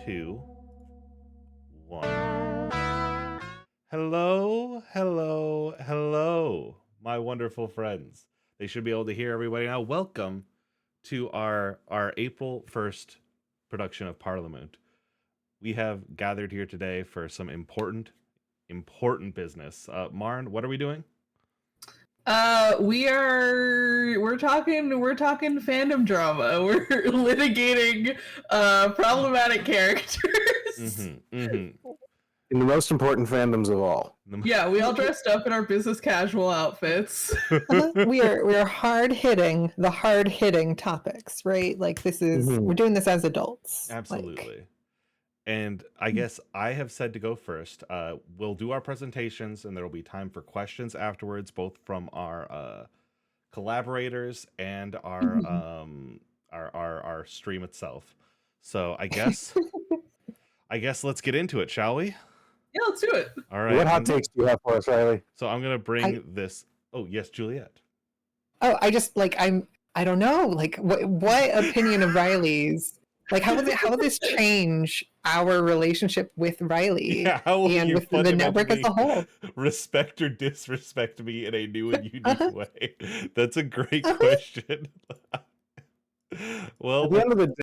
2, 1. Hello, hello, hello, my wonderful friends. They should be able to hear everybody now. Welcome to our April 1st production of Parliament. We have gathered here today for some important business. Marn, what are we doing? We're talking fandom drama. We're litigating problematic characters. In the most important fandoms of all. Yeah, we all dressed up in our business casual outfits. we are hard hitting topics, right? Like this is we're doing this as adults. Absolutely. And I guess I have said to go first. We'll do our presentations, and there will be time for questions afterwards, both from our collaborators and our stream itself. So I guess let's get into it, shall we? Yeah, let's do it. All right. What hot takes do you have for us, Riley? So I'm gonna bring this. Oh yes, Juliet. Oh, I don't know. Like what opinion of Riley's? Like how will this change our relationship with Riley and with the network as a whole? Respect or disrespect me in a new and unique way? That's a great question. Well, at the end of the day,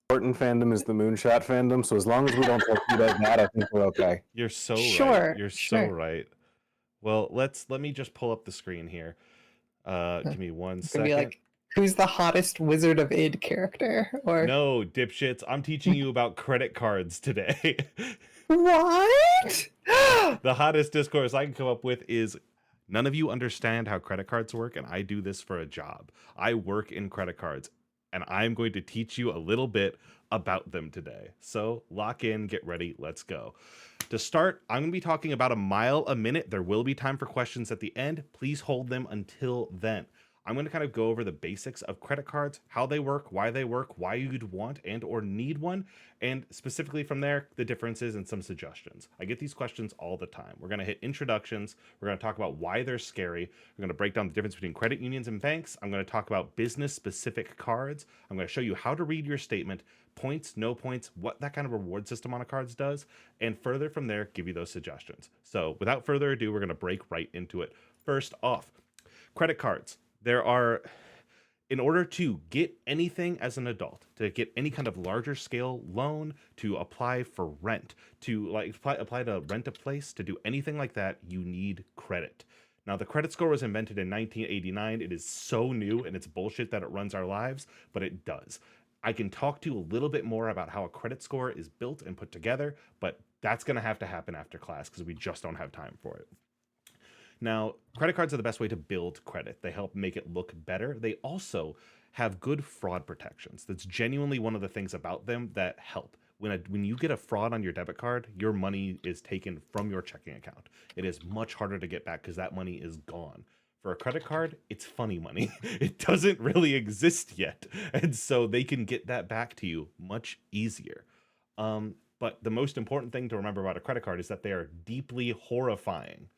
important fandom is the Moonshot fandom, so as long as we don't talk about that, I think we're okay. You're so right. You're so right. Well, let me just pull up the screen here. Give me 1 second. Be like, who's the hottest Wizard of Id character? Or no, dipshits. I'm teaching you about credit cards today. What? The hottest discourse I can come up with is none of you understand how credit cards work, and I do this for a job. I work in credit cards, and I'm going to teach you a little bit about them today. So lock in, get ready, let's go. To start, I'm going to be talking about a mile a minute. There will be time for questions at the end. Please hold them until then. I'm going to kind of go over the basics of credit cards, how they work, why you'd want and or need one, and specifically from there, the differences and some suggestions. I get these questions all the time. We're going to hit introductions. We're going to talk about why they're scary. We're going to break down the difference between credit unions and banks. I'm going to talk about business-specific cards. I'm going to show you how to read your statement, points, no points, what that kind of reward system on a cards does, and further from there, give you those suggestions. So without further ado, we're going to break right into it. First off, credit cards. There are, in order to get anything as an adult, to get any kind of larger scale loan, to apply for rent, to like apply to rent a place, to do anything like that, you need credit. Now, the credit score was invented in 1989. It is so new and it's bullshit that it runs our lives, but it does. I can talk to you a little bit more about how a credit score is built and put together, but that's going to have to happen after class because we just don't have time for it. Now, credit cards are the best way to build credit. They help make it look better. They also have good fraud protections. That's genuinely one of the things about them that help. When you get a fraud on your debit card, your money is taken from your checking account. It is much harder to get back because that money is gone. For a credit card, it's funny money. It doesn't really exist yet. And so they can get that back to you much easier. But the most important thing to remember about a credit card is that they are deeply horrifying.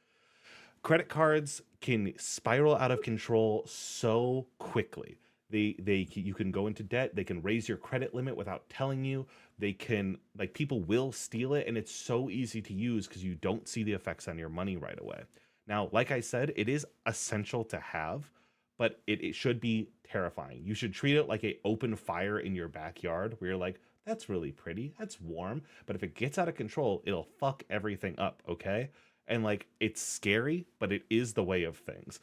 Credit cards can spiral out of control so quickly. You can go into debt. They can raise your credit limit without telling you. They can, like, people will steal it, and it's so easy to use because you don't see the effects on your money right away. Now, like I said, it is essential to have, but it should be terrifying. You should treat it like an open fire in your backyard where you're like, that's really pretty, that's warm, but if it gets out of control, it'll fuck everything up, okay? And like, it's scary, but it is the way of things.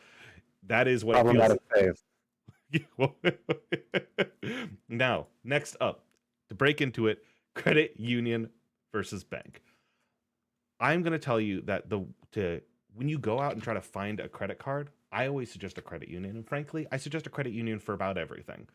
That is what it feels. Now, next up, to break into it, credit union versus bank. I'm going to tell you that when you go out and try to find a credit card, I always suggest a credit union. And frankly, I suggest a credit union for about everything.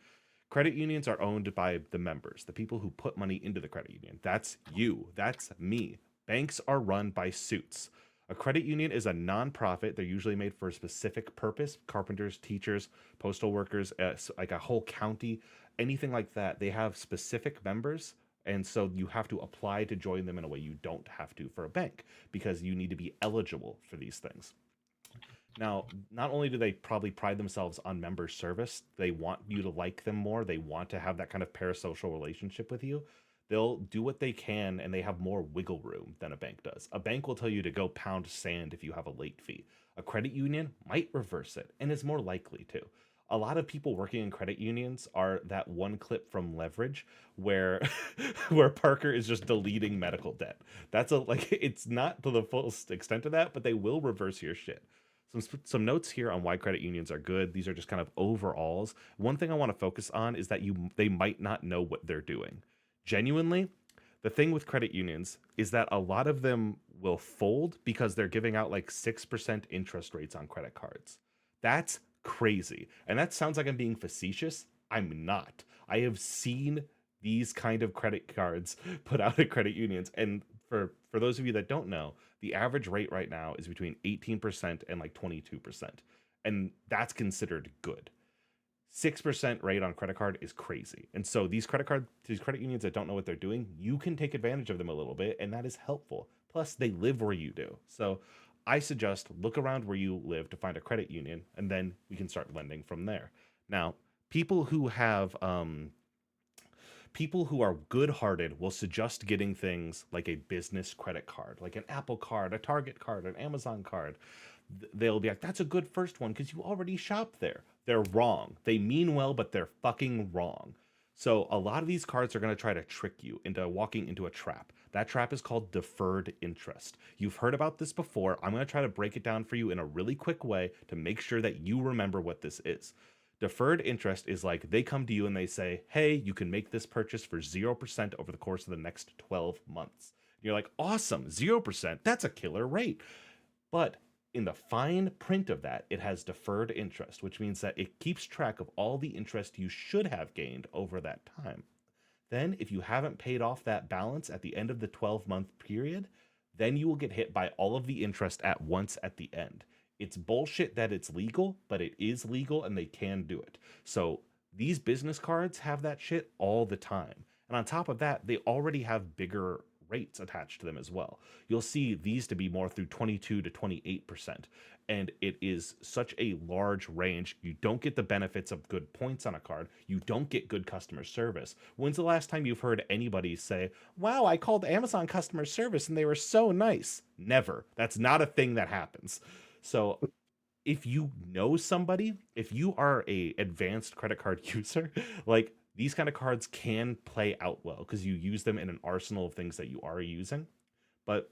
Credit unions are owned by the members, the people who put money into the credit union. That's you. That's me. Banks are run by suits. A credit union is a nonprofit. They're usually made for a specific purpose. Carpenters, teachers, postal workers, like a whole county, anything like that. They have specific members, and so you have to apply to join them in a way you don't have to for a bank because you need to be eligible for these things. Now, not only do they probably pride themselves on member service, they want you to like them more. They want to have that kind of parasocial relationship with you. They'll do what they can, and they have more wiggle room than a bank does. A bank will tell you to go pound sand if you have a late fee. A credit union might reverse it, and is more likely to. A lot of people working in credit unions are that one clip from Leverage where where Parker is just deleting medical debt. That's a like it's not to the full extent of that, but they will reverse your shit. Some notes here on why credit unions are good. These are just kind of overalls. One thing I want to focus on is that they might not know what they're doing. Genuinely, the thing with credit unions is that a lot of them will fold because they're giving out like 6% interest rates on credit cards. That's crazy. And that sounds like I'm being facetious. I'm not. I have seen these kind of credit cards put out at credit unions. And for those of you that don't know, the average rate right now is between 18% and like 22%. And that's considered good. 6% rate on credit card is crazy. And so these credit unions that don't know what they're doing, you can take advantage of them a little bit, and that is helpful. Plus, they live where you do. So I suggest look around where you live to find a credit union, and then we can start lending from there. Now, people who are good-hearted will suggest getting things like a business credit card, like an Apple card, a Target card, an Amazon card. They'll be like, that's a good first one because you already shop there. They're wrong. They mean well, but they're fucking wrong. So a lot of these cards are going to try to trick you into walking into a trap. That trap is called deferred interest. You've heard about this before. I'm going to try to break it down for you in a really quick way to make sure that you remember what this is. Deferred interest is like they come to you and they say, hey, you can make this purchase for 0% over the course of the next 12 months. And you're like, awesome, 0%. That's a killer rate. But in the fine print of that, it has deferred interest, which means that it keeps track of all the interest you should have gained over that time. Then, if you haven't paid off that balance at the end of the 12-month period, then you will get hit by all of the interest at once at the end. It's bullshit that it's legal, but it is legal and they can do it. So these business cards have that shit all the time. And on top of that, they already have bigger rates attached to them as well. You'll see these to be more through 22 to 28%. And it is such a large range. You don't get the benefits of good points on a card. You don't get good customer service. When's the last time you've heard anybody say, wow, I called Amazon customer service and they were so nice? Never. That's not a thing that happens. So if you know somebody, if you are a advanced credit card user, like these kind of cards can play out well because you use them in an arsenal of things that you are using. But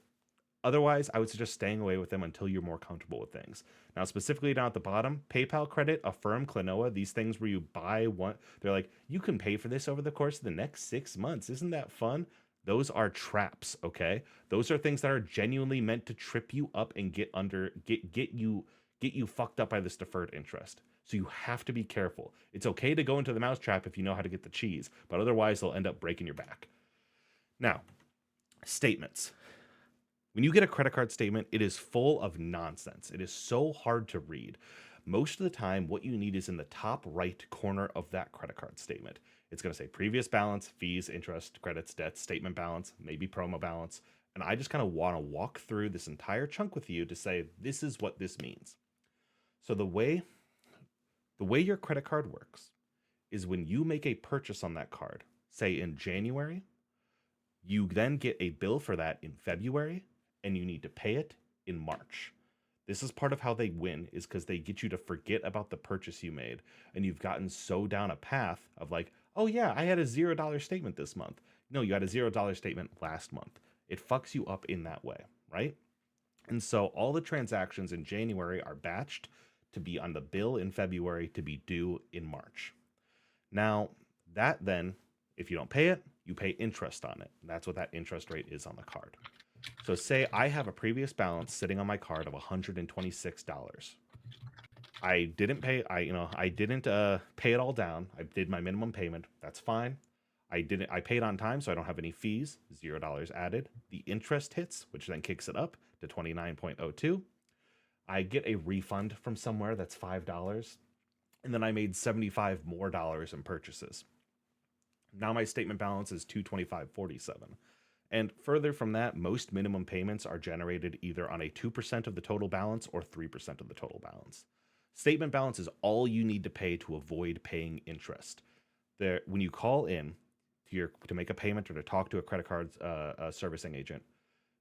otherwise, I would suggest staying away with them until you're more comfortable with things. Now, specifically down at the bottom, PayPal Credit, Affirm, Klonoa, these things where you buy one, they're like, you can pay for this over the course of the next 6 months. Isn't that fun? Those are traps, okay? Those are things that are genuinely meant to trip you up and get you fucked up by this deferred interest. So you have to be careful. It's okay to go into the mousetrap if you know how to get the cheese, but otherwise they'll end up breaking your back. Now, statements. When you get a credit card statement, it is full of nonsense. It is so hard to read. Most of the time, what you need is in the top right corner of that credit card statement. It's going to say previous balance, fees, interest, credits, debts, statement balance, maybe promo balance. And I just kind of want to walk through this entire chunk with you to say, this is what this means. So the way your credit card works is when you make a purchase on that card, say in January, you then get a bill for that in February, and you need to pay it in March. This is part of how they win, is because they get you to forget about the purchase you made, and you've gotten so down a path of like, oh yeah, I had a $0 statement this month. No, you had a $0 statement last month. It fucks you up in that way, right? And so all the transactions in January are batched to be on the bill in February to be due in March. Now, that then, if you don't pay it, you pay interest on it. That's what that interest rate is on the card. So say I have a previous balance sitting on my card of $126. I didn't pay it all down. I did my minimum payment. That's fine. I paid on time, so I don't have any fees. $0 added. The interest hits, which then kicks it up to 29.02. I get a refund from somewhere that's $5, and then I made $75 more in purchases. Now my statement balance is $225.47. And further from that, most minimum payments are generated either on a 2% of the total balance or 3% of the total balance. Statement balance is all you need to pay to avoid paying interest. When you call in, to make a payment or to talk to a credit card servicing agent,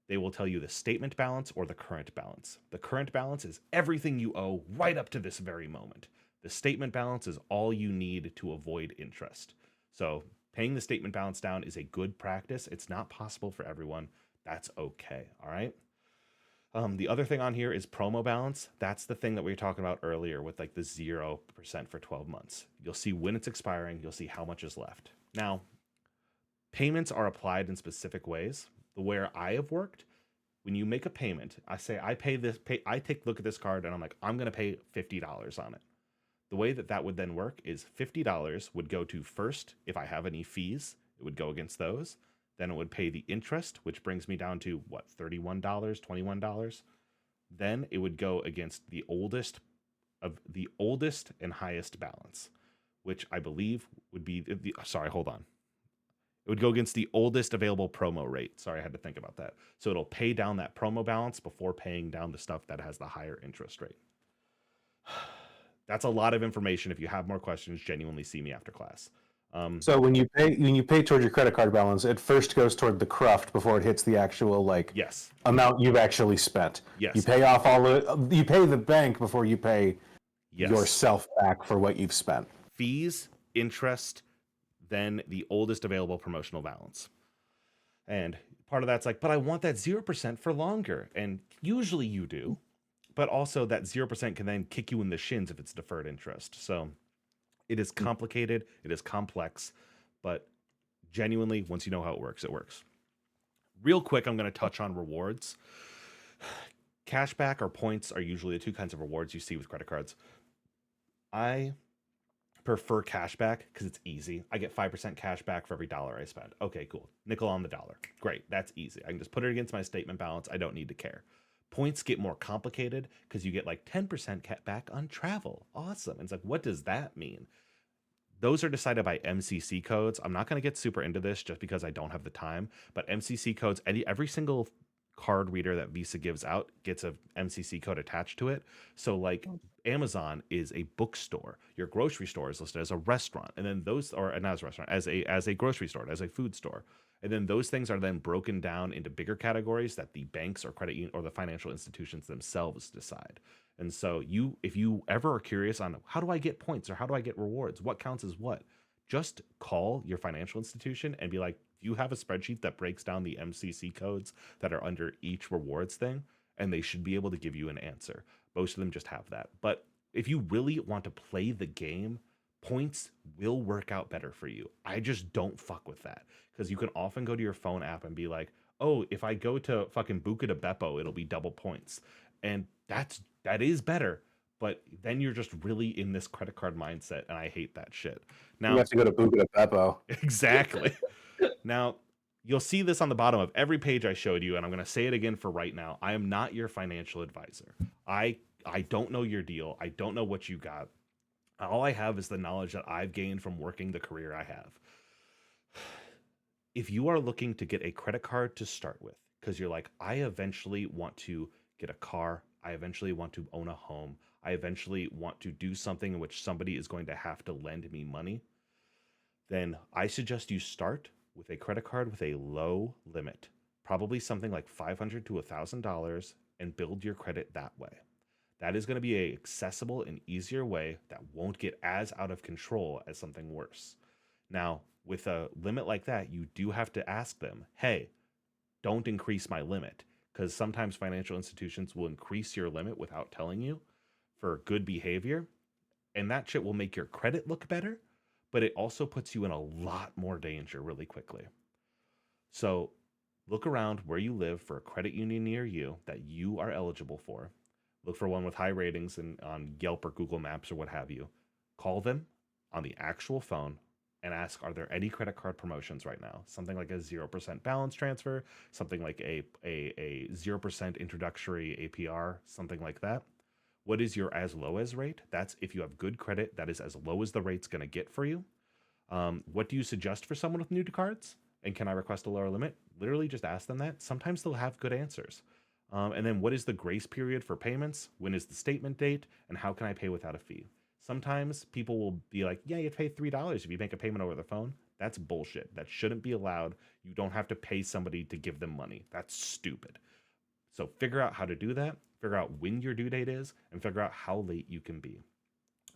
they will tell you the statement balance or the current balance. The current balance is everything you owe right up to this very moment. The statement balance is all you need to avoid interest. So paying the statement balance down is a good practice. It's not possible for everyone. That's okay. All right. The other thing on here is promo balance. That's the thing that we were talking about earlier with like the 0% for 12 months. You'll see when it's expiring. You'll see how much is left. Now, payments are applied in specific ways. The way I have worked, when you make a payment, I say I take a look at this card and I'm like, I'm going to pay $50 on it. The way that would then work is $50 would go to first, if I have any fees, it would go against those. Then it would pay the interest, which brings me down to what, $31, $21. Then it would go against the oldest and highest balance, which I believe would be hold on. It would go against the oldest available promo rate. Sorry, I had to think about that. So it'll pay down that promo balance before paying down the stuff that has the higher interest rate. That's a lot of information. If you have more questions, genuinely see me after class. So when you pay towards your credit card balance, it first goes toward the cruft before it hits the actual yes amount you've actually spent. Yes. You pay off you pay the bank before you pay yourself back for what you've spent. Fees, interest, then the oldest available promotional balance. And part of that's like, but I want that 0% for longer. And usually you do, but also that 0% can then kick you in the shins if it's deferred interest. So it is complicated, it is complex, but genuinely, once you know how it works, it works. Real quick, I'm going to touch on rewards. Cashback or points are usually the two kinds of rewards you see with credit cards. I prefer cashback because it's easy. I get 5% cash back for every dollar I spend. Okay, cool. Nickel on the dollar. Great. That's easy. I can just put it against my statement balance. I don't need to care. Points get more complicated because you get like 10% back on travel. Awesome. And it's like, what does that mean? Those are decided by MCC codes. I'm not going to get super into this just because I don't have the time, but MCC codes, every single card reader that Visa gives out gets a MCC code attached to it. So like Amazon is a bookstore. Your grocery store is listed as a restaurant. And then those, or not as a restaurant, as a grocery store, as a food store. And then those things are then broken down into bigger categories that the banks or credit union or the financial institutions themselves decide. And so if you ever are curious on how do I get points or how do I get rewards, what counts as what, just call your financial institution and be like, do you have a spreadsheet that breaks down the MCC codes that are under each rewards thing? And they should be able to give you an answer. Most of them just have that. But if you really want to play the game, points will work out better for you. I just don't fuck with that because you can often go to your phone app and be like, oh, if I go to fucking Buca de Beppo, it'll be double points. And that is better. But then you're just really in this credit card mindset, and I hate that shit. Now you have to go to Buca de Beppo. Exactly. Now, you'll see this on the bottom of every page I showed you, and I'm going to say it again for right now. I am not your financial advisor. I don't know your deal. I don't know what you got. All I have is the knowledge that I've gained from working the career I have. If you are looking to get a credit card to start with, because you're like, I eventually want to get a car, I eventually want to own a home, I eventually want to do something in which somebody is going to have to lend me money, then I suggest you start with a credit card with a low limit, probably something like $500 to $1,000, and build your credit that way. That is going to be an accessible and easier way that won't get as out of control as something worse. Now, with a limit like that, you do have to ask them, hey, don't increase my limit, because sometimes financial institutions will increase your limit without telling you for good behavior, and that shit will make your credit look better, but it also puts you in a lot more danger really quickly. So look around where you live for a credit union near you that you are eligible for. Look for one with high ratings on Yelp or Google Maps or what have you. Call them on the actual phone and ask, are there any credit card promotions right now? Something like a 0% balance transfer, something like a 0% introductory APR, something like that. What is your as low as rate? That's if you have good credit, that is as low as the rate's going to get for you. What do you suggest for someone with new to cards? And can I request a lower limit? Literally just ask them that. Sometimes they'll have good answers. And then what is the grace period for payments? When is the statement date? And how can I pay without a fee? Sometimes people will be like, yeah, you pay $3 if you make a payment over the phone. That's bullshit. That shouldn't be allowed. You don't have to pay somebody to give them money. That's stupid. So figure out how to do that, figure out when your due date is, and figure out how late you can be.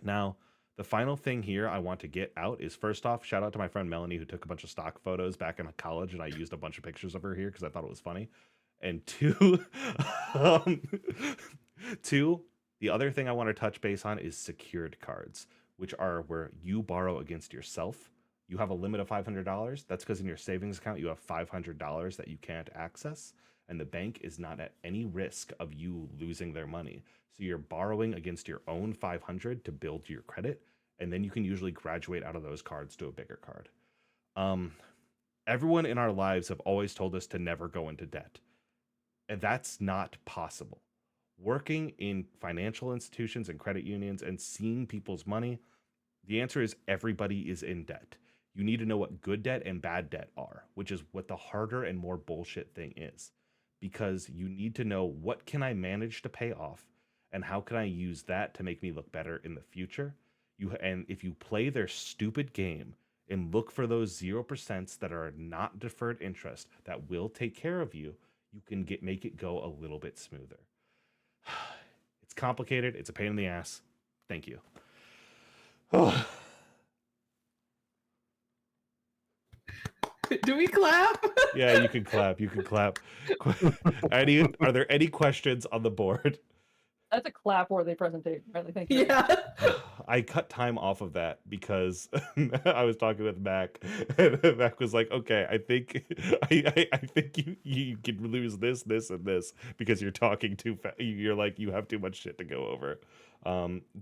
Now, the final thing here I want to get out is, first off, shout out to my friend Melanie, who took a bunch of stock photos back in college, and I used a bunch of pictures of her here because I thought it was funny. And two, um, two, the other thing I want to touch base on is secured cards, which are where you borrow against yourself. You have a limit of $500. That's because in your savings account, you have $500 that you can't access, and the bank is not at any risk of you losing their money. So you're borrowing against your own 500 to build your credit, and then you can usually graduate out of those cards to a bigger card. Everyone in our lives have always told us to never go into debt, and that's not possible. Working in financial institutions and credit unions and seeing people's money, the answer is everybody is in debt. You need to know what good debt and bad debt are, which is what the harder and more bullshit thing is, because you need to know what can I manage to pay off and how can I use that to make me look better in the future. And if you play their stupid game and look for those 0% that are not deferred interest that will take care of you, you can make it go a little bit smoother. It's complicated. It's a pain in the ass. Thank you. Do we clap? Yeah, you can clap. You can clap. Are there any questions on the board? That's a clap-worthy presentation, Riley. Thank you. Yeah. I cut time off of that because I was talking with Mac, and Mac was like, "Okay, I think you can lose this, this, and this because you're talking too fast. You're like you have too much shit to go over."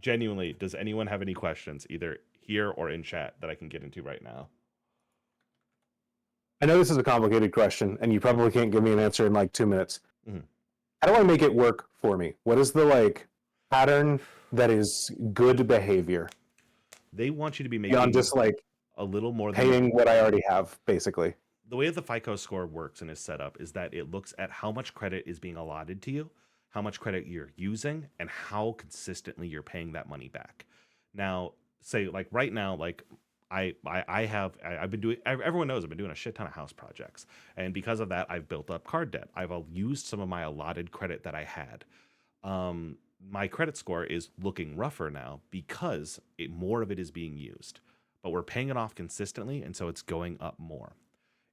Genuinely, does anyone have any questions, either here or in chat, that I can get into right now? I know this is a complicated question, and you probably can't give me an answer in like 2 minutes. Mm-hmm. How do I make it work for me? What is the pattern that is good behavior? They want you to be making beyond just a little more than paying what I already have, basically. The way the FICO score works and is set up is that it looks at how much credit is being allotted to you, how much credit you're using, and how consistently you're paying that money back. Now, say right now, I've been doing, everyone knows I've been doing a shit ton of house projects. And because of that, I've built up card debt. I've used some of my allotted credit that I had. My credit score is looking rougher now because more of it is being used, but we're paying it off consistently. And so it's going up more.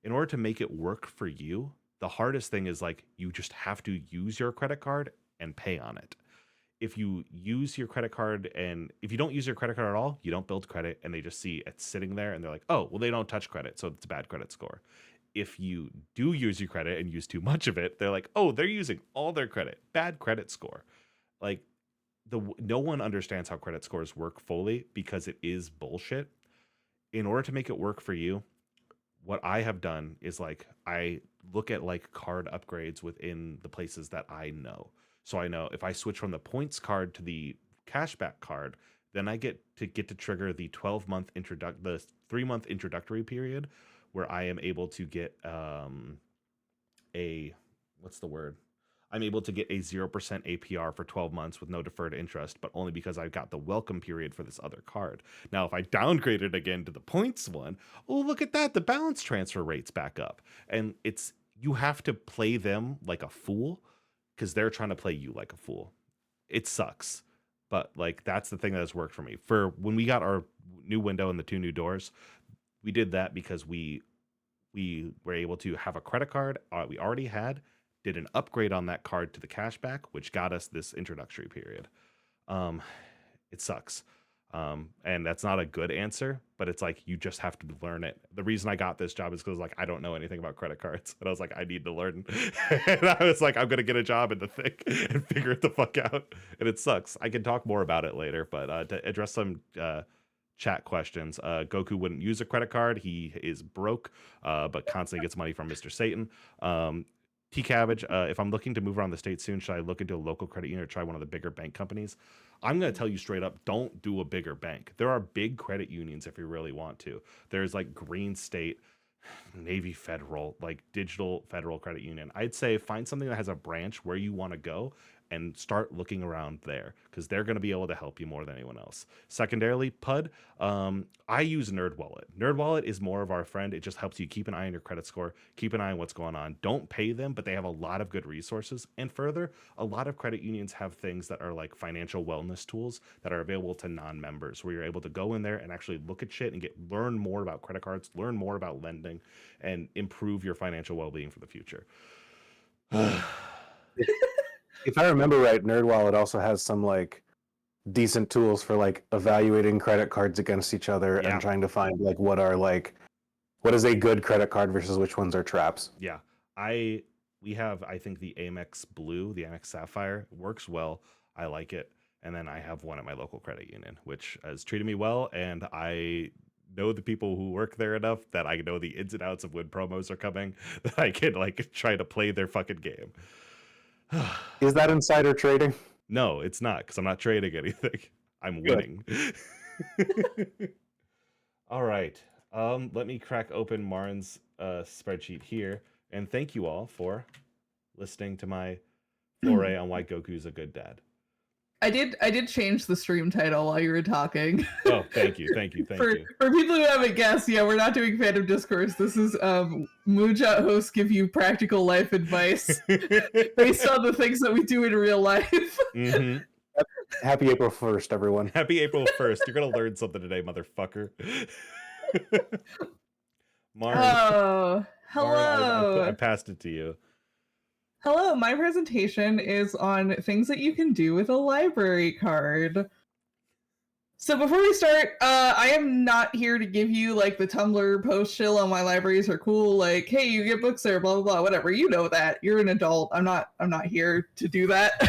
In order to make it work for you, the hardest thing is you just have to use your credit card and pay on it. If you use your credit card, and if you don't use your credit card at all, you don't build credit, and they just see it sitting there and they're like, oh, well, they don't touch credit, so it's a bad credit score. If you do use your credit and use too much of it, they're like, oh, they're using all their credit, bad credit score. No one understands how credit scores work fully because it is bullshit. In order to make it work for you, what I have done is I look at card upgrades within the places that I know. So I know if I switch from the points card to the cashback card, then I get to trigger the 12-month the 3-month introductory period where I am able to get I'm able to get a 0% APR for 12 months with no deferred interest, but only because I've got the welcome period for this other card. Now, if I downgrade it again to the points one, oh, look at that. The balance transfer rate's back up. And you have to play them like a fool because they're trying to play you like a fool. It sucks. But that's the thing that has worked for me. For when we got our new window and the 2 new doors, we did that because we were able to have a credit card we already had, did an upgrade on that card to the cashback, which got us this introductory period. It sucks. And that's not a good answer, but it's you just have to learn it. The reason I got this job is because I don't know anything about credit cards. And I was I need to learn. And I was I'm going to get a job in the thing and figure it the fuck out. And it sucks. I can talk more about it later, but to address some chat questions, Goku wouldn't use a credit card. He is broke, but constantly gets money from Mr. Satan. T-Cabbage, if I'm looking to move around the state soon, should I look into a local credit union or try one of the bigger bank companies? I'm going to tell you straight up, don't do a bigger bank. There are big credit unions if you really want to. There's Green State, Navy Federal, Digital Federal Credit Union. I'd say find something that has a branch where you want to go and start looking around there because they're going to be able to help you more than anyone else. Secondarily, PUD, I use NerdWallet. NerdWallet is more of our friend. It just helps you keep an eye on your credit score, keep an eye on what's going on. Don't pay them, but they have a lot of good resources. And further, a lot of credit unions have things that are like financial wellness tools that are available to non-members, where you're able to go in there and actually look at shit and learn more about credit cards, learn more about lending, and improve your financial well-being for the future. If I remember right, NerdWallet also has some like decent tools for like evaluating credit cards against each other and trying to find like what is a good credit card versus which ones are traps. Yeah. We have, I think, the Amex Blue, the Amex Sapphire works well. I like it. And then I have one at my local credit union, which has treated me well. And I know the people who work there enough that I know the ins and outs of when promos are coming, that I can like try to play their fucking game. Is that insider trading? No, it's not, because I'm not trading anything. I'm winning. All right. Let me crack open Marn's spreadsheet here. And thank you all for listening to my foray on why Goku's a good dad. I did change the stream title while you were talking. Oh, thank you. For people who haven't guessed, yeah, we're not doing Fandom Discourse. This is Moonshot hosts give you practical life advice based on the things that we do in real life. Mm-hmm. Happy April 1st, everyone. Happy April 1st. You're going to learn something today, motherfucker. Marn. Oh, hello. Marn, I passed it to you. Hello, my presentation is on things that you can do with a library card. So before we start, I am not here to give you like the Tumblr post shill on why libraries are cool, like, hey, you get books there, blah, blah, blah, whatever. You know that. You're an adult. I'm not here to do that.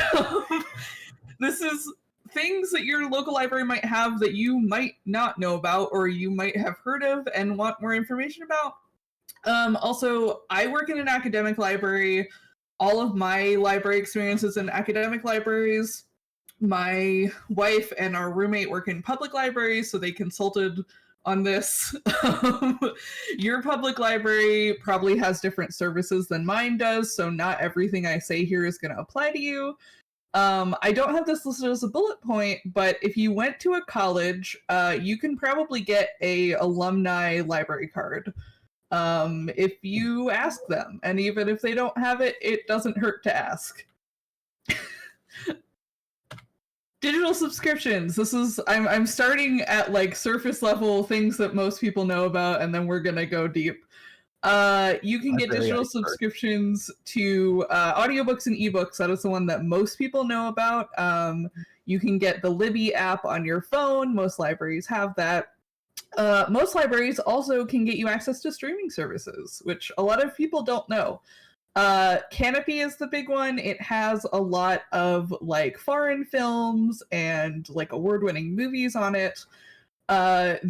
This is things that your local library might have that you might not know about or you might have heard of and want more information about. Also, I work in an academic library. All of my library experiences in academic libraries. My wife and our roommate work in public libraries, so they consulted on this. Your public library probably has different services than mine does, so not everything I say here is going to apply to you. I don't have this listed as a bullet point, but if you went to a college, you can probably get a alumni library card. If you ask them, and even if they don't have it, it doesn't hurt to ask. Digital subscriptions. I'm starting at like surface level things that most people know about, and then we're gonna go deep. You can get digital subscriptions to audiobooks and ebooks. That is the one that most people know about. You can get the Libby app on your phone. Most libraries have that. Most libraries also can get you access to streaming services, which a lot of people don't know. Canopy is the big one. It has a lot of like foreign films and like award-winning movies on it. A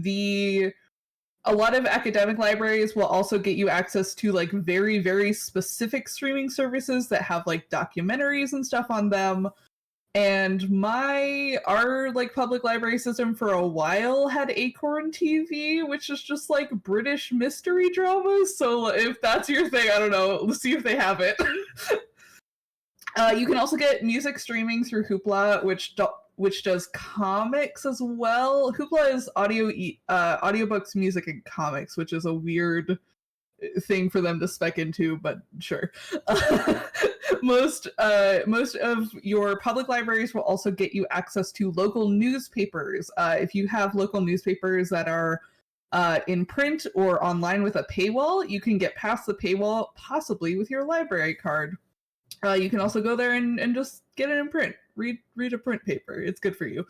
lot of academic libraries will also get you access to like very, very specific streaming services that have like documentaries and stuff on them. And our like public library system for a while had Acorn TV, which is just like British mystery dramas. So if that's your thing, I don't know. Let's see if they have it. You can also get music streaming through Hoopla, which does comics as well. Hoopla is audiobooks, music, and comics, which is a weird thing for them to spec into, but sure. Most of your public libraries will also get you access to local newspapers. If you have local newspapers that are in print or online with a paywall, you can get past the paywall possibly with your library card. You can also go there and just get it in print. Read a print paper. It's good for you.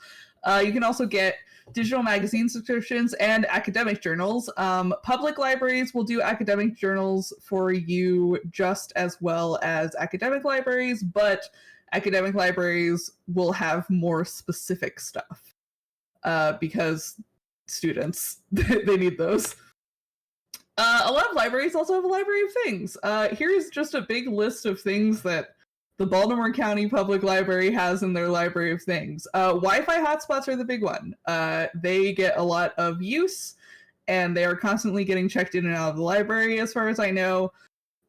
You can also get digital magazine subscriptions and academic journals. Public libraries will do academic journals for you just as well as academic libraries, but academic libraries will have more specific stuff because students, they need those. A lot of libraries also have a library of things. Here's just a big list of things that the Baltimore County Public Library has in their library of things. Wi-Fi hotspots are the big one. They get a lot of use, and they are constantly getting checked in and out of the library, as far as I know.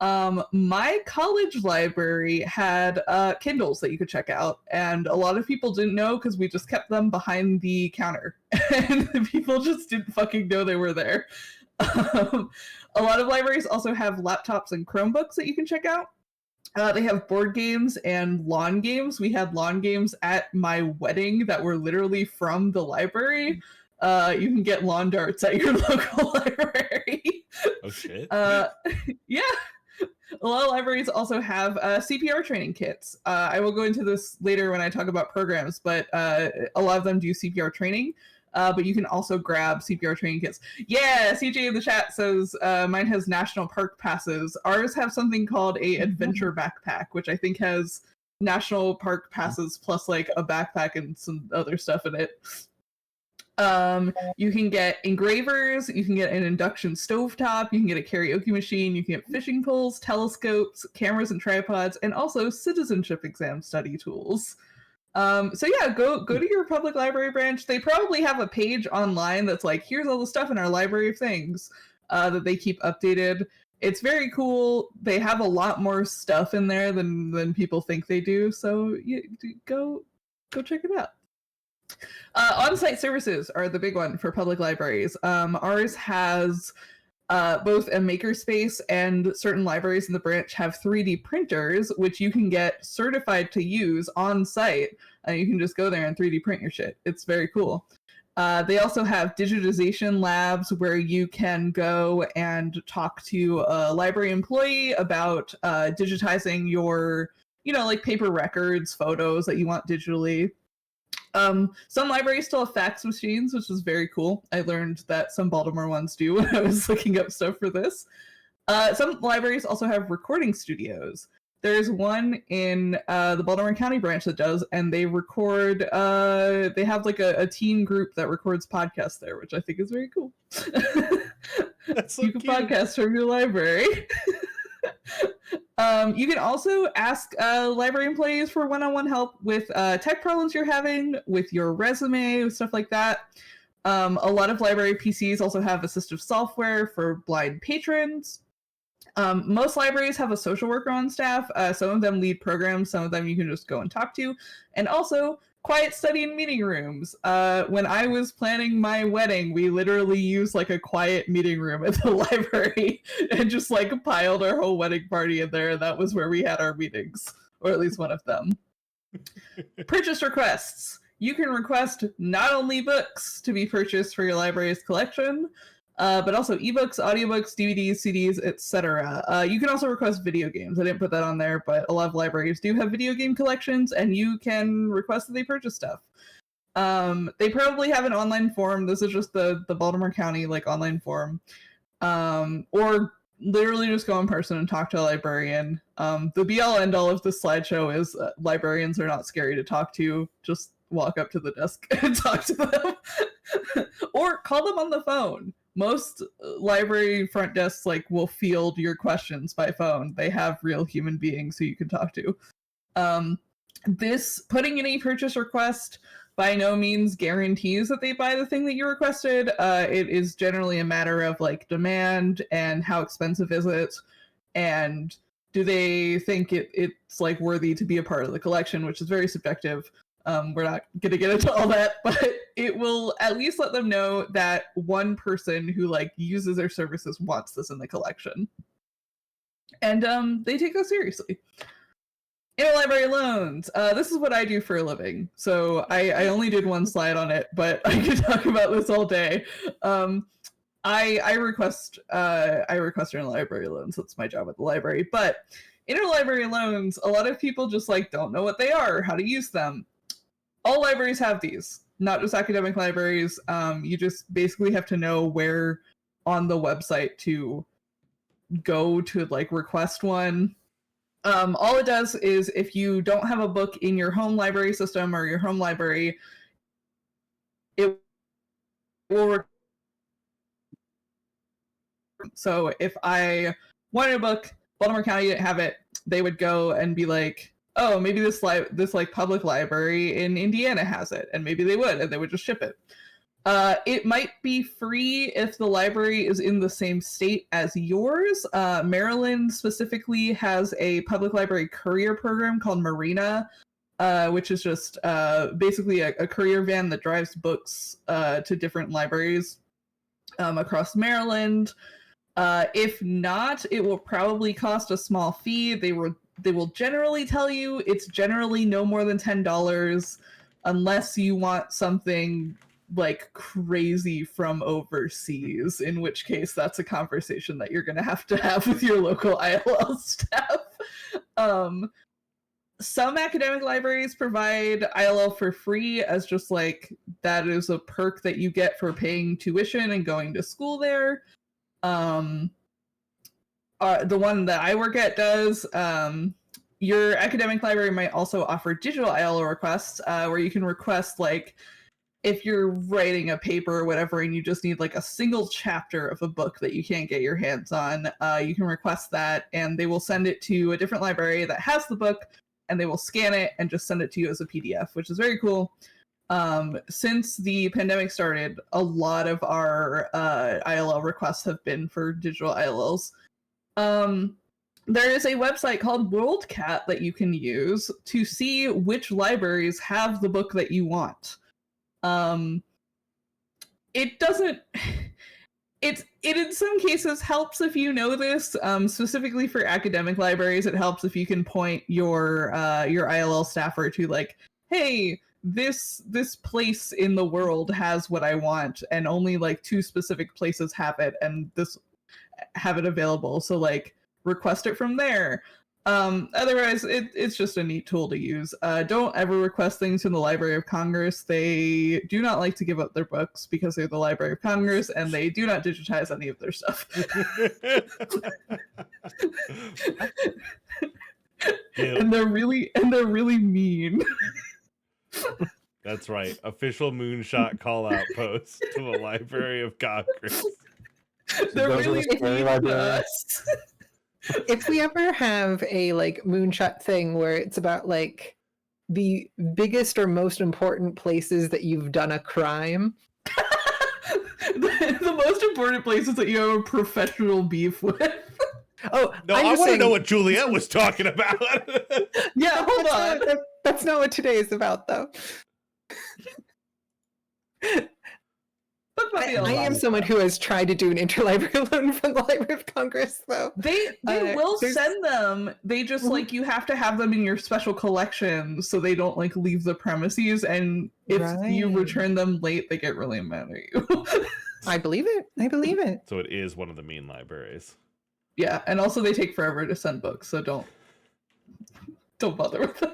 My college library had Kindles that you could check out, and a lot of people didn't know because we just kept them behind the counter, and people just didn't fucking know they were there. A lot of libraries also have laptops and Chromebooks that you can check out. They have board games and lawn games. We had lawn games at my wedding that were literally from the library. You can get lawn darts at your local library. Oh shit. Yeah. A lot of libraries also have CPR training kits. I will go into this later when I talk about programs, but a lot of them do CPR training. But you can also grab CPR training kits. Yeah, CJ in the chat says mine has national park passes. Ours have something called a adventure backpack, which I think has national park passes plus like a backpack and some other stuff in it. You can get engravers, you can get an induction stovetop, you can get a karaoke machine, you can get fishing poles, telescopes, cameras and tripods, and also citizenship exam study tools. So yeah, go to your public library branch. They probably have a page online that's like, here's all the stuff in our library of things that they keep updated. It's very cool. They have a lot more stuff in there than people think they do. So go check it out. On-site services are the big one for public libraries. Ours has both a makerspace, and certain libraries in the branch have 3D printers, which you can get certified to use on site. You can just go there and 3D print your shit. It's very cool. They also have digitization labs where you can go and talk to a library employee about digitizing your, like paper records, photos that you want digitally. Some libraries still have fax machines, which is very cool. I learned that some Baltimore ones do when I was looking up stuff for this. Some libraries also have recording studios. There's one in the Baltimore County branch that does, and they record, they have like a teen group that records podcasts there, which I think is very cool. That's so you can cute. podcast from your library. You can also ask library employees for one-on-one help with tech problems you're having, with your resume, stuff like that. A lot of library PCs also have assistive software for blind patrons. Most libraries have a social worker on staff. Some of them lead programs, some of them you can just go and talk to. And also, quiet study in meeting rooms. When I was planning my wedding, we literally used like a quiet meeting room at the library and just like piled our whole wedding party in there. That was where we had our meetings, or at least one of them. Purchase requests. You can request not only books to be purchased for your library's collection, but also ebooks, audiobooks, DVDs, CDs, etc. You can also request video games. I didn't put that on there, but a lot of libraries do have video game collections, and you can request that they purchase stuff. They probably have an online form. This is just the Baltimore County like online form. Or literally just go in person and talk to a librarian. The be-all end-all of this slideshow is librarians are not scary to talk to. Just walk up to the desk and talk to them. Or call them on the phone. Most library front desks like will field your questions by phone. They have real human beings who you can talk to. This putting in a purchase request by no means guarantees that they buy the thing that you requested. It is generally a matter of like demand and how expensive is it, and do they think it's like worthy to be a part of the collection, which is very subjective. We're not going to get into all that, but it will at least let them know that one person who like uses their services wants this in the collection. And they take us seriously. Interlibrary loans. This is what I do for a living. So I only did one slide on it, but I could talk about this all day. I request interlibrary loans. That's my job at the library. But interlibrary loans, a lot of people just like don't know what they are or how to use them. All libraries have these, not just academic libraries. You just basically have to know where on the website to go to like request one. All it does is if you don't have a book in your home library system or your home library, it will. So if I wanted a book, Baltimore County didn't have it, they would go and be like, oh, maybe this like public library in Indiana has it, and maybe they would just ship it. It might be free if the library is in the same state as yours. Maryland specifically has a public library courier program called Marina, which is just basically a courier van that drives books to different libraries across Maryland. If not, it will probably cost a small fee. They will generally tell you it's generally no more than $10 unless you want something like crazy from overseas, in which case that's a conversation that you're going to have with your local ILL staff. Some academic libraries provide ILL for free as just like that is a perk that you get for paying tuition and going to school there. The one that I work at does. Your academic library might also offer digital ILL requests where you can request like if you're writing a paper or whatever and you just need like a single chapter of a book that you can't get your hands on, you can request that and they will send it to a different library that has the book and they will scan it and just send it to you as a PDF, which is very cool. Since the pandemic started, a lot of our ILL requests have been for digital ILLs. There is a website called WorldCat that you can use to see which libraries have the book that you want. It doesn't. It in some cases helps if you know this. Specifically for academic libraries, it helps if you can point your ILL staffer to like, hey, this place in the world has what I want, and only like 2 specific places have it, and this have it available. So like request it from there. Otherwise, it's just a neat tool to use. Don't ever request things from the Library of Congress. They do not like to give up their books because they're the Library of Congress, and they do not digitize any of their stuff. And they're really mean. That's right. Official Moonshot call out post to the Library of Congress. They're really mean to us. If we ever have a like Moonshot thing where it's about like the biggest or most important places that you've done a crime, the most important places that you have a professional beef with. Oh no, I want to know what Juliet was talking about. Yeah, hold on. That's not what today is about, though. I am someone who has tried to do an interlibrary loan from the Library of Congress, though. They will send them. They just like you have to have them in your special collection so they don't like leave the premises. And if you return them late, they get really mad at you. I believe it. So it is one of the mean libraries. Yeah, and also they take forever to send books, so don't bother with them.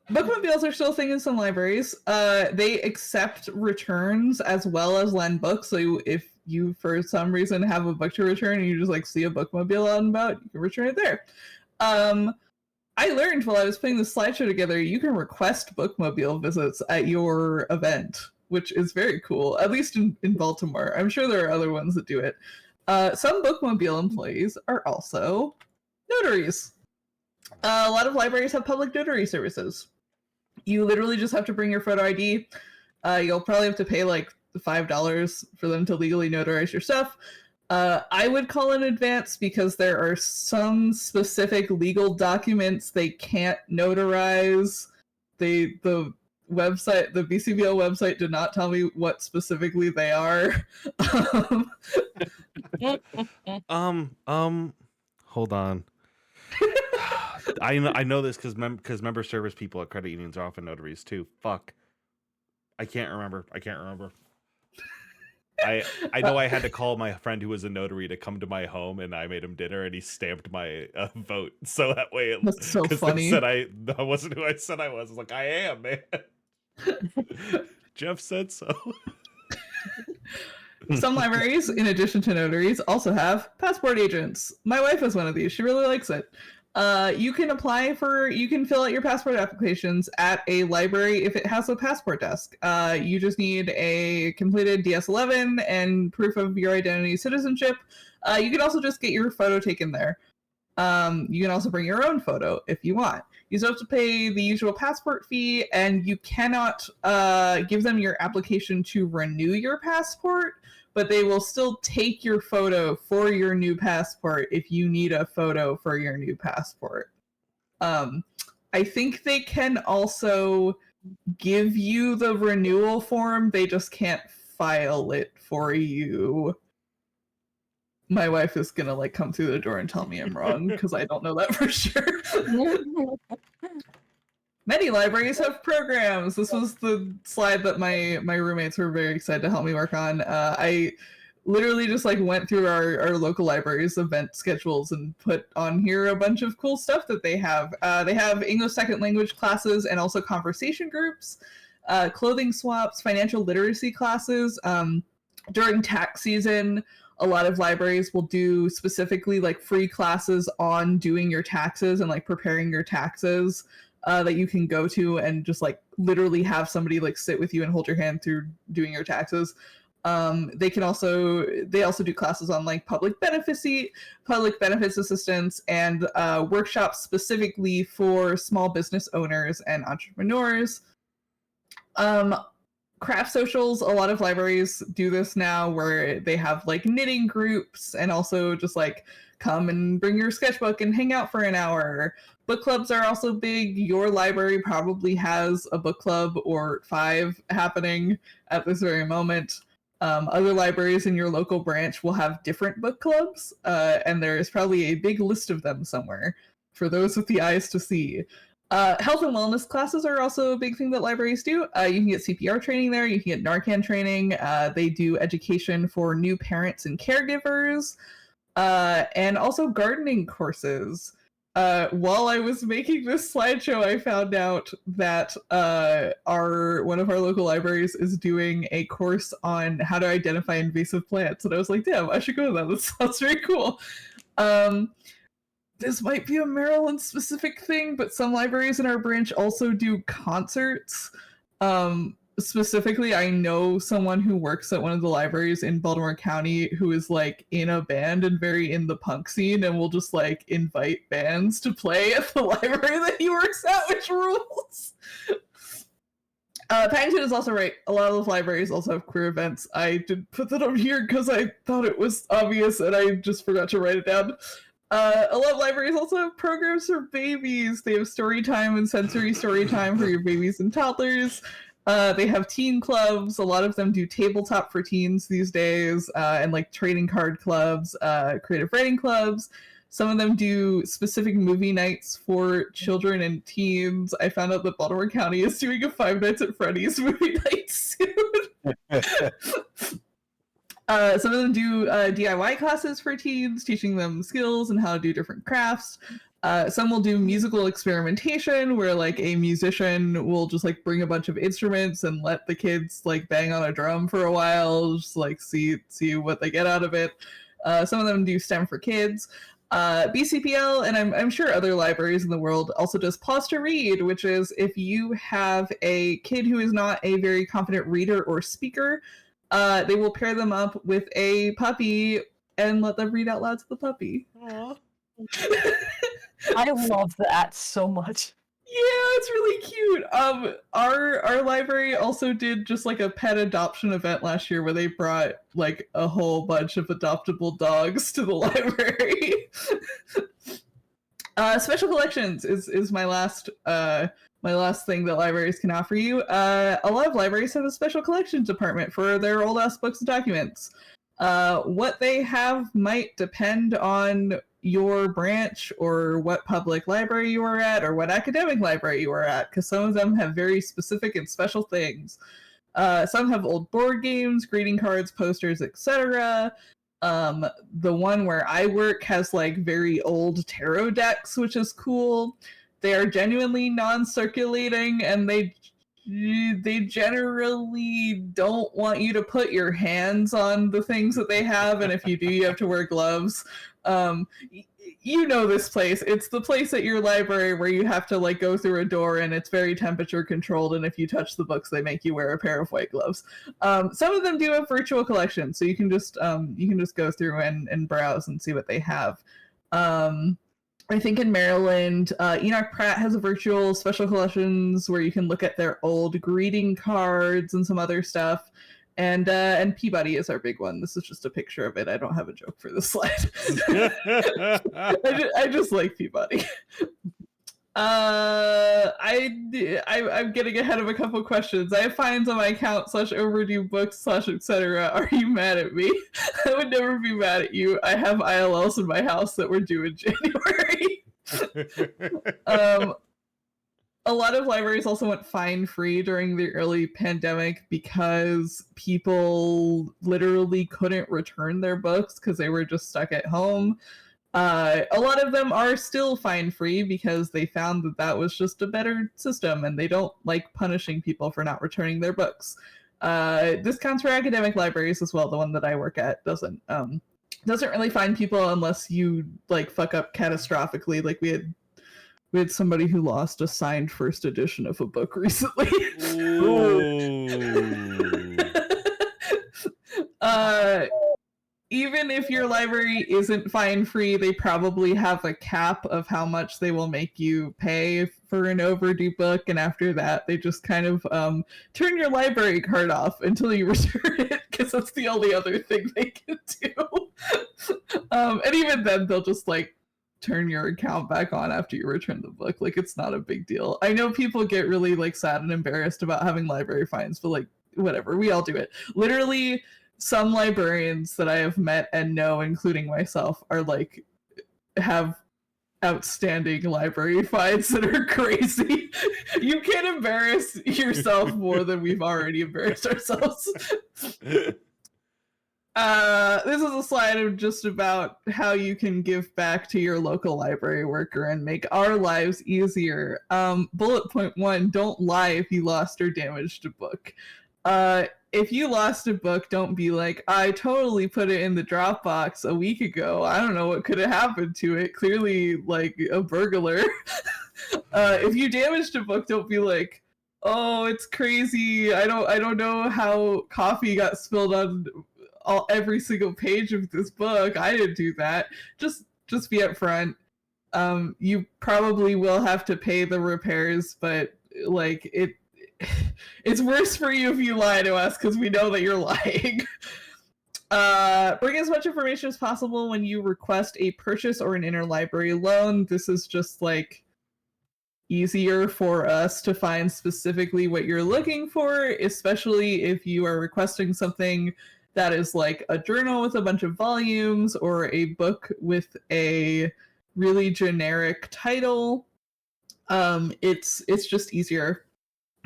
Bookmobiles are still a thing in some libraries. They accept returns as well as lend books. So if you for some reason have a book to return and you just like see a bookmobile out and about, you can return it there. I learned while I was putting this slideshow together, you can request bookmobile visits at your event, which is very cool, at least in Baltimore. I'm sure there are other ones that do it. Some bookmobile employees are also notaries. A lot of libraries have public notary services. You literally just have to bring your photo ID. You'll probably have to pay like $5 for them to legally notarize your stuff. I would call in advance because there are some specific legal documents they can't notarize. The website, the BCBL website, did not tell me what specifically they are. Hold on. I know this because member service people at credit unions are often notaries too. Fuck. I can't remember. I know I had to call my friend who was a notary to come to my home, and I made him dinner, and he stamped my vote. So that way, that's so funny. Said I wasn't who I said I was. I was like, I am, man. Jeff said so. Some libraries, in addition to notaries, also have passport agents. My wife is one of these. She really likes it. You can fill out your passport applications at a library if it has a passport desk. You just need a completed DS-11 and proof of your identity citizenship. You can also just get your photo taken there. You can also bring your own photo if you want. You still have to pay the usual passport fee, and you cannot give them your application to renew your passport, but they will still take your photo for your new passport if you need a photo for your new passport. I think they can also give you the renewal form, they just can't file it for you. My wife is gonna like come through the door and tell me I'm wrong because I don't know that for sure. Many libraries have programs. This was the slide that my roommates were very excited to help me work on. I literally just like went through our local libraries event schedules and put on here a bunch of cool stuff that they have. They have English second language classes and also conversation groups, clothing swaps, financial literacy classes. During tax season, a lot of libraries will do specifically like free classes on doing your taxes and like preparing your taxes that you can go to and just like literally have somebody like sit with you and hold your hand through doing your taxes. They also do classes on like public benefits assistance and workshops specifically for small business owners and entrepreneurs. Craft socials, a lot of libraries do this now where they have like knitting groups and also just like come and bring your sketchbook and hang out for an hour. Book clubs are also big. Your library probably has a book club or 5 happening at this very moment. Other libraries in your local branch will have different book clubs, and there is probably a big list of them somewhere for those with the eyes to see. Health and wellness classes are also a big thing that libraries do. You can get CPR training there. You can get Narcan training. They do education for new parents and caregivers, and also gardening courses. While I was making this slideshow, I found out that one of our local libraries is doing a course on how to identify invasive plants, and I was like, damn, I should go to that. That sounds very cool. This might be a Maryland specific thing, but some libraries in our branch also do concerts. Specifically, I know someone who works at one of the libraries in Baltimore County who is like in a band and very in the punk scene and will just like invite bands to play at the library that he works at, which rules. Paddington is also right. A lot of libraries also have queer events. I did put that on here because I thought it was obvious and I just forgot to write it down. A lot of libraries also have programs for babies. They have story time and sensory story time for your babies and toddlers. They have teen clubs. A lot of them do tabletop for teens these days, and like trading card clubs, creative writing clubs. Some of them do specific movie nights for children and teens. I found out that Baltimore County is doing a Five Nights at Freddy's movie night soon. Some of them do DIY classes for teens, teaching them skills and how to do different crafts. Some will do musical experimentation, where like a musician will just like bring a bunch of instruments and let the kids like bang on a drum for a while, just like see what they get out of it. Some of them do STEM for kids. BCPL, and I'm sure other libraries in the world also does Pause to Read, which is if you have a kid who is not a very confident reader or speaker, they will pair them up with a puppy and let them read out loud to the puppy. Aww. I love that so much. Yeah, it's really cute. Our library also did just like a pet adoption event last year where they brought like a whole bunch of adoptable dogs to the library. Special collections is my last thing that libraries can offer you. A lot of libraries have a special collections department for their old ass books and documents. What they have might depend on your branch or what public library you are at or what academic library you are at, because some of them have very specific and special things. Some have old board games, greeting cards, posters, etc. The one where I work has like very old tarot decks, which is cool. They are genuinely non-circulating, and they generally don't want you to put your hands on the things that they have, and if you do, you have to wear gloves. You know this place. It's the place at your library where you have to like go through a door and it's very temperature controlled, and if you touch the books, they make you wear a pair of white gloves. Some of them do have virtual collections, so you can just go through and browse and see what they have. I think in Maryland, Enoch Pratt has a virtual special collections where you can look at their old greeting cards and some other stuff. And Peabody is our big one. This is just a picture of it. I don't have a joke for this slide. I just like Peabody. I'm getting ahead of a couple questions. I have fines on my account /overdue books /etc. Are you mad at me? I would never be mad at you. I have ILLs in my house that were due in January. A lot of libraries also went fine-free during the early pandemic because people literally couldn't return their books because they were just stuck at home. A lot of them are still fine-free because they found that that was just a better system and they don't like punishing people for not returning their books. This counts for academic libraries as well. The one that I work at doesn't really fine people unless you like fuck up catastrophically. Like we had somebody who lost a signed first edition of a book recently. Even if your library isn't fine-free, they probably have a cap of how much they will make you pay for an overdue book, and after that, they just kind of turn your library card off until you return it, because that's the only other thing they can do. And even then, they'll just, like, turn your account back on after you return the book. Like, it's not a big deal. I know people get really, like, sad and embarrassed about having library fines, but, like, whatever. We all do it. Literally, some librarians that I have met and know, including myself, are like have outstanding library fines that are crazy. You can't embarrass yourself more than we've already embarrassed ourselves. This is a slide of just about how you can give back to your local library worker and make our lives easier. Bullet point 1, don't lie if you lost or damaged a book. If you lost a book, don't be like, I totally put it in the Dropbox a week ago. I don't know what could have happened to it. Clearly, like, a burglar. If you damaged a book, don't be like, oh, it's crazy. I don't know how coffee got spilled on every single page of this book. I didn't do that. Just be upfront. You probably will have to pay the repairs, but like it's worse for you if you lie to us because we know that you're lying. Bring as much information as possible when you request a purchase or an interlibrary loan. This is just like easier for us to find specifically what you're looking for, especially if you are requesting something that is like a journal with a bunch of volumes or a book with a really generic title. It's just easier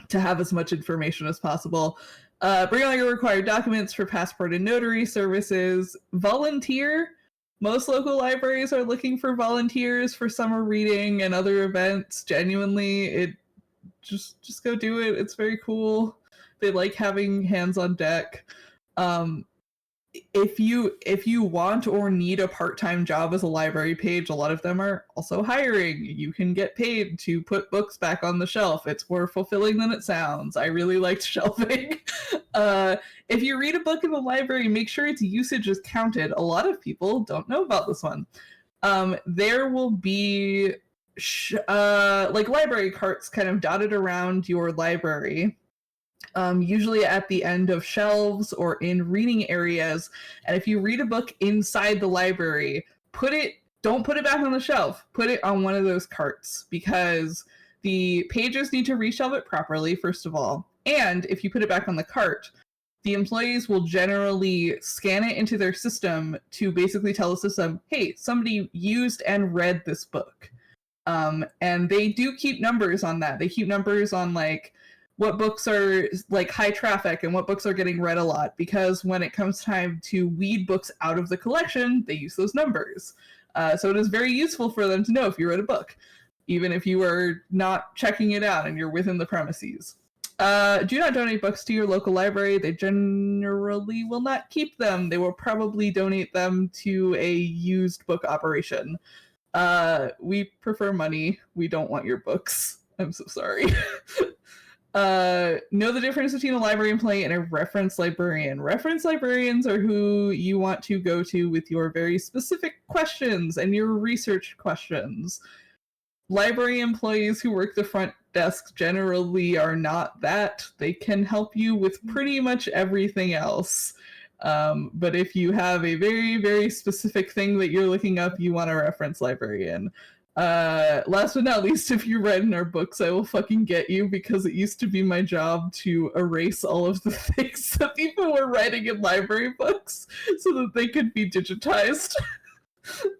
to have as much information as possible. Bring all your required documents for passport and notary services. Volunteer. Most local libraries are looking for volunteers for summer reading and other events. Genuinely, just go do it. It's very cool. They like having hands on deck. If you want or need a part-time job as a library page, a lot of them are also hiring. You can get paid to put books back on the shelf. It's more fulfilling than it sounds. I really liked shelving. If you read a book in the library, make sure its usage is counted. A lot of people don't know about this one. There will be like library carts kind of dotted around your library. Usually at the end of shelves or in reading areas. And if you read a book inside the library, don't put it back on the shelf. Put it on one of those carts because the pages need to reshelve it properly, first of all. And if you put it back on the cart, the employees will generally scan it into their system to basically tell the system, hey, somebody used and read this book. And they do keep numbers on that. They keep numbers on like what books are like high traffic and what books are getting read a lot, because when it comes time to weed books out of the collection, they use those numbers. So it is very useful for them to know if you read a book, even if you are not checking it out and you're within the premises. Do not donate books to your local library. They generally will not keep them. They will probably donate them to a used book operation. We prefer money. We don't want your books. I'm so sorry. Know the difference between a library employee and a reference librarian. Reference librarians are who you want to go to with your very specific questions and your research questions. Library employees who work the front desk generally are not that. They can help you with pretty much everything else. But if you have a very, very specific thing that you're looking up, you want a reference librarian. Last but not least, if you read in our books, I will fucking get you, because it used to be my job to erase all of the things that people were writing in library books so that they could be digitized.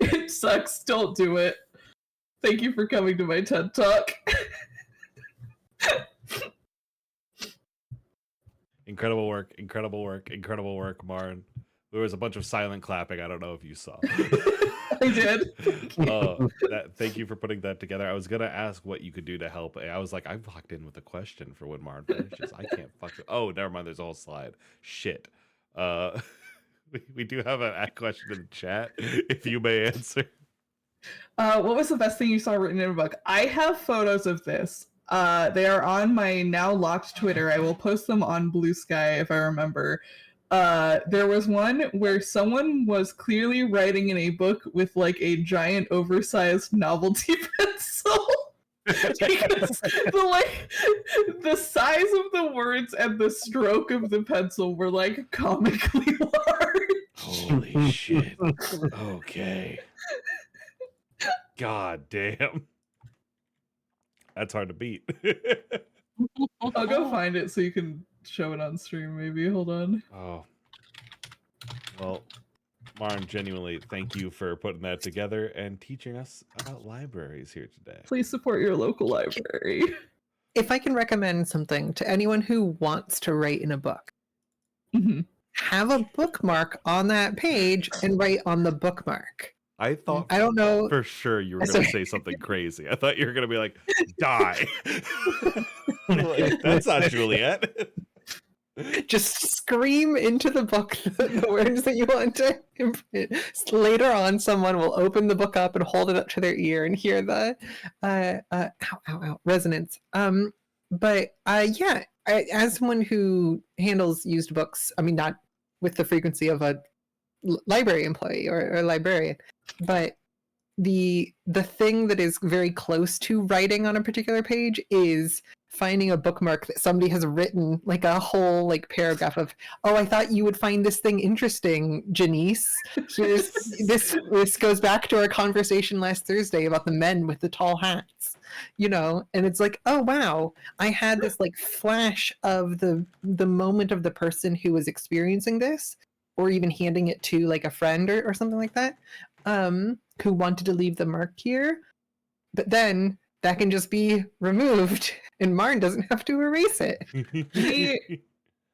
It sucks. Don't do it. Thank you for coming to my TED Talk. Incredible work, incredible work, incredible work, Marn. There was a bunch of silent clapping. I don't know if you saw. I did. Thank you for putting that together. I was gonna ask what you could do to help. I was like, I've locked in with a question for when Marn finishes. I can't fuck it. Oh, never mind. There's a whole slide. Shit. We do have a question in the chat. If you may answer. What was the best thing you saw written in a book? I have photos of this. They are on my now locked Twitter. I will post them on Blue Sky if I remember. There was one where someone was clearly writing in a book with like a giant oversized novelty pencil. Because the size of the words and the stroke of the pencil were like comically large. Holy shit. Okay. God damn. That's hard to beat. I'll go find it so you can show it on stream, maybe. Hold on. Oh. Well, Marn, genuinely, thank you for putting that together and teaching us about libraries here today. Please support your local library. If I can recommend something to anyone who wants to write in a book, have a bookmark on that page and write on the bookmark. I thought I don't know for sure you were going to say something crazy. I thought you were going to be like, die. Like, that's not Juliet. Just scream into the book the words that you want to imprint. Later on, someone will open the book up and hold it up to their ear and hear the resonance. As someone who handles used books, I mean, not with the frequency of a library employee or librarian, but the thing that is very close to writing on a particular page is finding a bookmark that somebody has written like a whole paragraph of, oh, I thought you would find this thing interesting, Janice. This goes back to our conversation last Thursday about the men with the tall hats, and it's like, oh wow, I had this flash of the moment of the person who was experiencing this, or even handing it to a friend or something like that, who wanted to leave the mark here. But then that can just be removed and Marn doesn't have to erase it.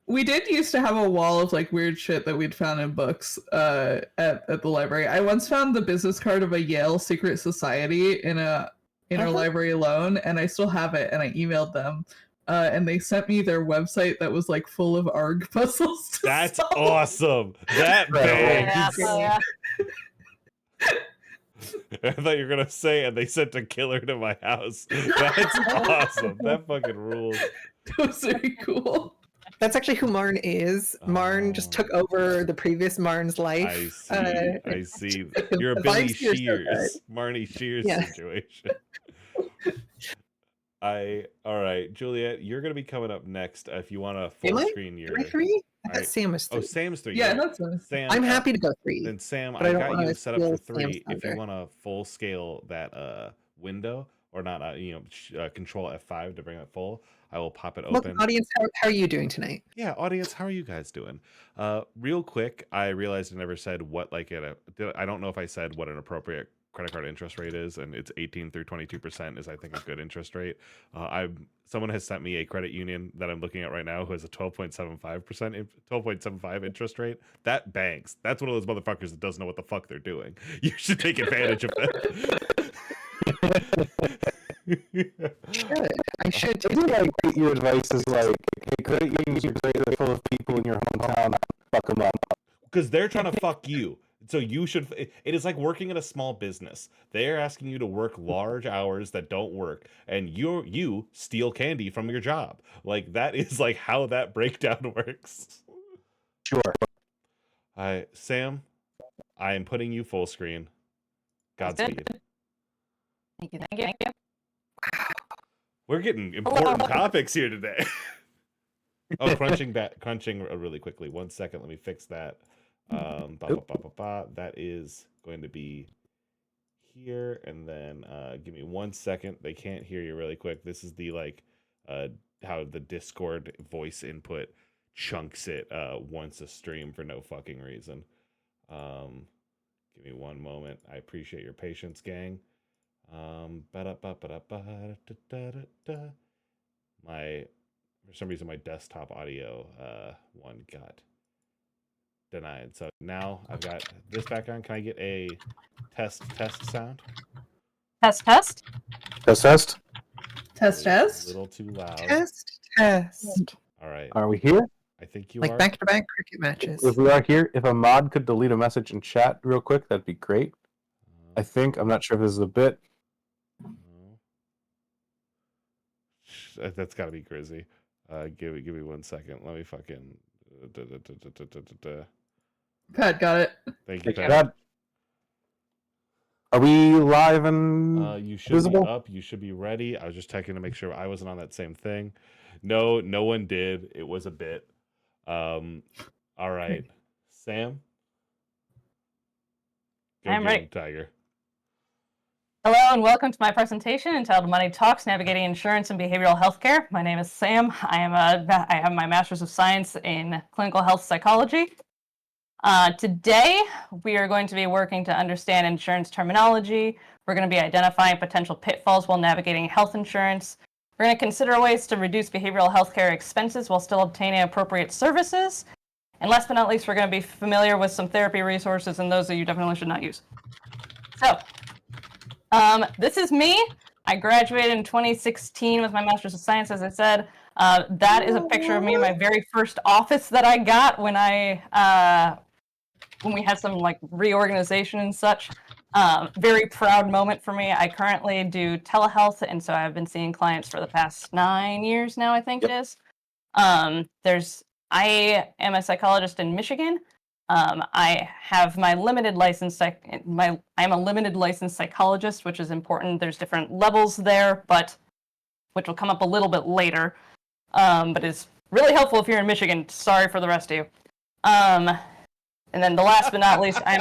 We did used to have a wall of weird shit that we'd found in books at the library. I once found the business card of a Yale secret society in our library alone, and I still have it, and I emailed them. And they sent me their website that was full of ARG puzzles. That's solve. Awesome. That bangs. Yeah. I thought you were gonna say, and they sent a killer to my house. That's awesome. That fucking rules. That was very cool. That's actually who Marn is. Marn just took over the previous Marn's life. I see. You're a Billy Shears, Marnie Shears situation. All right, Juliet, you're gonna be coming up next. If you want to full screen your. Am I 3? I thought Sam was 3. Oh, Sam's 3. Yeah, that's Sam. I'm happy to go 3. Then Sam, I got you set up for 3. Sam's If you want to full scale that window, or not, Control F5 to bring it full, I will pop it open. Well, audience, how are you doing tonight? Yeah, audience, how are you guys doing? Real quick, I realized I never said what I don't know if I said what an appropriate credit card interest rate is, and it's 18 through 22% is I think a good interest rate. Someone has sent me a credit union that I'm looking at right now who has a 12.75 interest rate. That bangs. That's one of those motherfuckers that doesn't know what the fuck they're doing. You should take advantage of that. I should. Your advice is hey, credit unions are great. They're full of people in your hometown. Fuck them up. Because they're trying to fuck you. So you should. It is like working in a small business. They are asking you to work large hours that don't work, and you steal candy from your job. Like that is like how that breakdown works. Sure. Sam, I am putting you full screen. Godspeed. Thank you, thank you. We're getting important topics here today. Oh, crunching really quickly. 1 second, let me fix that. That is going to be here, and then give me 1 second. They can't hear you really quick. This is the how the Discord voice input chunks it once a stream for no fucking reason. Give me one moment. I appreciate your patience, gang. For some reason my desktop audio one got denied. So now I've got this background. Can I get a test sound? Test. Test. Test. A little too loud. Test. All right. Are we here? I think you like are. back-to-back cricket matches. If we are here, if a mod could delete a message in chat real quick, that'd be great. I think. I'm not sure if this is a bit. That's got to be Grizzy. Give me 1 second. Let me fucking. Pat got it. Thank you, Pat. Pat. Are we live and You should visible? be up. You should be ready. I was just checking to make sure I wasn't on that same thing. No one did. It was a bit. All right, Sam. I'm ready. Tiger. Hello and welcome to my presentation entitled Money Talks, Navigating Insurance and Behavioral Healthcare. My name is Sam. I have my Master's of Science in Clinical Health Psychology. Today, we are going to be working to understand insurance terminology. We're going to be identifying potential pitfalls while navigating health insurance. We're going to consider ways to reduce behavioral healthcare expenses while still obtaining appropriate services. And last but not least, we're going to be familiar with some therapy resources and those that you definitely should not use. So, this is me. I graduated in 2016 with my Master's of Science, as I said. That is a picture of me in my very first office that I got when we had some like reorganization and such. Very proud moment for me. I currently do telehealth, and so I've been seeing clients for the past 9 years now, I think it is. I am a psychologist in Michigan. I have my limited license. I'm a limited licensed psychologist, which is important. There's different levels there, but which will come up a little bit later. But it's really helpful if you're in Michigan. Sorry for the rest of you. And then the last but not least, I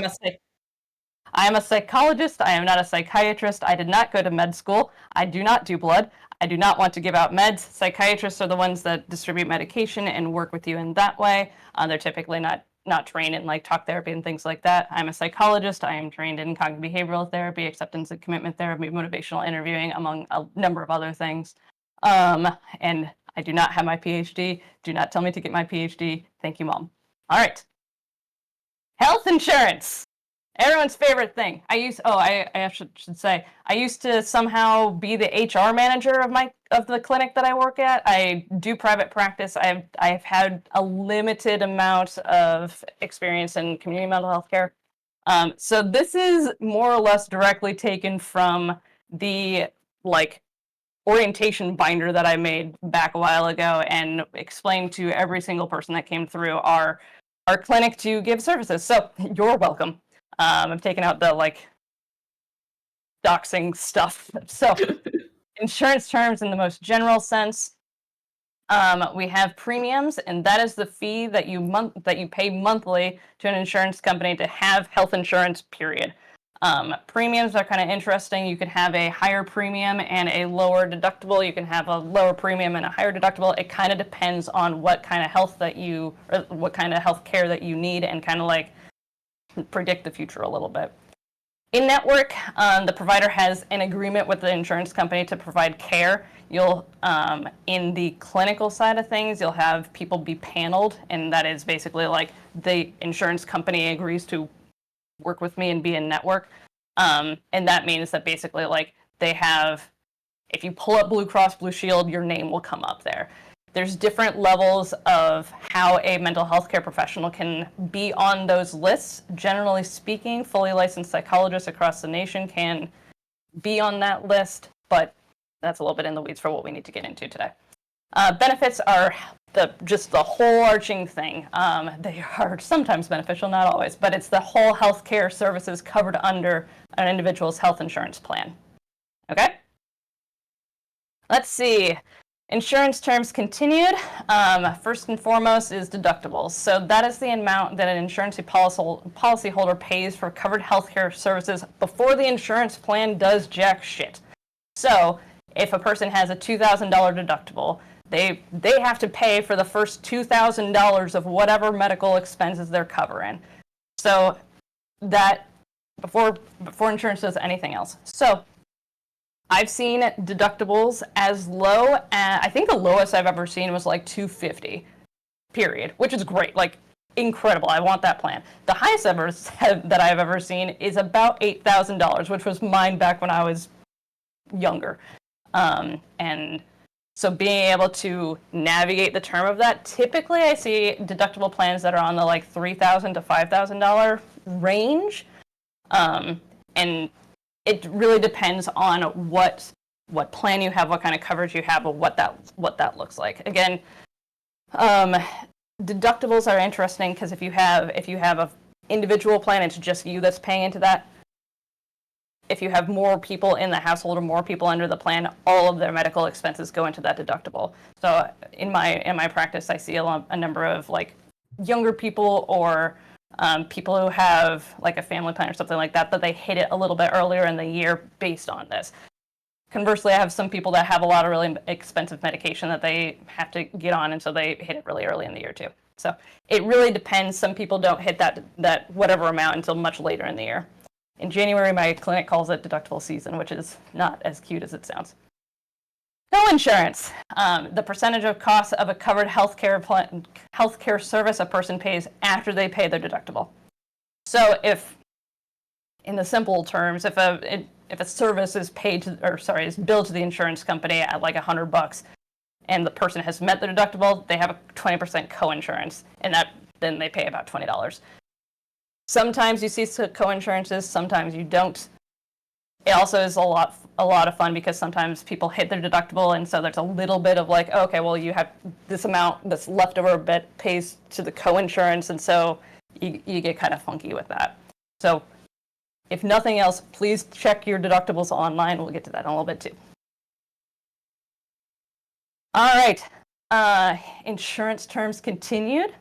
am a psychologist. I am not a psychiatrist. I did not go to med school. I do not do blood. I do not want to give out meds. Psychiatrists are the ones that distribute medication and work with you in that way. They're typically not trained in like talk therapy and things like that. I'm a psychologist. I am trained in cognitive behavioral therapy, acceptance and commitment therapy, motivational interviewing, among a number of other things. And I do not have my PhD. Do not tell me to get my PhD. Thank you, Mom. All right. Health insurance. Everyone's favorite thing. I should say, I used to somehow be the HR manager of the clinic that I work at. I do private practice. I've had a limited amount of experience in community mental health care. So this is more or less directly taken from the orientation binder that I made back a while ago and explained to every single person that came through our clinic to give services. So you're welcome. I've taken out the doxing stuff. So insurance terms in the most general sense. We have premiums, and that is the fee that you pay monthly to an insurance company to have health insurance, period. Premiums are kind of interesting. You can have a higher premium and a lower deductible. You can have a lower premium and a higher deductible. It kind of depends on what kind of health what kind of health care that you need, and kind of predict the future a little bit. In network, the provider has an agreement with the insurance company to provide care. You'll, in the clinical side of things, you'll have people be paneled, and that is basically the insurance company agrees to work with me and be in network. And that means that basically they have, if you pull up Blue Cross Blue Shield, your name will come up there. There's different levels of how a mental health care professional can be on those lists. Generally speaking, fully licensed psychologists across the nation can be on that list, but that's a little bit in the weeds for what we need to get into today. Benefits are just the whole arching thing. They are sometimes beneficial, not always, but it's the whole healthcare services covered under an individual's health insurance plan. Okay? Let's see. Insurance terms continued. First and foremost is deductibles. So that is the amount that an insurance policyholder pays for covered healthcare services before the insurance plan does jack shit. So if a person has a $2,000 deductible, they have to pay for the first $2,000 of whatever medical expenses they're covering. So that before insurance does anything else. So I've seen deductibles as low as, I think the lowest I've ever seen was like $250, period, which is great, like incredible. I want that plan. The highest that I've ever seen is about $8,000, which was mine back when I was younger. And so being able to navigate the term of that, typically I see deductible plans that are on the like $3,000 to $5,000 range. And it really depends on what plan you have, what kind of coverage you have, or what that looks like. Again, deductibles are interesting because if you have an individual plan, it's just you that's paying into that. If you have more people in the household or more people under the plan, all of their medical expenses go into that deductible. So in my practice, I see a number of like younger people or people who have like a family plan or something like that, but they hit it a little bit earlier in the year based on this. Conversely, I have some people that have a lot of really expensive medication that they have to get on, and so they hit it really early in the year too. So it really depends. Some people don't hit that whatever amount until much later in the year. In January, my clinic calls it deductible season, which is not as cute as it sounds. Co-insurance, the percentage of cost of a covered healthcare service a person pays after they pay their deductible. So if, in the simple terms, if a service is is billed to the insurance company at like $100, and the person has met their deductible, they have a 20% co-insurance, and then they pay about $20. Sometimes you see co-insurances, sometimes you don't. It also is a lot of fun because sometimes people hit their deductible, and so there's a little bit of like, okay, well, you have this amount that's left over a bit pays to the co-insurance, and so you get kind of funky with that. So if nothing else, please check your deductibles online. We'll get to that in a little bit too. All right, insurance terms continued.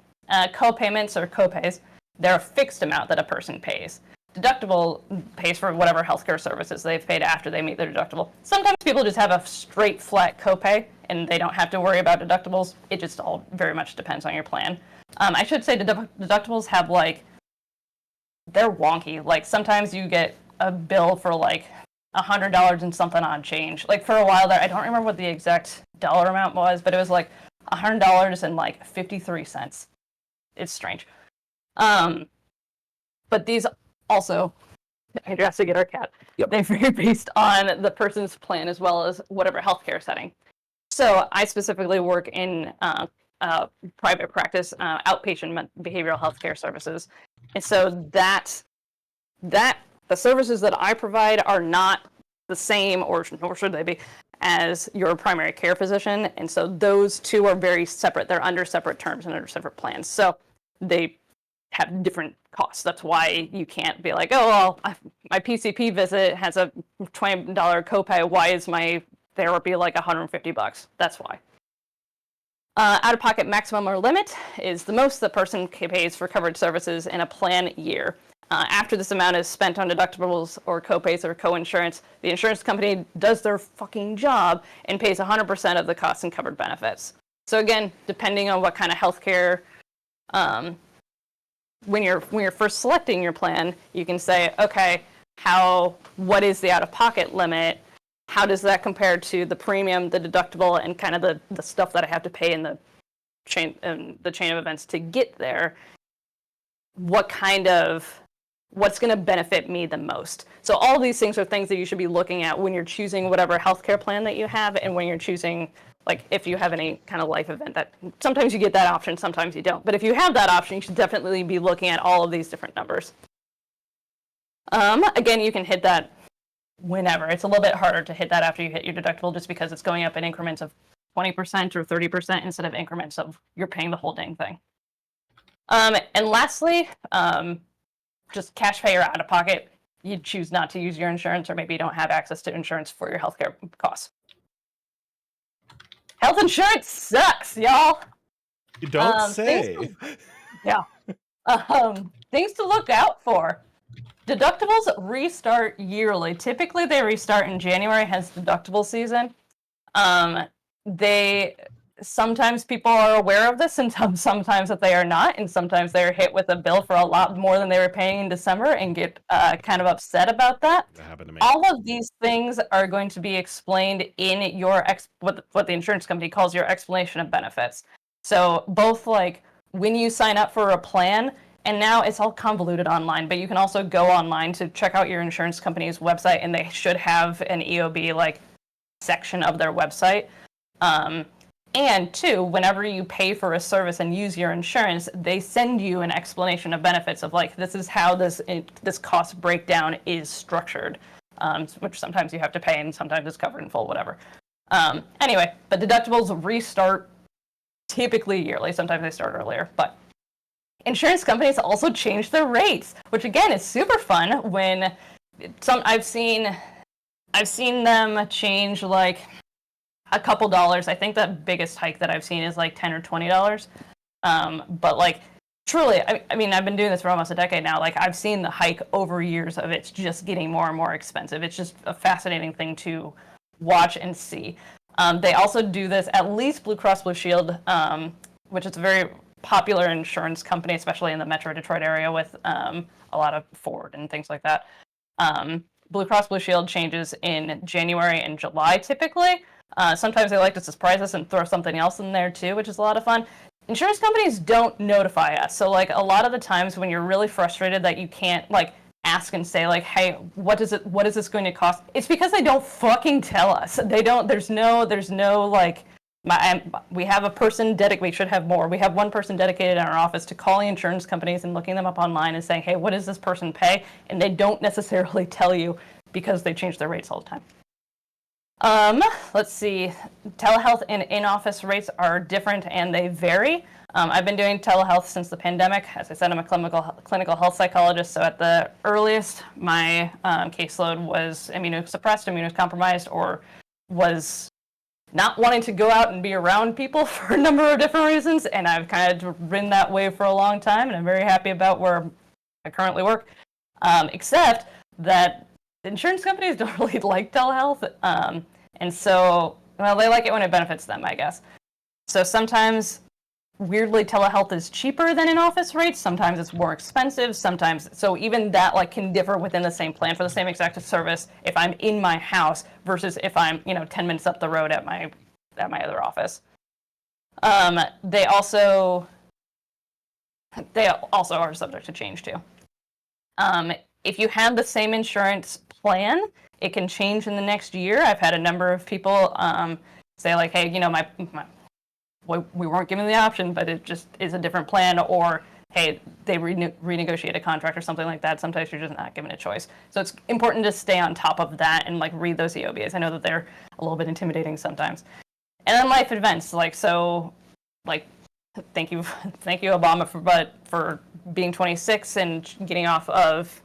Co-payments or co-pays. They're a fixed amount that a person pays. Deductible pays for whatever healthcare services they've paid after they meet their deductible. Sometimes people just have a straight flat copay and they don't have to worry about deductibles. It just all very much depends on your plan. I should say deductibles have they're wonky. Like sometimes you get a bill for like $100 and something on change. Like for a while there, I don't remember what the exact dollar amount was, but it was like $100 and like 53 cents. It's strange. But these also, I have to get our cat. Yep. They vary based on the person's plan as well as whatever healthcare setting. So I specifically work in private practice, outpatient behavioral healthcare services, and so that the services that I provide are not the same, or nor should they be, as your primary care physician, and so those two are very separate. They're under separate terms and under separate plans. So they have different costs. That's why you can't be like, oh, well, my PCP visit has a $20 copay. Why is my therapy like $150? That's why. Out-of-pocket maximum or limit is the most the person pays for covered services in a plan year. After this amount is spent on deductibles or copays or co-insurance, the insurance company does their fucking job and pays 100% of the costs and covered benefits. So again, depending on what kind of healthcare, when you're first selecting your plan, you can say, okay, what is the out-of-pocket limit? How does that compare to the premium, the deductible, and kind of the stuff that I have to pay in the chain of events to get there? What kind of what's going to benefit me the most. So all of these things are things that you should be looking at when you're choosing whatever healthcare plan that you have, and when you're choosing, like, if you have any kind of life event. That sometimes you get that option, sometimes you don't. But if you have that option, you should definitely be looking at all of these different numbers. Again, you can hit that whenever. It's a little bit harder to hit that after you hit your deductible, just because it's going up in increments of 20% or 30% instead of increments of you're paying the whole dang thing. And lastly, just cash pay or out of pocket. You choose not to use your insurance, or maybe you don't have access to insurance for your healthcare costs. Health insurance sucks, y'all. You don't say. Things to look out for. Deductibles restart yearly. Typically, they restart in January, hence deductible season. Sometimes people are aware of this, and sometimes that they are not, and sometimes they're hit with a bill for a lot more than they were paying in December and get kind of upset about that. That happened to me. All of these things are going to be explained in your what the insurance company calls your explanation of benefits. So both like when you sign up for a plan, and now it's all convoluted online, but you can also go online to check out your insurance company's website, and they should have an EOB like section of their website. And two, whenever you pay for a service and use your insurance, they send you an explanation of benefits of like, this is how this cost breakdown is structured, which sometimes you have to pay and sometimes it's covered in full, whatever. Anyway, but deductibles restart typically yearly. Sometimes they start earlier, but insurance companies also change their rates, which again is super fun. When I've seen them change like a couple dollars. I think the biggest hike that I've seen is like $10 or $20. But like truly, I mean, I've been doing this for almost a decade now. Like I've seen the hike over years of it's just getting more and more expensive. It's just a fascinating thing to watch and see. They also do this, at least Blue Cross Blue Shield, which is a very popular insurance company, especially in the Metro Detroit area with a lot of Ford and things like that. Blue Cross Blue Shield changes in January and July typically. Sometimes they like to surprise us and throw something else in there too, which is a lot of fun. Insurance companies don't notify us. So like a lot of the times when you're really frustrated that you can't like ask and say like, hey, what is this going to cost? It's because they don't fucking tell us. They don't, there's no like, we have a person we should have more. We have one person dedicated in our office to calling insurance companies and looking them up online and saying, hey, what does this person pay? And they don't necessarily tell you because they change their rates all the time. Let's see. Telehealth and in-office rates are different and they vary. I've been doing telehealth since the pandemic. As I said, I'm a clinical health psychologist, so at the earliest, my caseload was immunosuppressed, immunocompromised, or was not wanting to go out and be around people for a number of different reasons, and I've kind of been that way for a long time, and I'm very happy about where I currently work, except that insurance companies don't really like telehealth, and so, well, they like it when it benefits them, I guess. So sometimes, weirdly, telehealth is cheaper than in-office rates. Sometimes it's more expensive. Sometimes, so even that like can differ within the same plan for the same exact service if I'm in my house versus if I'm 10 minutes up the road at my other office. They also are subject to change too. If you have the same insurance plan, it can change in the next year. I've had a number of people say like, hey, we weren't given the option, but it just is a different plan, or hey, they renegotiate a contract or something like that. Sometimes you're just not given a choice. So it's important to stay on top of that and like read those EOBs. I know that they're a little bit intimidating sometimes. And then life events, thank you Obama for being 26 and getting off of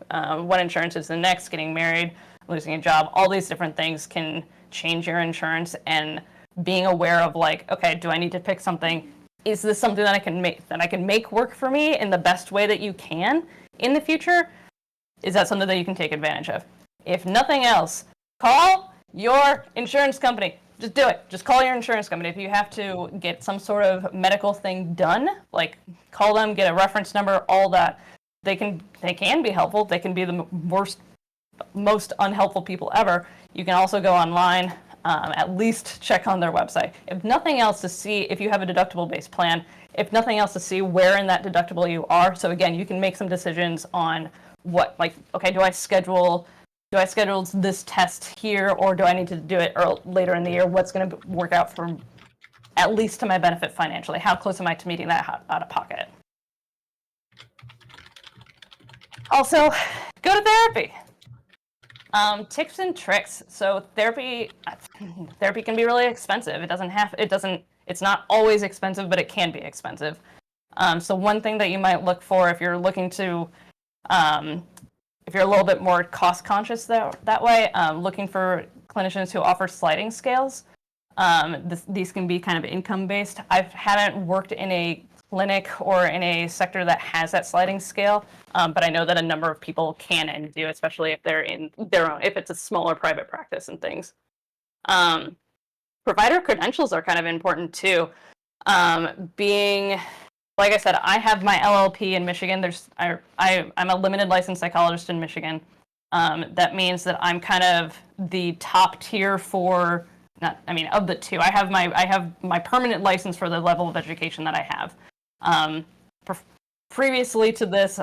one insurance is the next, getting married, losing a job. All these different things can change your insurance, and being aware of like, okay, do I need to pick something? Is this something that I can make work for me in the best way that you can in the future? Is that something that you can take advantage of? If nothing else, call your insurance company. Just do it. Just call your insurance company. If you have to get some sort of medical thing done, like call them, get a reference number, all that. They can be helpful. They can be the most unhelpful people ever. You can also go online, at least check on their website. If nothing else, to see if you have a deductible-based plan, if nothing else, to see where in that deductible you are. So again, you can make some decisions on okay, do I schedule this test here, or do I need to do it later in the year? What's going to work out for at least to my benefit financially? How close am I to meeting that out of pocket? Also, go to therapy. Tips and tricks. So therapy can be really expensive. It's not always expensive, but it can be expensive. So one thing that you might look for if you're looking to, if you're a little bit more cost conscious that way, looking for clinicians who offer sliding scales. These can be kind of income based. I haven't worked in a clinic or in a sector that has that sliding scale, but I know that a number of people can and do, especially if they're in their own, if it's a smaller private practice and things. Provider credentials are kind of important too. Like I said, I have my LLP in Michigan. I'm a limited licensed psychologist in Michigan. That means that I'm kind of the top tier of the two. I have my permanent license for the level of education that I have. Previously to this,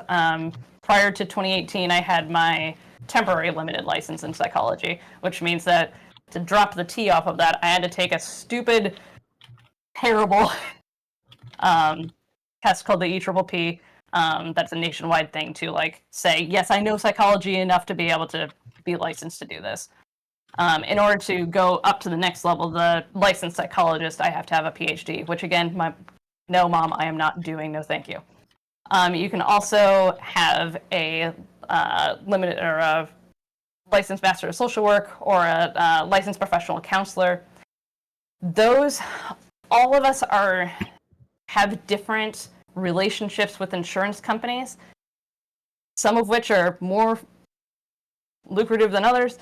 prior to 2018, I had my temporary limited license in psychology, which means that to drop the T off of that, I had to take a stupid, terrible test called the EPPP. That's a nationwide thing to say, yes, I know psychology enough to be able to be licensed to do this. In order to go up to the next level, the licensed psychologist, I have to have a PhD, which again, no, Mom, I am not doing. No, thank you. You can also have a limited or a licensed master of social work or a licensed professional counselor. All of us have different relationships with insurance companies, some of which are more lucrative than others.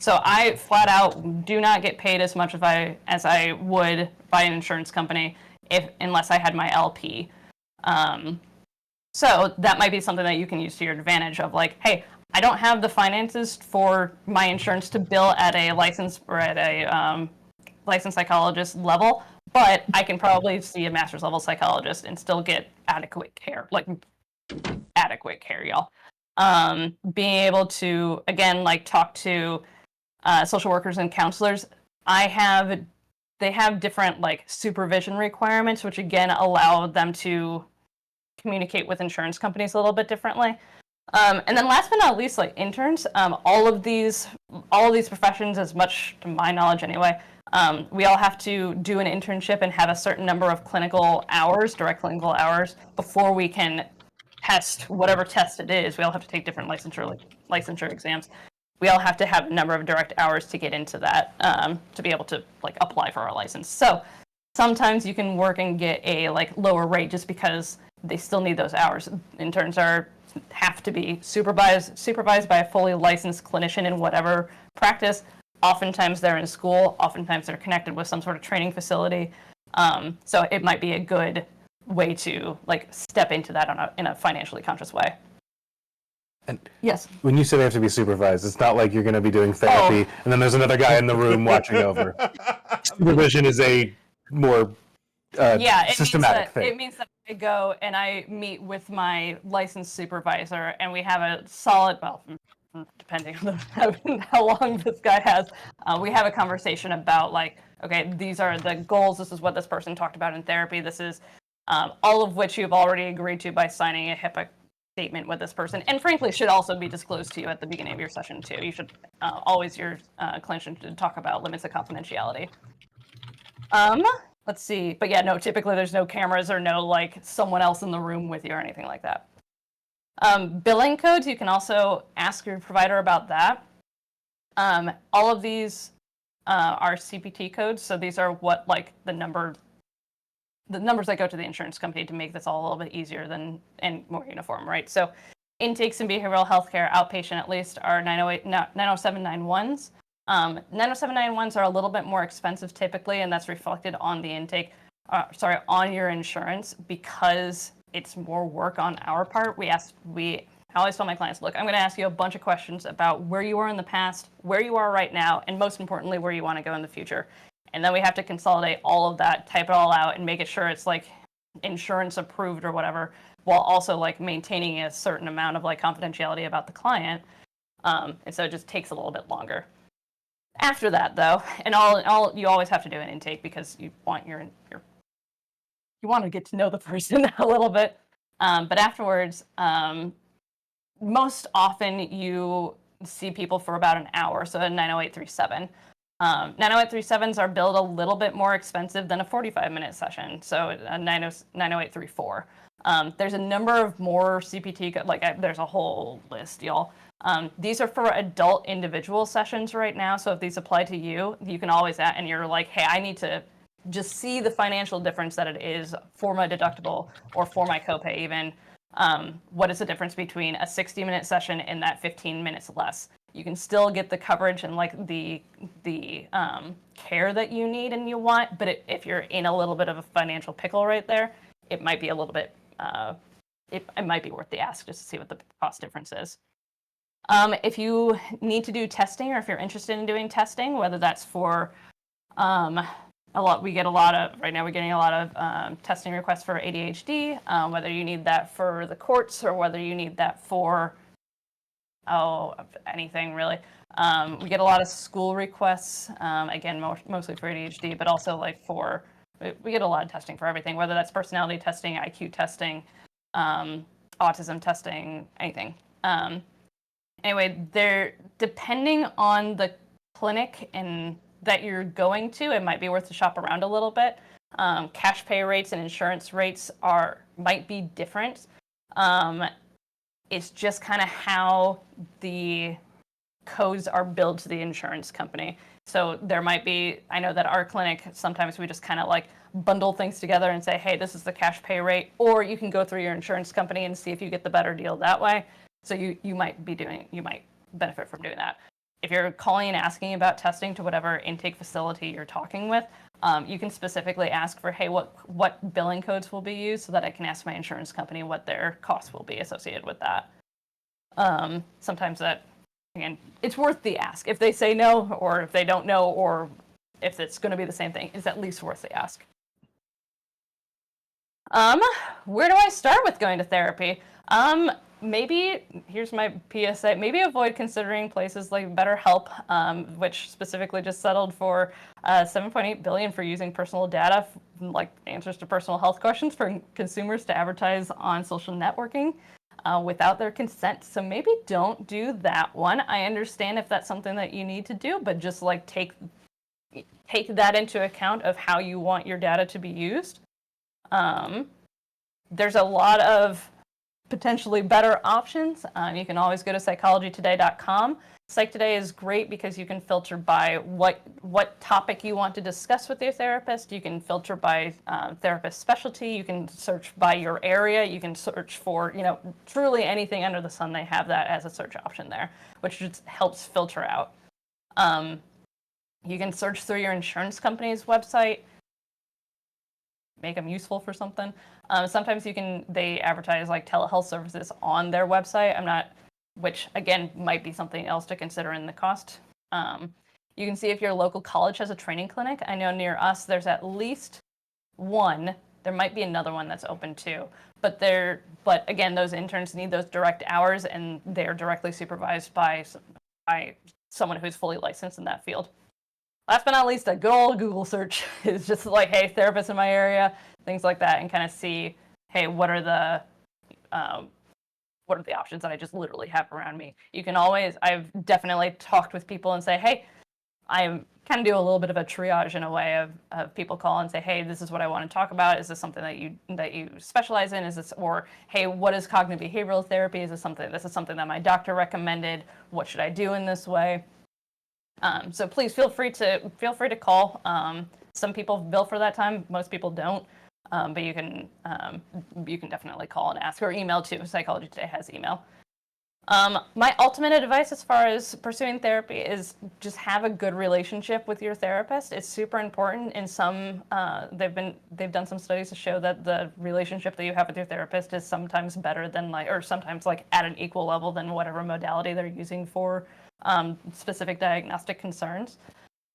So I flat out do not get paid as much as I would by an insurance company unless I had my LP. So that might be something that you can use to your advantage of hey, I don't have the finances for my insurance to bill at a licensed or at a licensed psychologist level, but I can probably see a master's level psychologist and still get adequate care, y'all. Being able to, again, talk to social workers and counselors, they have different supervision requirements, which again allow them to communicate with insurance companies a little bit differently. And then last but not least, interns. All of these professions, as much to my knowledge anyway, we all have to do an internship and have a certain number of direct clinical hours before we can test whatever test it is. We all have to take different licensure exams. We all have to have a number of direct hours to get into that, to be able to apply for our license. So sometimes you can work and get a lower rate just because they still need those hours. Interns have to be supervised by a fully licensed clinician in whatever practice. Oftentimes they're in school. Oftentimes they're connected with some sort of training facility. So it might be a good way to step into that in a financially conscious way. And yes, when you say they have to be supervised, it's not like you're going to be doing therapy and then there's another guy in the room watching over. Supervision is a more systematic thing. It means that I go and I meet with my licensed supervisor, and we have a solid, depending on how long this guy has, we have a conversation about okay, these are the goals. This is what this person talked about in therapy. This is all of which you've already agreed to by signing a HIPAA statement with this person, and frankly should also be disclosed to you at the beginning of your session too. You should your clinician should talk about limits of confidentiality. Let's see, but yeah, no, typically there's no cameras or no someone else in the room with you or anything like that. Billing codes, you can also ask your provider about that. All of these are CPT codes, so these are what the numbers that go to the insurance company to make this all a little bit easier and more uniform, right? So intakes in behavioral health care, outpatient at least, are 90791s. 90791s are a little bit more expensive typically, and that's reflected on the intake, on your insurance, because it's more work on our part. I always tell my clients, look, I'm going to ask you a bunch of questions about where you were in the past, where you are right now, and most importantly, where you want to go in the future. And then we have to consolidate all of that, type it all out, and make it sure it's insurance approved or whatever, while also like maintaining a certain amount of like confidentiality about the client. And so it just takes a little bit longer. After that, though, and all you always have to do an intake because you want you want to get to know the person a little bit. But afterwards, most often you see people for about an hour, so a 90837. 90837s are billed a little bit more expensive than a 45-minute session, so a 90834. There's a number of more CPT, there's a whole list, y'all. These are for adult individual sessions right now, so if these apply to you, you can always add, and you're like, hey, I need to just see the financial difference that it is for my deductible or for my copay even. What is the difference between a 60-minute session and that 15 minutes less? You can still get the coverage and like the care that you need and you want, but if you're in a little bit of a financial pickle right there, it might be a little bit, it might be worth the ask just to see what the cost difference is. If you need to do testing or if you're interested in doing testing, whether that's for we're getting a lot of testing requests for ADHD, whether you need that for the courts or whether you need that for anything really. We get a lot of school requests, again, mostly for ADHD, but also we get a lot of testing for everything, whether that's personality testing, IQ testing, autism testing, anything. Anyway, depending on the clinic and that you're going to, it might be worth to shop around a little bit. Cash pay rates and insurance rates might be different. It's just kind of how the codes are billed to the insurance company. So there might be, I know that our clinic, sometimes we just kind of like bundle things together and say, hey, this is the cash pay rate, or you can go through your insurance company and see if you get the better deal that way. So you might benefit from doing that. If you're calling and asking about testing to whatever intake facility you're talking with, you can specifically ask for, hey, what billing codes will be used so that I can ask my insurance company what their costs will be associated with that. Sometimes that, again, it's worth the ask. If they say no, or if they don't know, or if it's going to be the same thing, it's at least worth the ask. Where do I start with going to therapy? Maybe, here's my PSA, maybe avoid considering places like BetterHelp, which specifically just settled for $7.8 billion for using personal data, like answers to personal health questions for consumers to advertise on social networking without their consent. So maybe don't do that one. I understand if that's something that you need to do, but just like take that into account of how you want your data to be used. There's a lot of potentially better options. You can always go to psychologytoday.com. Psych Today is great because you can filter by what topic you want to discuss with your therapist. You can filter by therapist specialty. You can search by your area. You can search for, truly anything under the sun. They have that as a search option there, which just helps filter out. You can search through your insurance company's website, make them useful for something. Sometimes they advertise like telehealth services on their website. Which again might be something else to consider in the cost. You can see if your local college has a training clinic. I know near us there's at least one. There might be another one that's open too. But again, those interns need those direct hours, and they're directly supervised by someone who's fully licensed in that field. Last but not least, a good old Google search is just like, hey, therapists in my area, things like that, and kind of see, hey, what are the options that I just literally have around me. I've definitely talked with people and say, hey, I kind of do a little bit of a triage in a way of people call and say, hey, this is what I want to talk about. Is this something that you specialize in? Or hey, what is cognitive behavioral therapy? This is something that my doctor recommended. What should I do in this way? So please feel free to call. Some people bill for that time, most people don't. But you can definitely call and ask, or email too. Psychology Today has email. My ultimate advice as far as pursuing therapy is just have a good relationship with your therapist. It's super important. In some, they've done some studies to show that the relationship that you have with your therapist is sometimes better than or sometimes like at an equal level than whatever modality they're using for specific diagnostic concerns.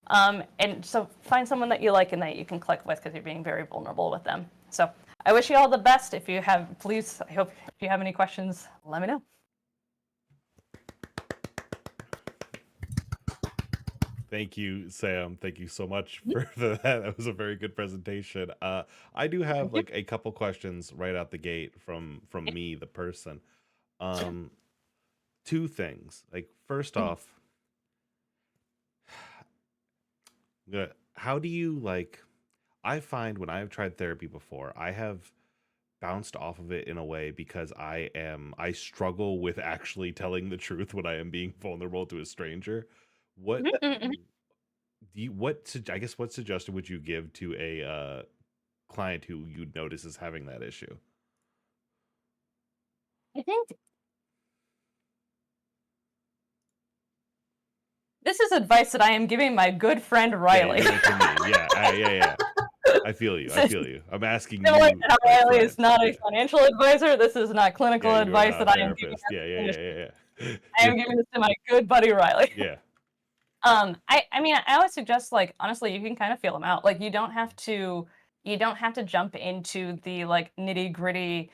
And so find someone that you like and that you can click with because you're being very vulnerable with them. So I wish you all the best. If you have, please, I hope if you have any questions, let me know. Thank you, Sam. Thank you so much for that. That was a very good presentation. I do have like a couple questions right out the gate from me, the person. Two things. Like first off, how do you like? I find when I've tried therapy before, I have bounced off of it in a way because I struggle with actually telling the truth when I am being vulnerable to a stranger. What I guess what suggestion would you give to a client who you notice is having that issue? I think this is advice that I am giving my good friend Riley. Yeah. I feel you. I'm asking you. Like how Riley is not a financial advisor. This is not clinical advice that I am giving. Yeah. I am giving this to my good buddy Riley. Yeah. I mean, I always suggest, like, honestly, you can kind of feel them out. Like, you don't have to jump into the like nitty-gritty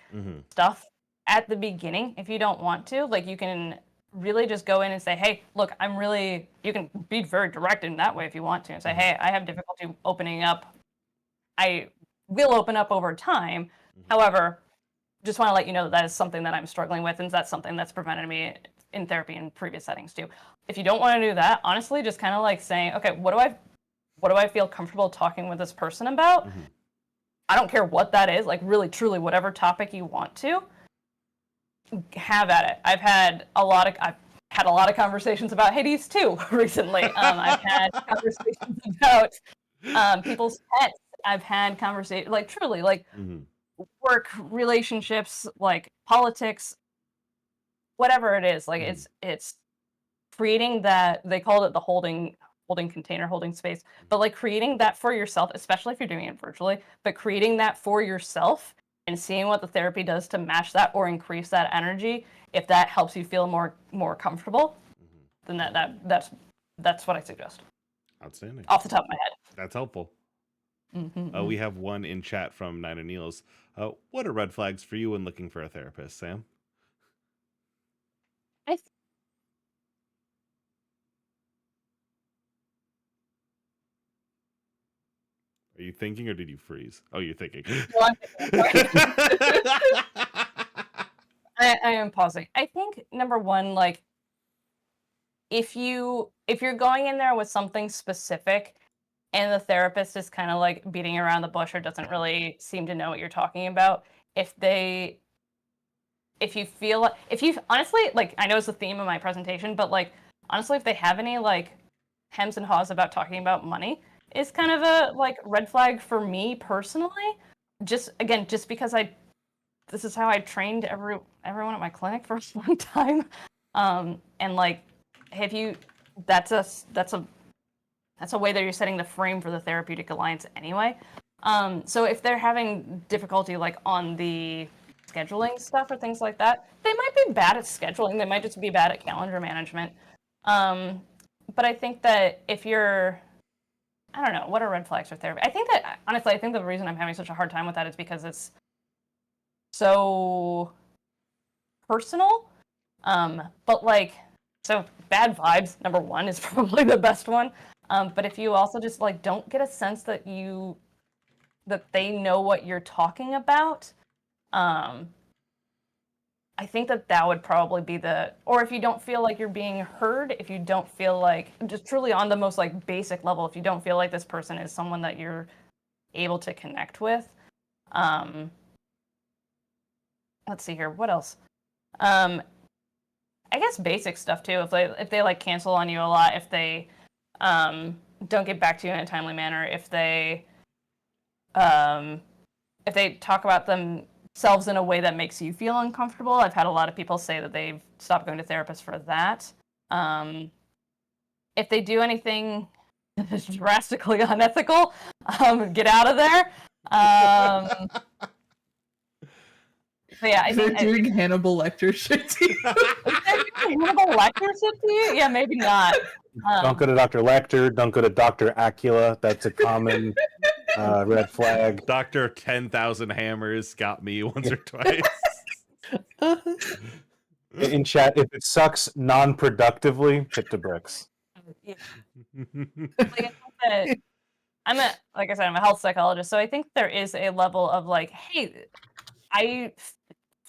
stuff at the beginning if you don't want to. Like, you can really just go in and say, hey, look, you can be very direct in that way if you want to, and say, hey, I have difficulty opening up. I will open up over time. However, just want to let you know that is something that I'm struggling with, and that's something that's prevented me in therapy in previous settings too. If you don't want to do that, honestly, just kind of like saying, okay, what do I feel comfortable talking with this person about? I don't care what that is, like really, truly, whatever topic you want to, have at it. I've had a lot of conversations about Hades too recently. I've had conversations about people's pets. I've had conversations, like truly, like work, relationships, like politics, whatever it is. Like it's creating that, they called it the holding container, holding space, but like creating that for yourself, especially if you're doing it virtually, but creating that for yourself and seeing what the therapy does to match that or increase that energy. If that helps you feel more comfortable, then that's what I suggest. Outstanding. Off the top of my head. That's helpful. We have one in chat from Nine O'Neills. What are red flags for you when looking for a therapist, Sam? Are you thinking or did you freeze? Oh, you're thinking. Well, I am pausing. I think number one, like if you're going in there with something specific and the therapist is kind of like beating around the bush or doesn't really seem to know what you're talking about, if you honestly, like, I know it's the theme of my presentation, but like honestly, if they have any like hems and haws about talking about money, is kind of a like red flag for me personally. Just because this is how I trained everyone at my clinic for a long time. And like, that's a way that you're setting the frame for the therapeutic alliance anyway. So if they're having difficulty like on the scheduling stuff or things like that, they might be bad at scheduling. They might just be bad at calendar management. But I think that if you're, I don't know, what are red flags for therapy? I think that, honestly, I think the reason I'm having such a hard time with that is because it's so personal. But like, so bad vibes, number one, is probably the best one. But if you also just like don't get a sense that they know what you're talking about, I think that would probably be or if you don't feel like you're being heard, if you don't feel like, just truly on the most like basic level, if you don't feel like this person is someone that you're able to connect with. Let's see here, what else? I guess basic stuff too. If they like cancel on you a lot, if they don't get back to you in a timely manner, if they talk about themselves in a way that makes you feel uncomfortable. I've had a lot of people say that they've stopped going to therapists for that. If they do anything drastically unethical, get out of there. But yeah, they're doing Hannibal Lecter shit to you. Hannibal Lecter shit to you? Yeah, maybe not. Don't go to Dr. Lecter. Don't go to Dr. Acula. That's a common Red flag. Dr. 10,000 Hammers got me once or twice. In chat, if it sucks non-productively, hit the bricks. Yeah. Like, I think that like I said, I'm a health psychologist, so I think there is a level of like, hey, I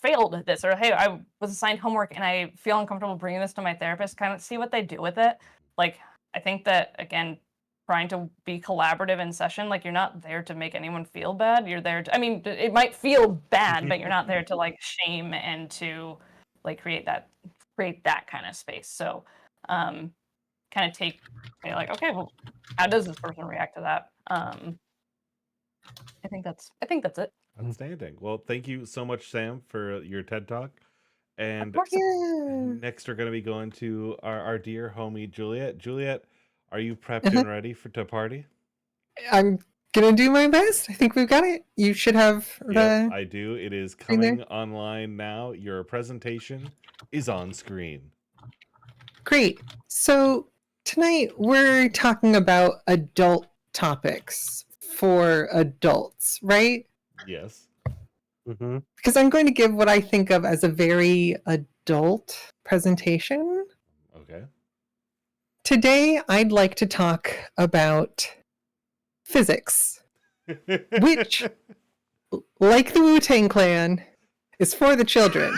failed at this, or hey, I was assigned homework and I feel uncomfortable bringing this to my therapist, kind of see what they do with it. Like, I think that, again, trying to be collaborative in session, like, you're not there to make anyone feel bad. You're there to, I mean, it might feel bad, but you're not there to like shame and to like create that kind of space. So kind of take, like, okay, well, how does this person react to that? I think that's it. Outstanding. Well, thank you so much, Sam, for your TED Talk. And next we're going to be going to our dear homie, Juliet. Juliet, are you prepped and ready to party? I'm going to do my best. I think we've got it. You should have the... Yes, I do. It is coming online now. Your presentation is on screen. Great. So tonight we're talking about adult topics for adults, right? Yes. Mm-hmm. Because I'm going to give what I think of as a very adult presentation. Okay. Today, I'd like to talk about physics, which, like the Wu-Tang Clan, is for the children.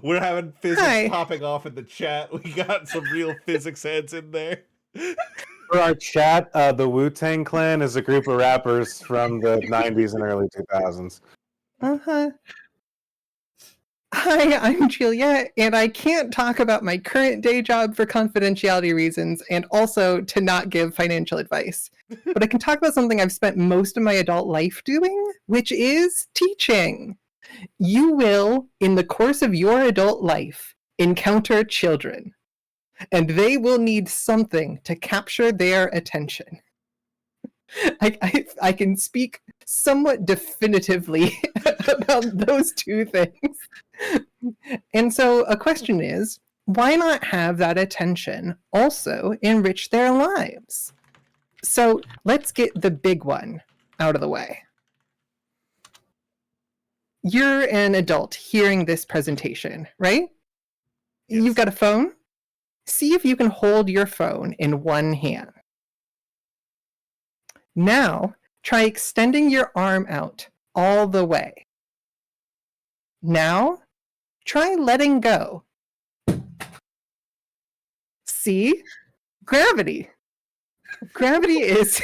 We're having physics popping off in the chat. We got some real physics heads in there. For our chat, the Wu-Tang Clan is a group of rappers from the 90s and early 2000s. Uh-huh. Hi, I'm Juliet, and I can't talk about my current day job for confidentiality reasons, and also to not give financial advice. But I can talk about something I've spent most of my adult life doing, which is teaching. You will, in the course of your adult life, encounter children, and they will need something to capture their attention. I can speak somewhat definitively about those two things. And so a question is, why not have that attention also enrich their lives? So let's get the big one out of the way. You're an adult hearing this presentation, right? Yes. You've got a phone. See if you can hold your phone in one hand. Now, try extending your arm out all the way. Now, try letting go. See? Gravity. Gravity is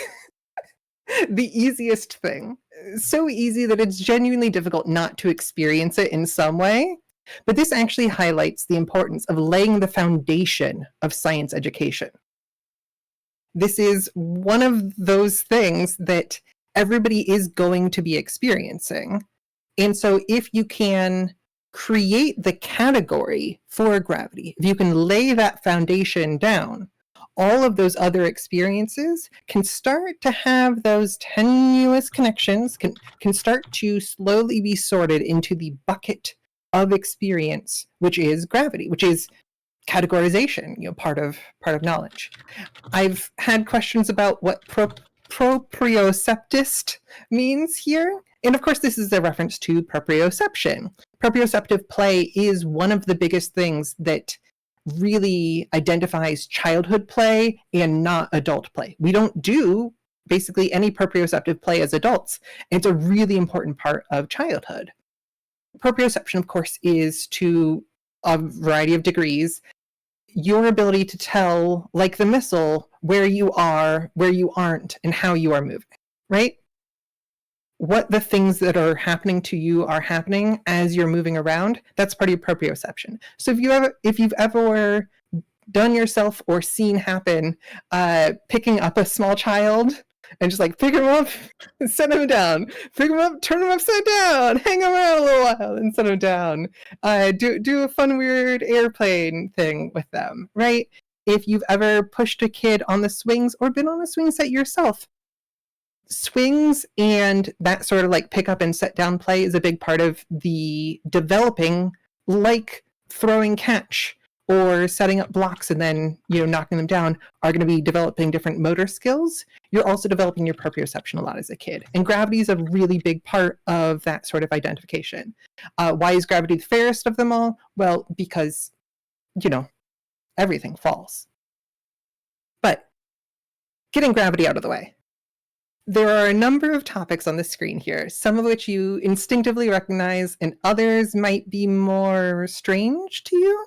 the easiest thing. So easy that it's genuinely difficult not to experience it in some way. But this actually highlights the importance of laying the foundation of science education. This is one of those things that everybody is going to be experiencing. And so if you can create the category for gravity, if you can lay that foundation down, all of those other experiences can start to have those tenuous connections, can start to slowly be sorted into the bucket of experience, which is gravity, which is categorization, part of knowledge. I've had questions about what proprioceptist means here. And of course, this is a reference to proprioception. Proprioceptive play is one of the biggest things that really identifies childhood play and not adult play. We don't do basically any proprioceptive play as adults. It's a really important part of childhood. Proprioception, of course, is to a variety of degrees your ability to tell, like the missile, where you are, where you aren't, and how you are moving, right? What the things that are happening to you are happening as you're moving around, that's part of your proprioception. So if you've ever done yourself or seen happen picking up a small child and just like pick him up and set him down, pick him up, turn him upside down, hang him around a little while and set him down, do a fun weird airplane thing with them, right? If you've ever pushed a kid on the swings or been on a swing set yourself, swings and that sort of like pick up and set down play is a big part of the developing, like throwing catch or setting up blocks and then, knocking them down are going to be developing different motor skills. You're also developing your proprioception a lot as a kid. And gravity is a really big part of that sort of identification. Why is gravity the fairest of them all? Well, because, everything falls. But getting gravity out of the way. There are a number of topics on the screen here, some of which you instinctively recognize and others might be more strange to you.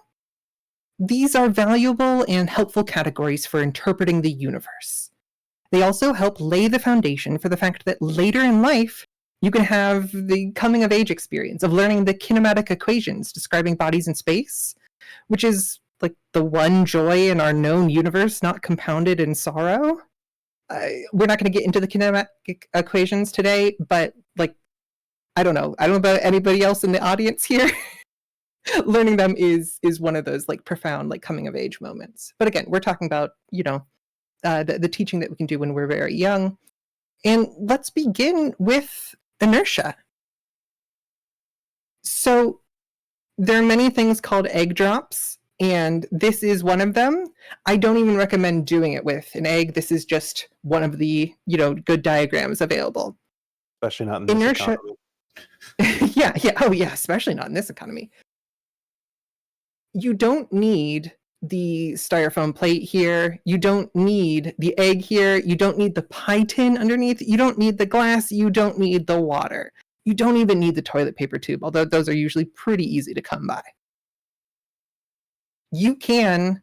These are valuable and helpful categories for interpreting the universe. They also help lay the foundation for the fact that later in life, you can have the coming of age experience of learning the kinematic equations describing bodies in space, which is like the one joy in our known universe not compounded in sorrow. We're not going to get into the kinematic equations today, but I don't know about anybody else in the audience here. Learning them is one of those profound coming of age moments. But again, we're talking about the teaching that we can do when we're very young. And let's begin with inertia. So there are many things called egg drops, and this is one of them. I don't even recommend doing it with an egg. This is just one of the good diagrams available. Especially not in this inertia economy. yeah. Oh yeah, especially not in this economy. You don't need the styrofoam plate here. You don't need the egg here. You don't need the pie tin underneath. You don't need the glass. You don't need the water. You don't even need the toilet paper tube, although those are usually pretty easy to come by. You can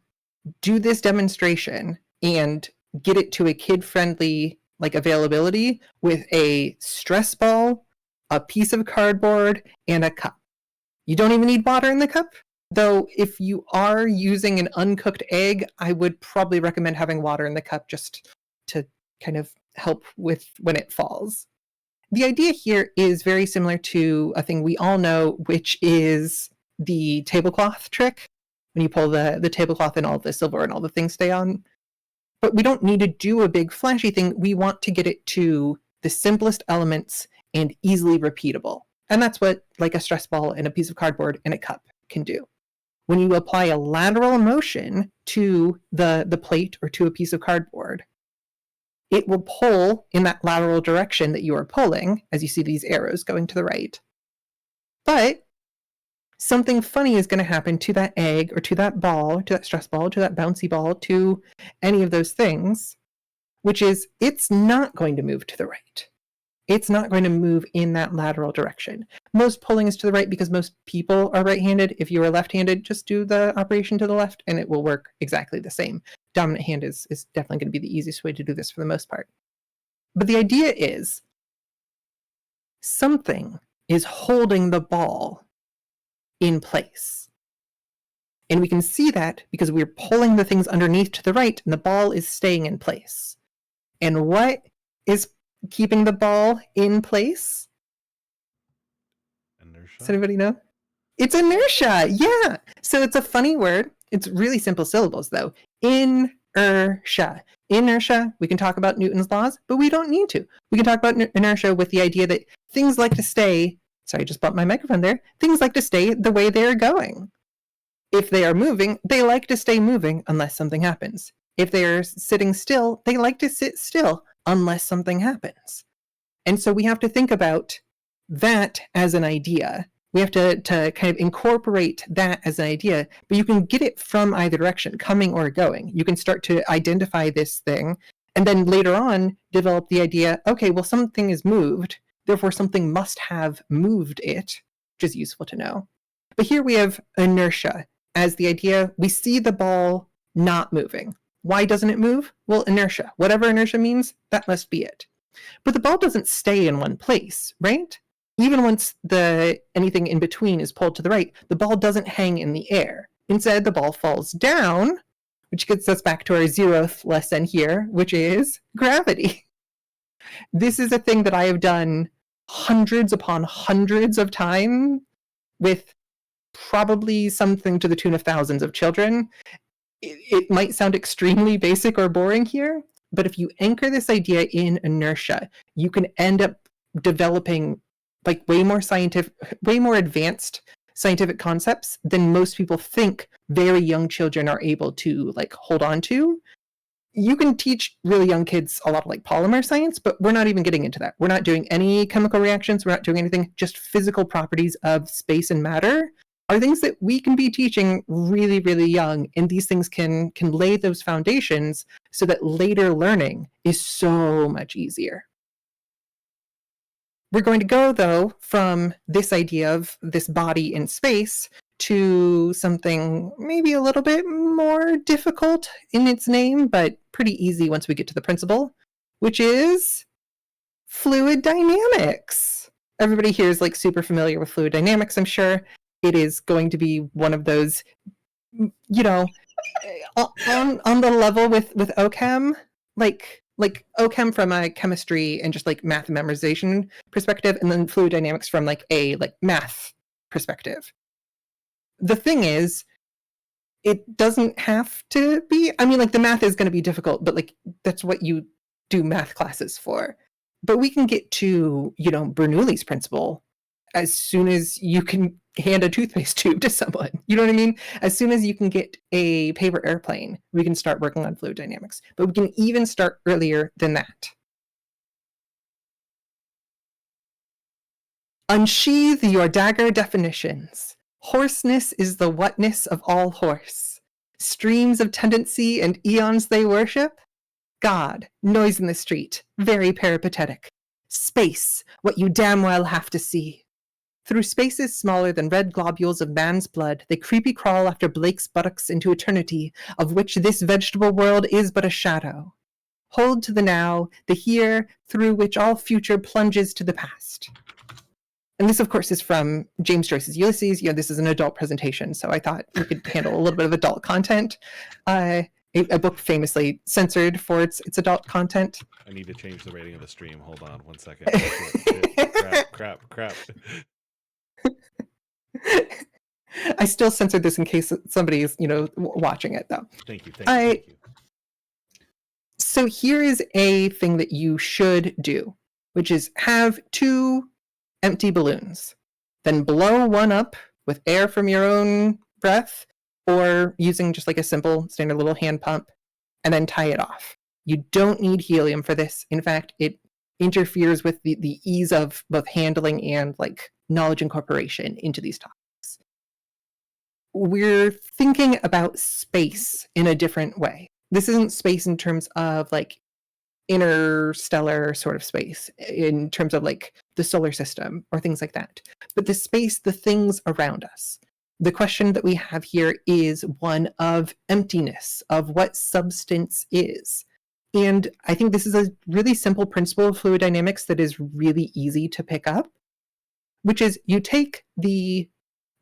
do this demonstration and get it to a kid-friendly availability with a stress ball, a piece of cardboard, and a cup. You don't even need water in the cup. Though if you are using an uncooked egg, I would probably recommend having water in the cup just to kind of help with when it falls. The idea here is very similar to a thing we all know, which is the tablecloth trick. When you pull the tablecloth and all the silver and all the things stay on. But we don't need to do a big flashy thing. We want to get it to the simplest elements and easily repeatable. And that's what a stress ball and a piece of cardboard and a cup can do. When you apply a lateral motion to the plate or to a piece of cardboard, it will pull in that lateral direction that you are pulling, as you see these arrows going to the right. But something funny is going to happen to that egg or to that ball, to that stress ball, to that bouncy ball, to any of those things, which is it's not going to move to the right. It's not going to move in that lateral direction. Most pulling is to the right because most people are right-handed. If you are left-handed, just do the operation to the left and it will work exactly the same. Dominant hand is definitely going to be the easiest way to do this for the most part. But the idea is something is holding the ball in place. And we can see that because we're pulling the things underneath to the right and the ball is staying in place. And what is keeping the ball in place? Inertia? Does anybody know? It's inertia. Yeah. So it's a funny word. It's really simple syllables though. Inertia. Inertia, we can talk about Newton's laws, but we don't need to. We can talk about inertia with the idea that things like to stay. Sorry, I just bumped my microphone there. Things like to stay the way they're going. If they are moving, they like to stay moving unless something happens. If they are sitting still, they like to sit still unless something happens. And so we have to think about that as an idea. We have to kind of incorporate that as an idea, but you can get it from either direction, coming or going. You can start to identify this thing, and then later on develop the idea, okay, well, something is moved, therefore something must have moved it, which is useful to know. But here we have inertia as the idea. We see the ball not moving. Why doesn't it move? Well, inertia. Whatever inertia means, that must be it. But the ball doesn't stay in one place, right? Even once anything in between is pulled to the right, the ball doesn't hang in the air. Instead, the ball falls down, which gets us back to our 0th lesson here, which is gravity. This is a thing that I have done hundreds upon hundreds of times with probably something to the tune of thousands of children. It might sound extremely basic or boring here, but if you anchor this idea in inertia, you can end up developing way more scientific, way more advanced scientific concepts than most people think very young children are able to like hold on to. You can teach really young kids a lot of like polymer science, but we're not even getting into that. We're not doing any chemical reactions. We're not doing anything. Just physical properties of space and matter are things that we can be teaching really, really young. And these things can lay those foundations so that later learning is so much easier. We're going to go, though, from this idea of this body in space to something maybe a little bit more difficult in its name, but pretty easy once we get to the principle, which is fluid dynamics. Everybody here is like super familiar with fluid dynamics, I'm sure. It is going to be one of those, you know, on the level with OChem, like OChem from a chemistry and just like math memorization perspective, and then fluid dynamics from like a like math perspective. The thing is, it doesn't have to be. I mean, like the math is going to be difficult, but like that's what you do math classes for. But we can get to, you know, Bernoulli's principle as soon as you can hand a toothpaste tube to someone. You know what I mean? As soon as you can get a paper airplane, we can start working on fluid dynamics. But we can even start earlier than that. Unsheathe your dagger definitions. Hoarseness is the whatness of all horse. Streams of tendency and eons they worship. God, noise in the street, very peripatetic. Space, what you damn well have to see. Through spaces smaller than red globules of man's blood, they creepy crawl after Blake's buttocks into eternity, of which this vegetable world is but a shadow. Hold to the now, the here, through which all future plunges to the past. And this, of course, is from James Joyce's Ulysses. You know, this is an adult presentation, so I thought we could handle a little bit of adult content. A book famously censored for its adult content. I need to change the rating of the stream. Hold on 1 second. Crap. I still censored this in case somebody is, you know, watching it, though. Thank you. So here is a thing that you should do, which is have 2 empty balloons, then blow one up with air from your own breath, or using just like a simple standard little hand pump, and then tie it off. You don't need helium for this. In fact, it interferes with the ease of both handling and like knowledge incorporation into these topics. We're thinking about space in a different way. This isn't space in terms of like interstellar sort of space, in terms of like the solar system or things like that, but the space, the things around us. The question that we have here is one of emptiness, of what substance is. And I think this is a really simple principle of fluid dynamics that is really easy to pick up, which is you take the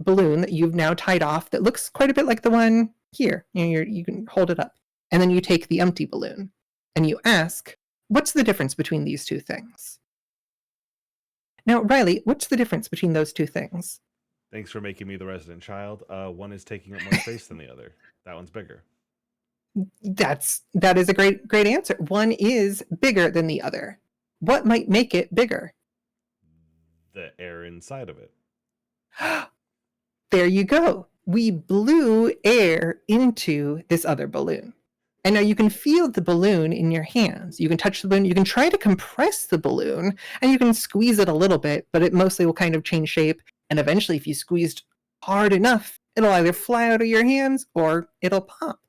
balloon that you've now tied off that looks quite a bit like the one here, you can hold it up, and then you take the empty balloon and you ask, what's the difference between these 2 things? Now, Riley, what's the difference between those 2 things? Thanks for making me the resident child. One is taking up more space than the other. That one's bigger. That is a great answer. One is bigger than the other. What might make it bigger? The air inside of it. There you go. We blew air into this other balloon. And now you can feel the balloon in your hands. You can touch the balloon. You can try to compress the balloon, and you can squeeze it a little bit, but it mostly will kind of change shape. And eventually, if you squeezed hard enough, it'll either fly out of your hands or it'll pop.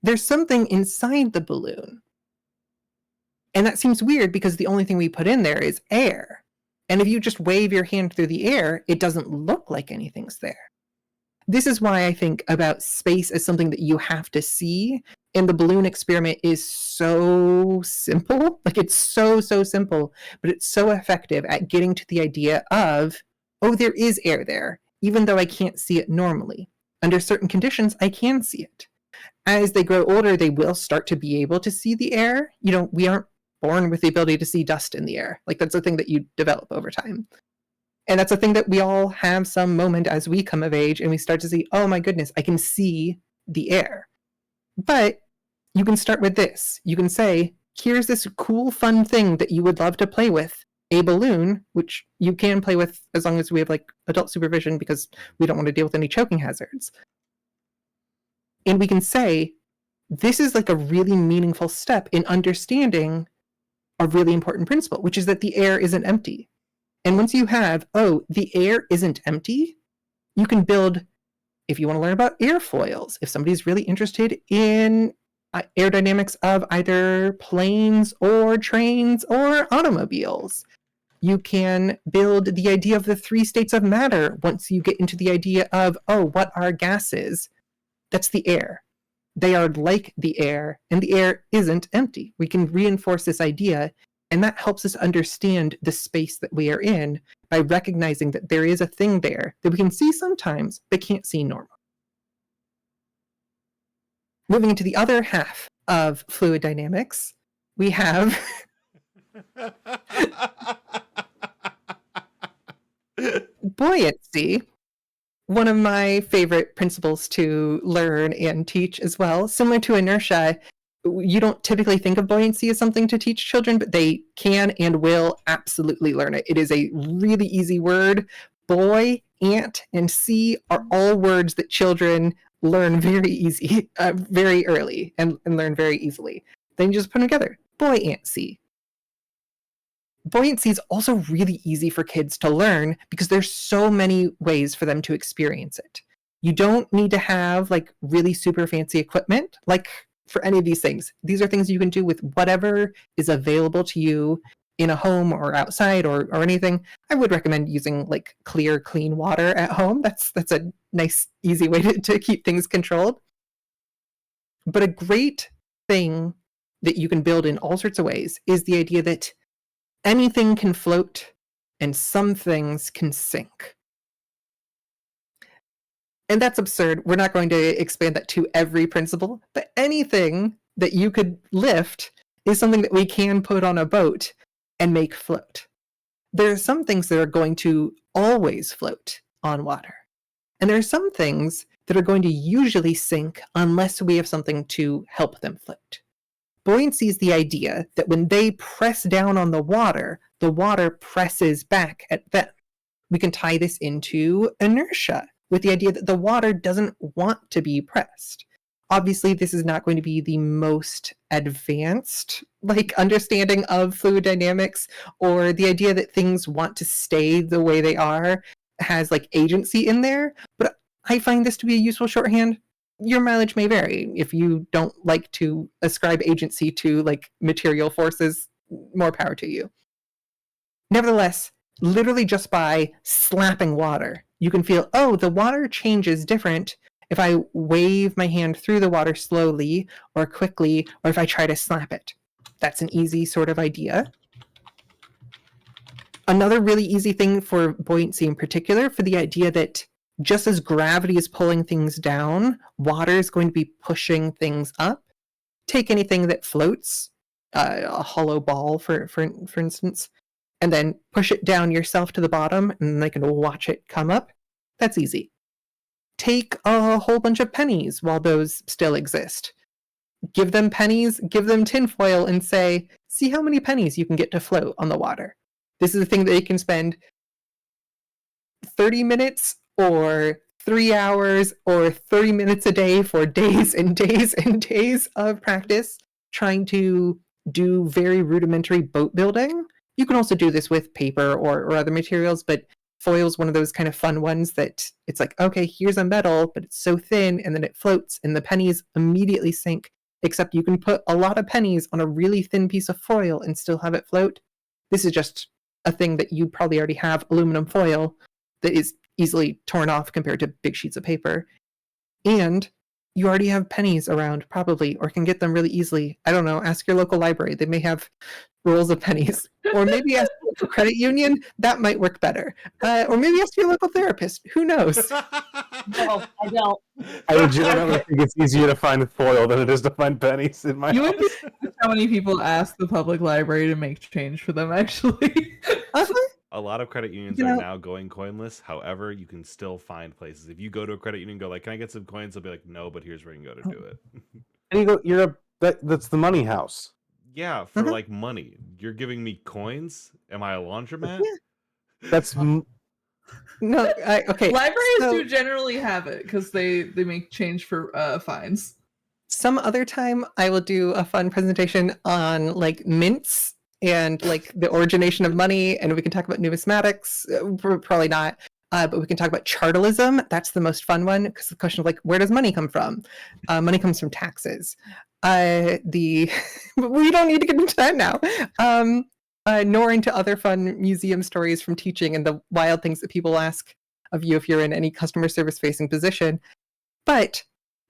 There's something inside the balloon. And that seems weird because the only thing we put in there is air. And if you just wave your hand through the air, it doesn't look like anything's there. This is why I think about space as something that you have to see. And the balloon experiment is so simple. Like it's so simple, but it's so effective at getting to the idea of, oh, there is air there, even though I can't see it normally. Under certain conditions, I can see it. As they grow older, they will start to be able to see the air. You know, we aren't born with the ability to see dust in the air. Like that's a thing that you develop over time. And that's a thing that we all have some moment as we come of age and we start to see, oh my goodness, I can see the air. But you can start with this. You can say, here's this cool, fun thing that you would love to play with. a balloon, which you can play with as long as we have like adult supervision because we don't want to deal with any choking hazards. And we can say, this is like a really meaningful step in understanding a really important principle, which is that the air isn't empty. And once you have, oh, the air isn't empty, you can build, if you want to learn about airfoils, if somebody's really interested in aerodynamics of either planes or trains or automobiles, you can build the idea of the 3 states of matter once you get into the idea of, oh, what are gases? That's the air. They are like the air, and the air isn't empty. We can reinforce this idea, and that helps us understand the space that we are in by recognizing that there is a thing there that we can see sometimes, but can't see normally. Moving into the other half of fluid dynamics, we have buoyancy. One of my favorite principles to learn and teach as well. Similar to inertia, you don't typically think of buoyancy as something to teach children, but they can and will absolutely learn it. It is a really easy word. Buoy, ant, and sea are all words that children learn very early and learn very easily. Then you just put them together. Buoy, ant, sea. Buoyancy is also really easy for kids to learn because there's so many ways for them to experience it. You don't need to have like really super fancy equipment like for any of these things. These are things you can do with whatever is available to you in a home or outside or anything. I would recommend using like clear, clean water at home. That's a nice, easy way to keep things controlled. But a great thing that you can build in all sorts of ways is the idea that anything can float and some things can sink. And that's absurd. We're not going to expand that to every principle, but anything that you could lift is something that we can put on a boat and make float. There are some things that are going to always float on water. And there are some things that are going to usually sink unless we have something to help them float. Buoyancy is the idea that when they press down on the water presses back at them. We can tie this into inertia with the idea that the water doesn't want to be pressed. Obviously, this is not going to be the most advanced understanding of fluid dynamics, or the idea that things want to stay the way they are has agency in there, but I find this to be a useful shorthand. Your mileage may vary. If you don't like to ascribe agency to material forces, more power to you. Nevertheless, literally just by slapping water, you can feel, oh, the water changes different if I wave my hand through the water slowly or quickly, or if I try to slap it. That's an easy sort of idea. Another really easy thing for buoyancy in particular, for the idea that just as gravity is pulling things down, water is going to be pushing things up. Take anything that floats, a hollow ball, for instance, and then push it down yourself to the bottom, and they can watch it come up. That's easy. Take a whole bunch of pennies while those still exist. Give them pennies, give them tinfoil, and say, see how many pennies you can get to float on the water. This is a thing that you can spend 30 minutes or 3 hours or 30 minutes a day for days and days and days of practice trying to do very rudimentary boat building. You can also do this with paper or other materials, but foil is one of those kind of fun ones that it's okay, here's a metal, but it's so thin, and then it floats, and the pennies immediately sink, except you can put a lot of pennies on a really thin piece of foil and still have it float. This is just a thing that you probably already have aluminum foil that is easily torn off compared to big sheets of paper. And you already have pennies around, probably, or can get them really easily. I don't know, ask your local library. They may have rolls of pennies. Or maybe ask your credit union. That might work better. Or maybe ask your local therapist. Who knows? No, I don't. I legitimately think it's easier to find foil than it is to find pennies in my You house. would be surprised how many people ask the public library to make change for them, actually. A lot of credit unions are now going coinless. However, you can still find places. If you go to a credit union and go can I get some coins? They'll be no, but here's where you can go to do it. And you go, that's the money house. Yeah, for like money. You're giving me coins? Am I a laundromat? Yeah. That's No, okay. Libraries so do generally have it because they make change for fines. some other time I will do a fun presentation on like mints and like the origination of money, and we can talk about numismatics. Probably not. But we can talk about chartalism. That's the most fun one, because the question of like, where does money come from? Money comes from taxes. We don't need to get into that now. Nor into other fun museum stories from teaching and the wild things that people ask of you if you're in any customer service facing position. But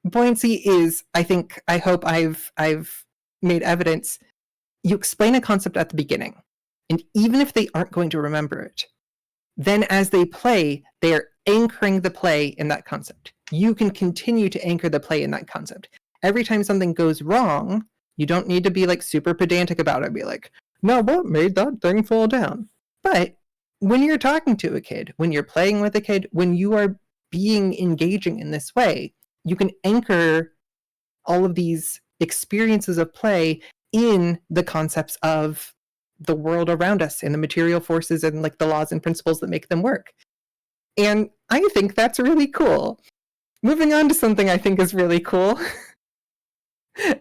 buoyancy is, I hope I've made evidence. You explain a concept at the beginning, and even if they aren't going to remember it, then as they play, they are anchoring the play in that concept. You can continue to anchor the play in that concept. Every time something goes wrong, you don't need to be like super pedantic about it. Be like, now what made that thing fall down? But when you're talking to a kid, when you're playing with a kid, when you are being engaging in this way, you can anchor all of these experiences of play in the concepts of the world around us and the material forces and like the laws and principles that make them work. And I think that's really cool. Moving on to something I think is really cool.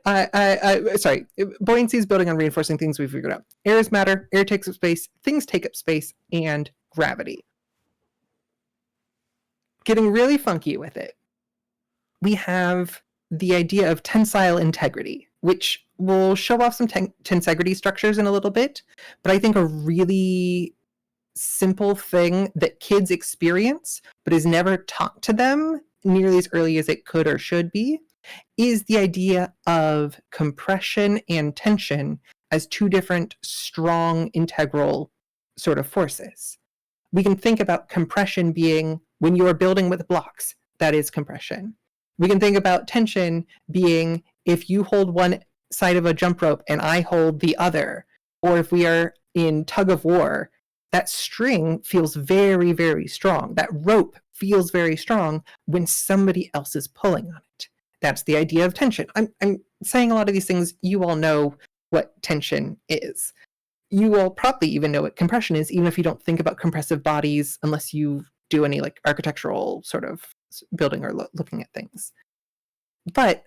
Sorry, buoyancy is building on reinforcing things we've figured out. Air is matter, air takes up space, things take up space, and gravity. Getting really funky with it, we have the idea of tensile integrity, which we'll show off some tensegrity structures in a little bit, but I think a really simple thing that kids experience but is never taught to them nearly as early as it could or should be is the idea of compression and tension as two different strong integral sort of forces. We can think about compression being when you are building with blocks, that is compression. We can think about tension being if you hold one side of a jump rope and I hold the other, or if we are in tug of war, that string feels very, very strong. That rope feels very strong when somebody else is pulling on it. That's the idea of tension. I'm saying a lot of these things. You all know what tension is. You will probably even know what compression is, even if you don't think about compressive bodies unless you do any like architectural sort of building or looking at things. But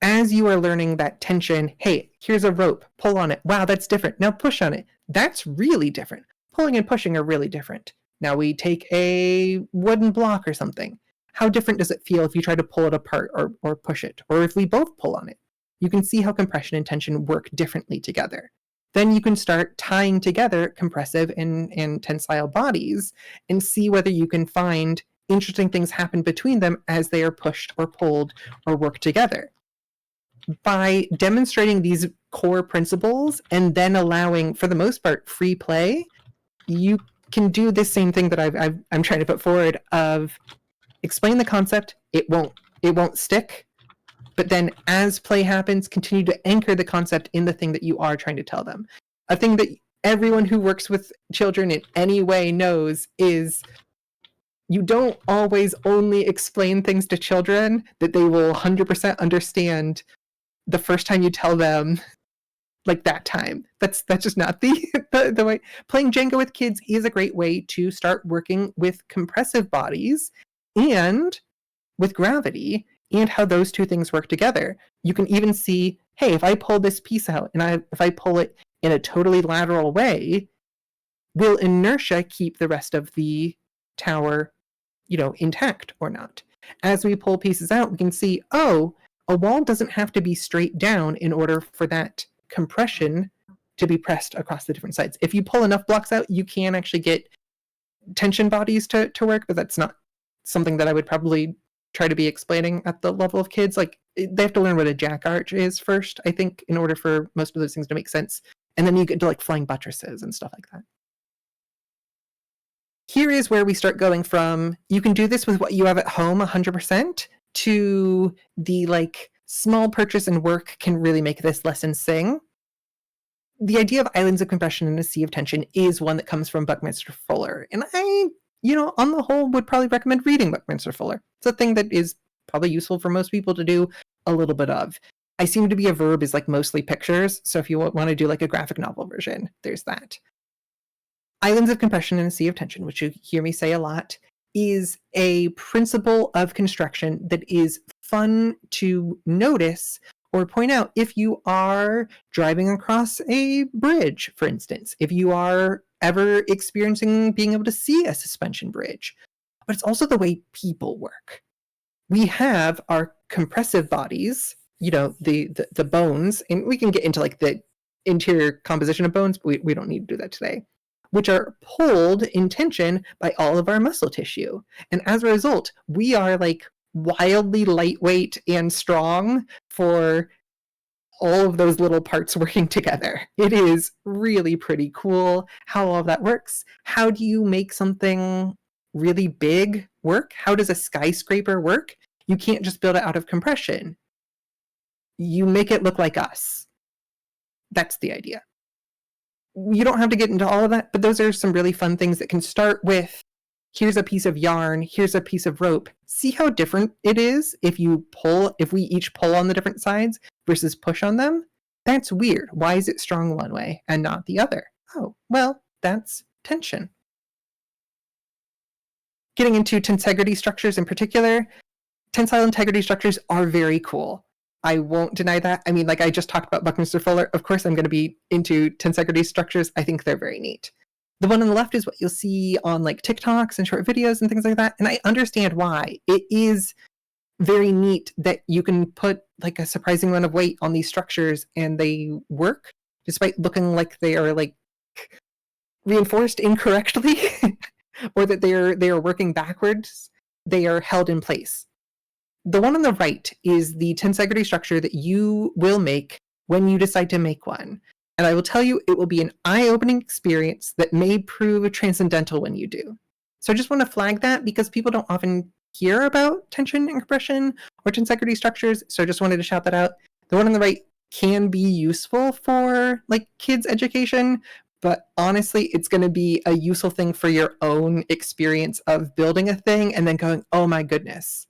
as you are learning that tension, hey, here's a rope, pull on it. Wow, that's different. Now push on it. That's really different. Pulling and pushing are really different. Now we take a wooden block or something. How different does it feel if you try to pull it apart or push it? Or if we both pull on it? You can see how compression and tension work differently together. Then you can start tying together compressive and tensile bodies and see whether you can find interesting things happen between them as they are pushed or pulled or work together. By demonstrating these core principles and then allowing, for the most part, free play, you can do this same thing that I'm trying to put forward of explain the concept, it won't stick, but then as play happens, continue to anchor the concept in the thing that you are trying to tell them. A thing that everyone who works with children in any way knows is you don't always only explain things to children that they will 100% understand the first time you tell them, like that time. That's just not the way. Playing Jenga with kids is a great way to start working with compressive bodies and with gravity and how those two things work together. You can even see, hey, if I pull this piece out and if I pull it in a totally lateral way, will inertia keep the rest of the tower, intact or not? As we pull pieces out, we can see, oh, a wall doesn't have to be straight down in order for that compression to be pressed across the different sides. If you pull enough blocks out, you can actually get tension bodies to work, but that's not something that I would probably try to be explaining at the level of kids. Like, they have to learn what a jack arch is first, I think, in order for most of those things to make sense. And then you get to like flying buttresses and stuff like that. Here is where we start going from, you can do this with what you have at home 100%, to the like small purchase and work can really make this lesson sing. The idea of islands of compression and a sea of tension is one that comes from Buckminster Fuller. And I, on the whole, would probably recommend reading Buckminster Fuller. It's a thing that is probably useful for most people to do a little bit of. I seem to be a verb is like mostly pictures. So if you want to do like a graphic novel version, there's that. Islands of compression and a sea of tension, which you hear me say a lot, is a principle of construction that is fun to notice or point out if you are driving across a bridge, for instance, if you are ever experiencing being able to see a suspension bridge. But it's also the way people work. We have our compressive bodies, the bones, and we can get into like the interior composition of bones, but we don't need to do that today, which are pulled in tension by all of our muscle tissue. And as a result, we are like wildly lightweight and strong for all of those little parts working together. It is really pretty cool how all of that works. How do you make something really big work? How does a skyscraper work? You can't just build it out of compression. You make it look like us. That's the idea. You don't have to get into all of that, but those are some really fun things that can start with, here's a piece of yarn, here's a piece of rope. See how different it is if we each pull on the different sides versus push on them? That's weird. Why is it strong one way and not the other? Oh, well, that's tension. Getting into tensegrity structures in particular, tensile integrity structures are very cool. I won't deny that. I mean, like I just talked about Buckminster Fuller. Of course, I'm going to be into tensegrity structures. I think they're very neat. The one on the left is what you'll see on like TikToks and short videos and things like that. And I understand why. It is very neat that you can put like a surprising amount of weight on these structures and they work despite looking like they are like reinforced incorrectly or that they are working backwards. They are held in place. The one on the right is the tensegrity structure that you will make when you decide to make one. And I will tell you, it will be an eye-opening experience that may prove transcendental when you do. So I just want to flag that because people don't often hear about tension and compression or tensegrity structures. So I just wanted to shout that out. The one on the right can be useful for like kids' education, but honestly, it's going to be a useful thing for your own experience of building a thing and then going, oh my goodness,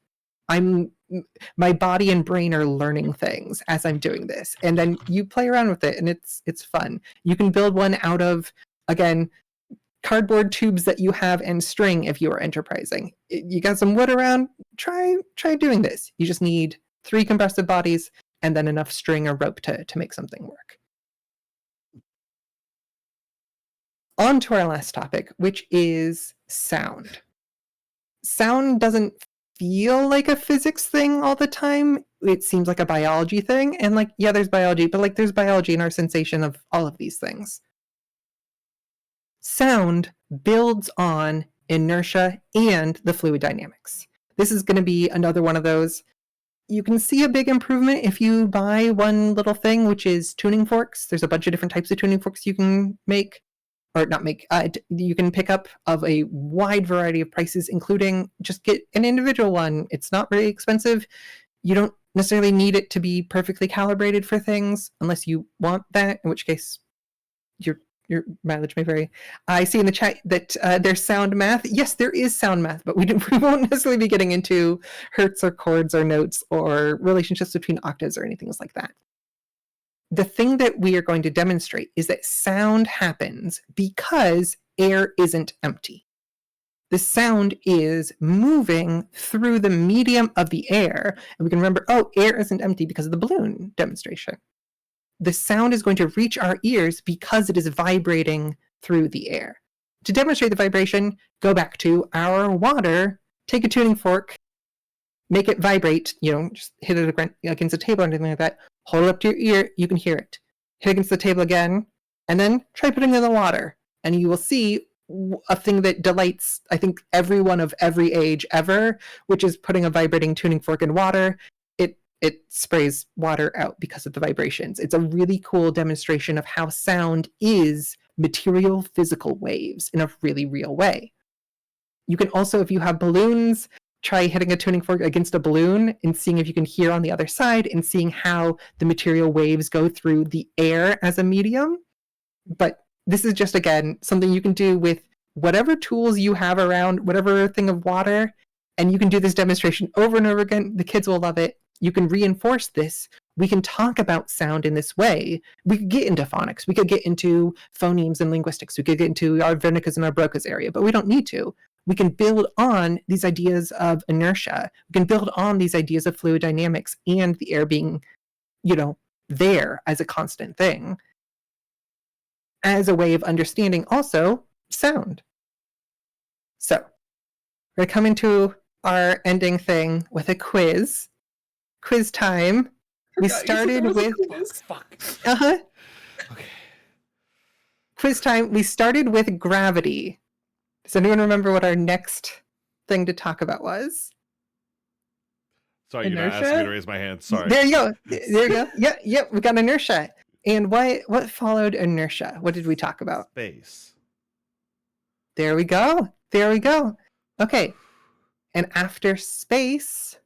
my body and brain are learning things as I'm doing this. And then you play around with it and it's fun. You can build one out of, again, cardboard tubes that you have and string if you are enterprising. You got some wood around, try doing this. You just need 3 compressive bodies and then enough string or rope to make something work. On to our last topic, which is sound. Sound doesn't feel like a physics thing all the time. It seems like a biology thing. And like, yeah, there's biology, but like there's biology in our sensation of all of these things. Sound builds on inertia and the fluid dynamics. This is going to be another one of those. You can see a big improvement if you buy one little thing, which is tuning forks. There's a bunch of different types of tuning forks you can make. Or not make, you can pick up of a wide variety of prices, including just get an individual one. It's not very expensive. You don't necessarily need it to be perfectly calibrated for things unless you want that, in which case your mileage may vary. I see in the chat that there's sound math. Yes, there is sound math, but we won't necessarily be getting into hertz or chords or notes or relationships between octaves or anything like that. The thing that we are going to demonstrate is that sound happens because air isn't empty. The sound is moving through the medium of the air. And we can remember, air isn't empty because of the balloon demonstration. The sound is going to reach our ears because it is vibrating through the air. To demonstrate the vibration, go back to our water, take a tuning fork, make it vibrate, just hit it against a table or anything like that. Hold it up to your ear, you can hear it. Hit against the table again, and then try putting it in the water. And you will see a thing that delights, I think, everyone of every age ever, which is putting a vibrating tuning fork in water. It sprays water out because of the vibrations. It's a really cool demonstration of how sound is material physical waves in a really real way. You can also, if you have balloons, try hitting a tuning fork against a balloon and seeing if you can hear on the other side and seeing how the material waves go through the air as a medium. But this is just, again, something you can do with whatever tools you have around, whatever thing of water, and you can do this demonstration over and over again. The kids will love it. you can reinforce this. We can talk about sound in this way. We could get into phonics. We could get into phonemes and linguistics. We could get into our Wernicke's and our Broca's area, but we don't need to. We can build on these ideas of inertia. We can build on these ideas of fluid dynamics and the air being, there as a constant thing, as a way of understanding also sound. So we're going to come into our ending thing with a quiz. Quiz time. We started with Okay. Quiz time. We started with gravity. Does anyone remember what our next thing to talk about was? Sorry, you're not asking me to raise my hand. Sorry. There you go. There you go. Yeah, we got inertia. And what followed inertia? What did we talk about? Space. There we go. Okay. And after space,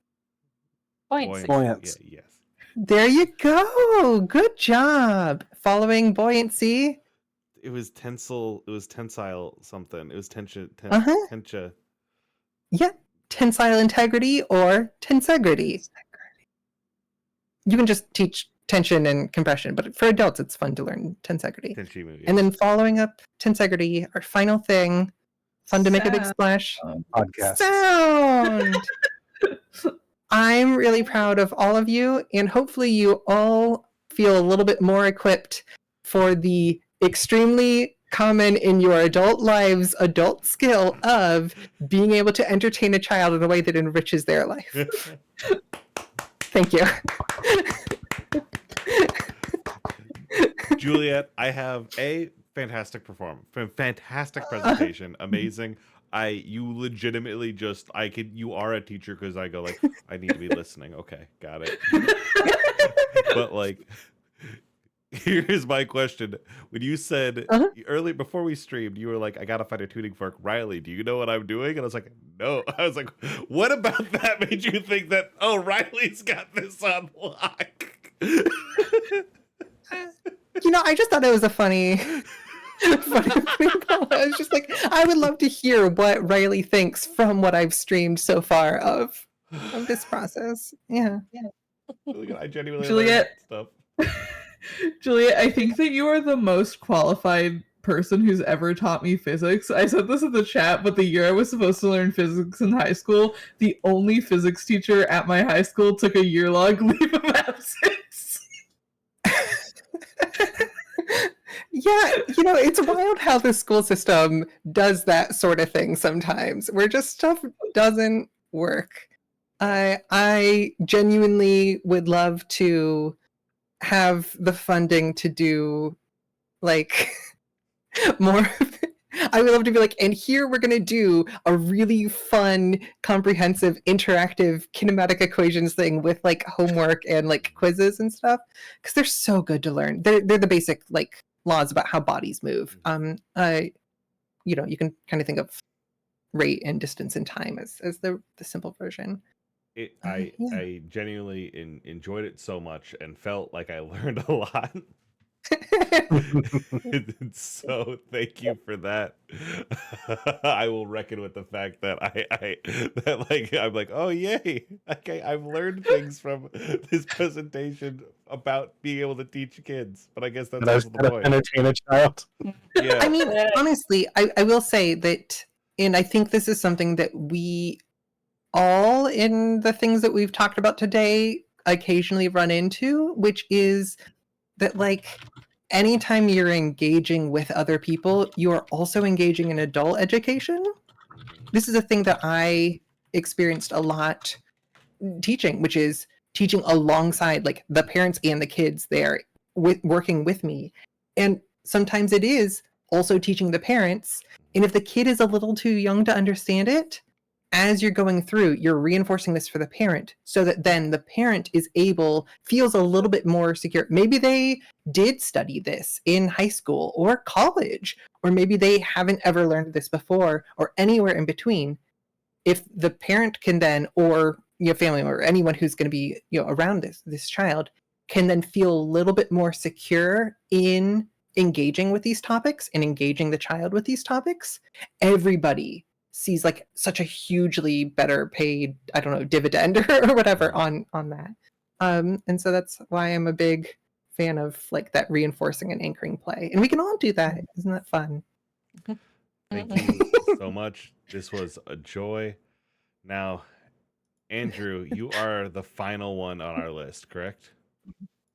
Buoyancy. Yeah, yes. there you go. Good job. Following buoyancy. It was tensile something. It was tension. Yeah. Tensile integrity or tensegrity. You can just teach tension and compression, but for adults, it's fun to learn tensegrity. And then following up tensegrity, our final thing, fun to make a big splash. Podcast. Sound! I'm really proud of all of you, and hopefully you all feel a little bit more equipped for the extremely common in your adult lives adult skill of being able to entertain a child in a way that enriches their life. Thank you. Juliet, I have a fantastic presentation, amazing. You legitimately you are a teacher because I go like, I need to be listening. Okay, got it. But like, here's my question. When you said early before we streamed, you were like, I gotta find a tuning fork. Riley, do you know what I'm doing? And I was like, no. I was like, what about that made you think that, oh, Riley's got this on lock? I just thought it was a funny I was just like, I would love to hear what Riley thinks from what I've streamed so far of this process. Yeah. I genuinely Juliet. stuff. Juliet, I think that you are the most qualified person who's ever taught me physics. I said this in the chat, but the year I was supposed to learn physics in high school, the only physics teacher at my high school took a year-long leave of absence. Yeah, it's wild how the school system does that sort of thing sometimes, where just stuff doesn't work. I genuinely would love to have the funding to do like more. I would love to be like, and here we're going to do a really fun, comprehensive, interactive kinematic equations thing with like homework and like quizzes and stuff, because they're so good to learn. They're the basic like laws about how bodies move. You can kind of think of rate and distance and time as the simple version. I genuinely enjoyed it so much and felt like I learned a lot. So thank you for that. I will reckon with the fact that I'm like, oh yay, okay, I've learned things from this presentation about being able to teach kids. But I guess that's also the point. Entertain a child. Yeah. I mean, honestly, I will say that, and I think this is something that we all in the things that we've talked about today occasionally run into, which is that like anytime you're engaging with other people, you are also engaging in adult education. This is a thing that I experienced a lot teaching, which is teaching alongside like the parents and the kids there working with me. And sometimes it is also teaching the parents. And if the kid is a little too young to understand it, as you're going through, you're reinforcing this for the parent so that then the parent feels a little bit more secure. Maybe they did study this in high school or college, or maybe they haven't ever learned this before or anywhere in between. If the parent can then, or your family or anyone who's going to be around this child can then feel a little bit more secure in engaging with these topics and engaging the child with these topics, everybody sees like such a hugely better paid, I don't know, dividend or whatever on that. And so that's why I'm a big fan of like that reinforcing and anchoring play. And we can all do that. Isn't that fun? Thank you so much. This was a joy. Now, Andrew, you are the final one on our list, correct?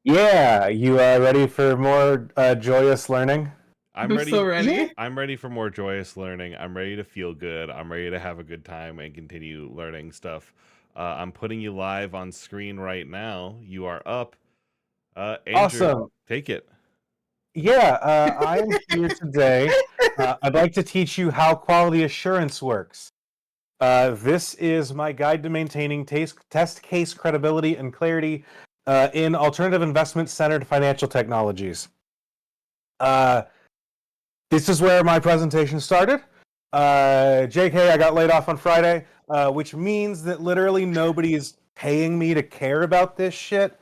Yeah, you ready for more joyous learning? I'm ready. So ready. I'm ready for more joyous learning. I'm ready to feel good. I'm ready to have a good time and continue learning stuff. I'm putting you live on screen right now. You are up. Andrew, Awesome. Take it. Yeah, I am here today. I'd like to teach you how quality assurance works. This is my guide to maintaining test case credibility and clarity in alternative investment-centered financial technologies. This is where my presentation started. JK, I got laid off on Friday, which means that literally nobody is paying me to care about this shit.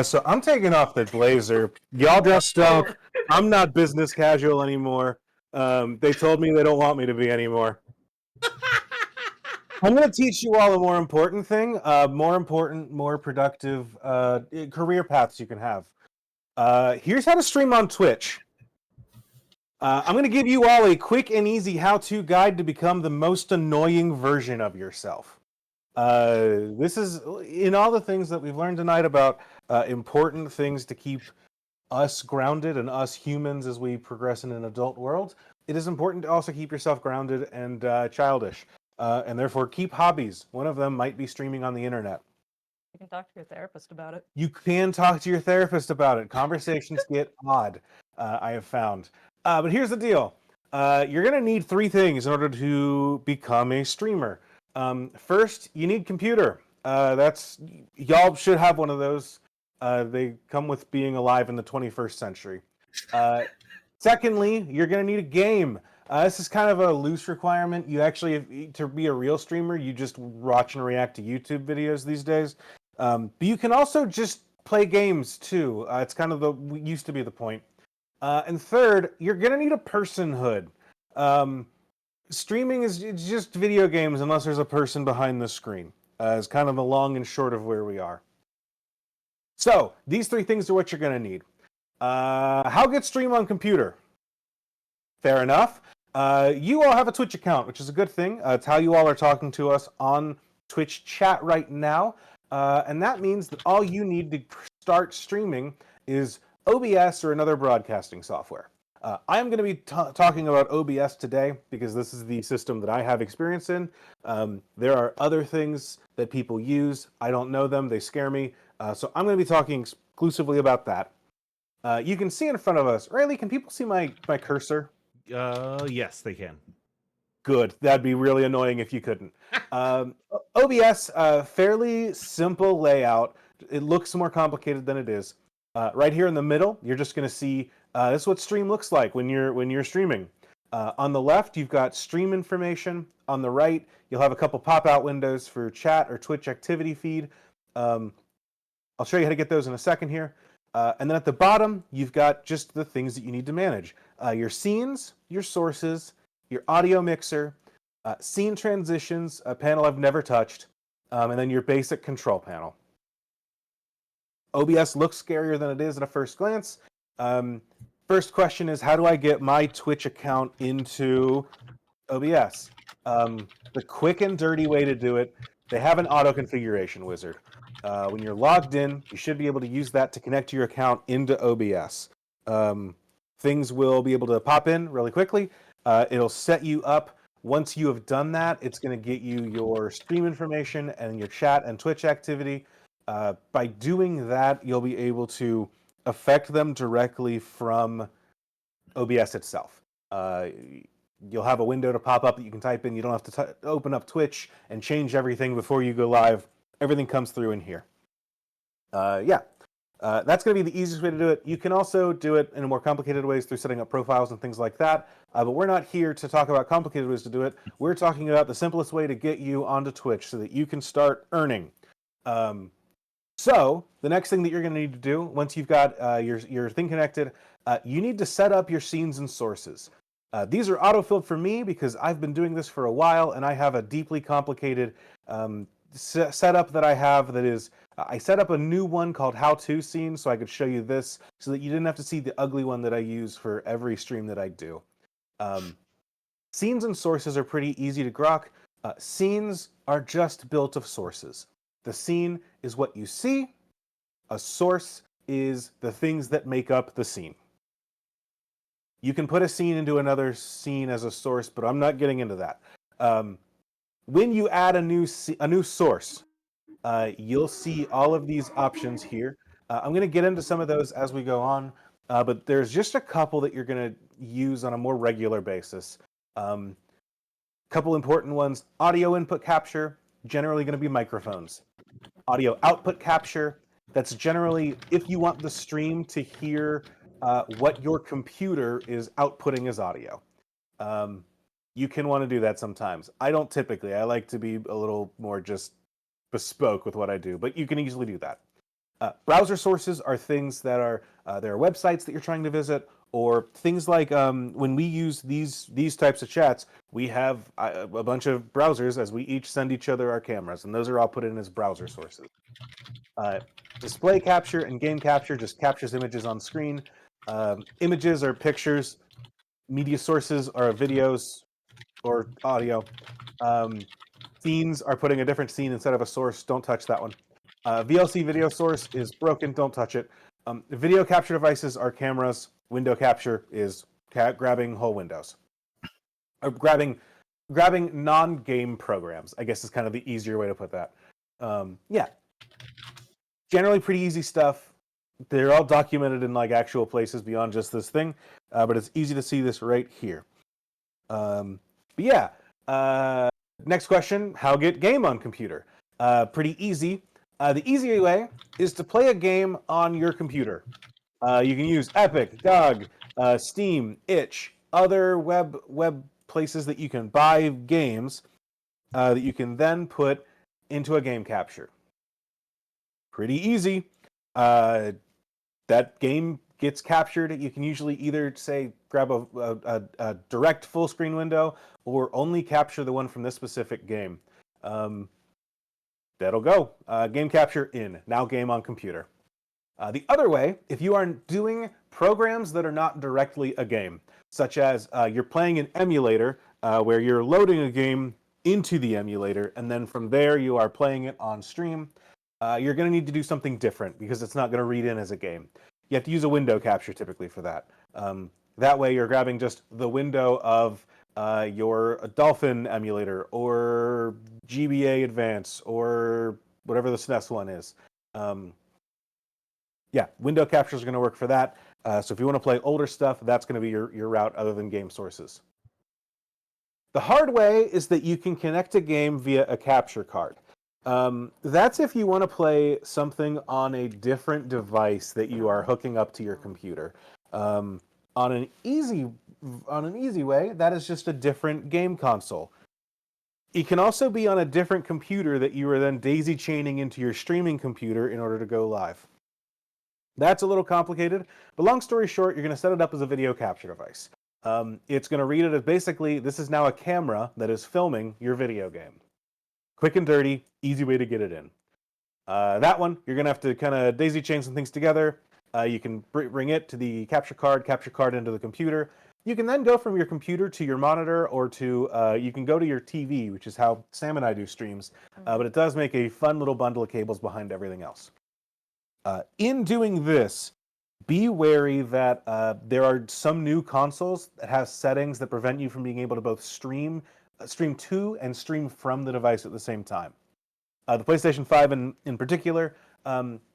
So I'm taking off the blazer. Y'all dressed up. I'm not business casual anymore. They told me they don't want me to be anymore. I'm going to teach you all a more important thing, more productive career paths you can have. Here's how to stream on Twitch. I'm going to give you all a quick and easy how-to guide to become the most annoying version of yourself. This is in all the things that we've learned tonight about important things to keep us grounded and us humans as we progress in an adult world. It is important to also keep yourself grounded and childish, and therefore keep hobbies. One of them might be streaming on the internet. You can talk to your therapist about it. You can talk to your therapist about it. Conversations get odd, I have found. But here's the deal. You're going to need 3 things in order to become a streamer. First, you need computer. Y'all should have one of those. They come with being alive in the 21st century. Secondly, you're going to need a game. This is kind of a loose requirement. You actually, to be a real streamer, you just watch and react to YouTube videos these days. But you can also just play games too. It's kind of used to be the point. And third, you're going to need a personhood. Streaming is just video games unless there's a person behind the screen. Is kind of the long and short of where we are. So, these 3 things are what you're going to need. How get stream on computer? Fair enough. You all have a Twitch account, which is a good thing. It's how you all are talking to us on Twitch chat right now. And that means that all you need to start streaming is OBS or another broadcasting software. I am going to be talking about OBS today because this is the system that I have experience in. There are other things that people use. I don't know them. They scare me. So I'm going to be talking exclusively about that. You can see in front of us. Riley, can people see my cursor? Yes, they can. Good. That'd be really annoying if you couldn't. OBS, fairly simple layout. It looks more complicated than it is. Right here in the middle, you're just going to see this is what stream looks like when you're streaming. On the left, you've got stream information. On the right, you'll have a couple pop-out windows for chat or Twitch activity feed. I'll show you how to get those in a second here. And then at the bottom, you've got just the things that you need to manage. Your scenes, your sources, your audio mixer, scene transitions, a panel I've never touched, and then your basic control panel. OBS looks scarier than it is at a first glance. First question is, how do I get my Twitch account into OBS? The quick and dirty way to do it, they have an auto configuration wizard. When you're logged in, you should be able to use that to connect your account into OBS. Things will be able to pop in really quickly. It'll set you up. Once you have done that, it's going to get you your stream information and your chat and Twitch activity. By doing that, you'll be able to affect them directly from OBS itself. You'll have a window to pop up that you can type in. You don't have to open up Twitch and change everything before you go live. Everything comes through in here. That's going to be the easiest way to do it. You can also do it in more complicated ways through setting up profiles and things like that. But we're not here to talk about complicated ways to do it. We're talking about the simplest way to get you onto Twitch so that you can start earning. So the next thing that you're going to need to do once you've got your thing connected, you need to set up your scenes and sources. These are auto-filled for me because I've been doing this for a while and I have a deeply complicated setup that I have that is, I set up a new one called How To Scene so I could show you this so that you didn't have to see the ugly one that I use for every stream that I do. Scenes and sources are pretty easy to grok. Scenes are just built of sources. The scene is what you see. A source is the things that make up the scene. You can put a scene into another scene as a source, but I'm not getting into that. When you add a new source, you'll see all of these options here. I'm going to get into some of those as we go on, but there's just a couple that you're going to use on a more regular basis. Couple important ones: audio input capture, generally going to be microphones. Audio output capture, that's generally if you want the stream to hear what your computer is outputting as audio. You can want to do that sometimes. I don't typically. I like to be a little more just bespoke with what I do, but you can easily do that. Browser sources are things that are there are websites that you're trying to visit, or things like when we use these types of chats, we have a bunch of browsers as we each send each other our cameras, and those are all put in as browser sources. Display capture and game capture just captures images on screen. Images are pictures. Media sources are videos or audio. Scenes are putting a different scene instead of a source. Don't touch that one. VLC video source is broken. Don't touch it. Video capture devices are cameras. Window capture is grabbing whole windows. Or grabbing non-game programs, I guess is kind of the easier way to put that. Yeah. Generally pretty easy stuff. They're all documented in like actual places beyond just this thing, but it's easy to see this right here. But yeah. Next question: how get game on computer? Pretty easy. The easy way is to play a game on your computer. You can use Epic, GOG, Steam, Itch, other web places that you can buy games that you can then put into a game capture. Pretty easy. That game gets captured. You can usually either say grab a direct full screen window or only capture the one from this specific game. That'll go. Game capture in. Now game on computer. The other way, if you are doing programs that are not directly a game, such as you're playing an emulator where you're loading a game into the emulator, and then from there you are playing it on stream, you're going to need to do something different because it's not going to read in as a game. You have to use a window capture typically for that. That way you're grabbing just the window of your Dolphin emulator or GBA Advance or whatever the SNES one is. Yeah, window capture is going to work for that. So if you want to play older stuff, that's going to be your route other than game sources. The hard way is that you can connect a game via a capture card. That's if you want to play something on a different device that you are hooking up to your computer. On an easy way, that is just a different game console. It can also be on a different computer that you are then daisy chaining into your streaming computer in order to go live. That's a little complicated, but long story short, you're going to set it up as a video capture device. It's going to read it as basically, this is now a camera that is filming your video game. Quick and dirty, easy way to get it in. That one, you're going to have to kind of daisy chain some things together. You can bring it to the capture card into the computer. You can then go from your computer to your monitor or to, you can go to your TV, which is how Sam and I do streams. But it does make a fun little bundle of cables behind everything else. In doing this, be wary that there are some new consoles that have settings that prevent you from being able to both stream to and stream from the device at the same time. The PlayStation 5 in particular,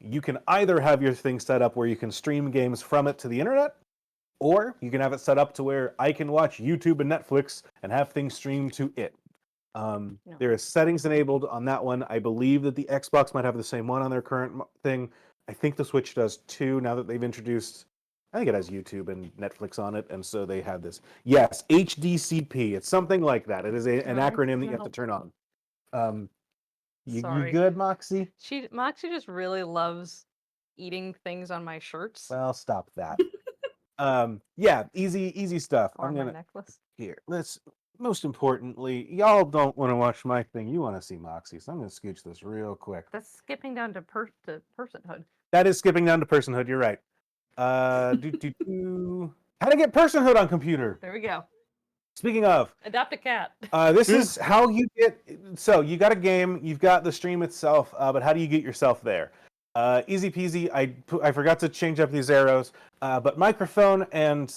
you can either have your thing set up where you can stream games from it to the internet, or you can have it set up to where I can watch YouTube and Netflix and have things streamed to it. There is settings enabled on that one. I believe that the Xbox might have the same one on their current thing. I think the Switch does too, now that they've introduced, I think it has YouTube and Netflix on it, and so they had this. Yes, HDCP. It's something like that. It is an acronym that you have to turn on. You good, Moxie? Moxie just really loves eating things on my shirts. Well, stop that. Yeah, easy stuff. Or my necklace. Here. Let's most importantly, y'all don't want to watch my thing. You want to see Moxie. So I'm going to scooch this real quick. That's skipping down to personhood. That is skipping down to personhood. You're right. How to get personhood on computer. There we go. Speaking of, Adopt a cat. this is how you get. So you got a game, you've got the stream itself, but how do you get yourself there? Easy peasy. I forgot to change up these arrows, but microphone and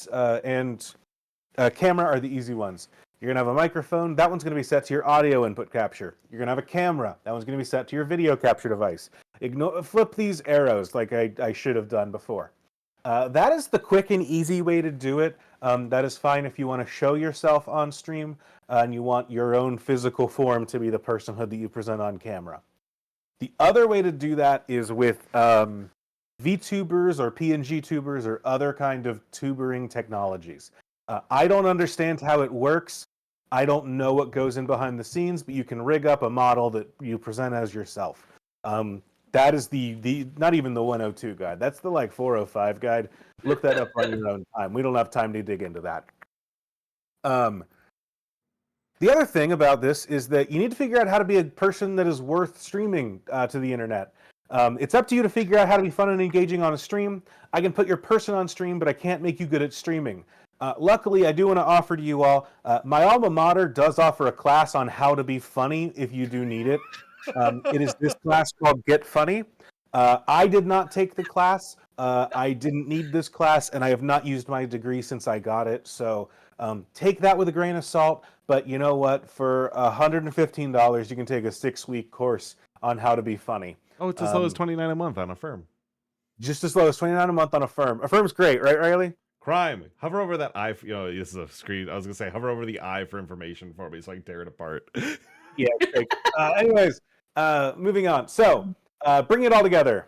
camera are the easy ones. You're gonna have a microphone. That one's gonna be set to your audio input capture. You're gonna have a camera. That one's gonna be set to your video capture device. Flip these arrows like I should have done before. That is the quick and easy way to do it. That is fine if you want to show yourself on stream and you want your own physical form to be the personhood that you present on camera. The other way to do that is with VTubers or PNG tubers or other kind of tubering technologies. I don't understand how it works. I don't know what goes in behind the scenes, but you can rig up a model that you present as yourself. That is the not even the 102 guide. That's the 405 guide. Look that up on your own time. We don't have time to dig into that. The other thing about this is that you need to figure out how to be a person that is worth streaming to the internet. It's up to you to figure out how to be fun and engaging on a stream. I can put your person on stream, but I can't make you good at streaming. Luckily, I do want to offer to you all, my alma mater does offer a class on how to be funny if you do need it. It is this class called Get Funny. I did not take the class. I didn't need this class, and I have not used my degree since I got it. So take that with a grain of salt. But you know what? For $115, you can take a 6-week course on how to be funny. Oh, it's as low as $29 a month on Affirm. Just as low as $29 a month on Affirm. Affirm's great, right, Riley? Crime. Hover over that eye. This is a screen. I was gonna say, hover over the eye for information for me, so I can tear it apart. Yeah. Great. Anyways, moving on. So, bring it all together.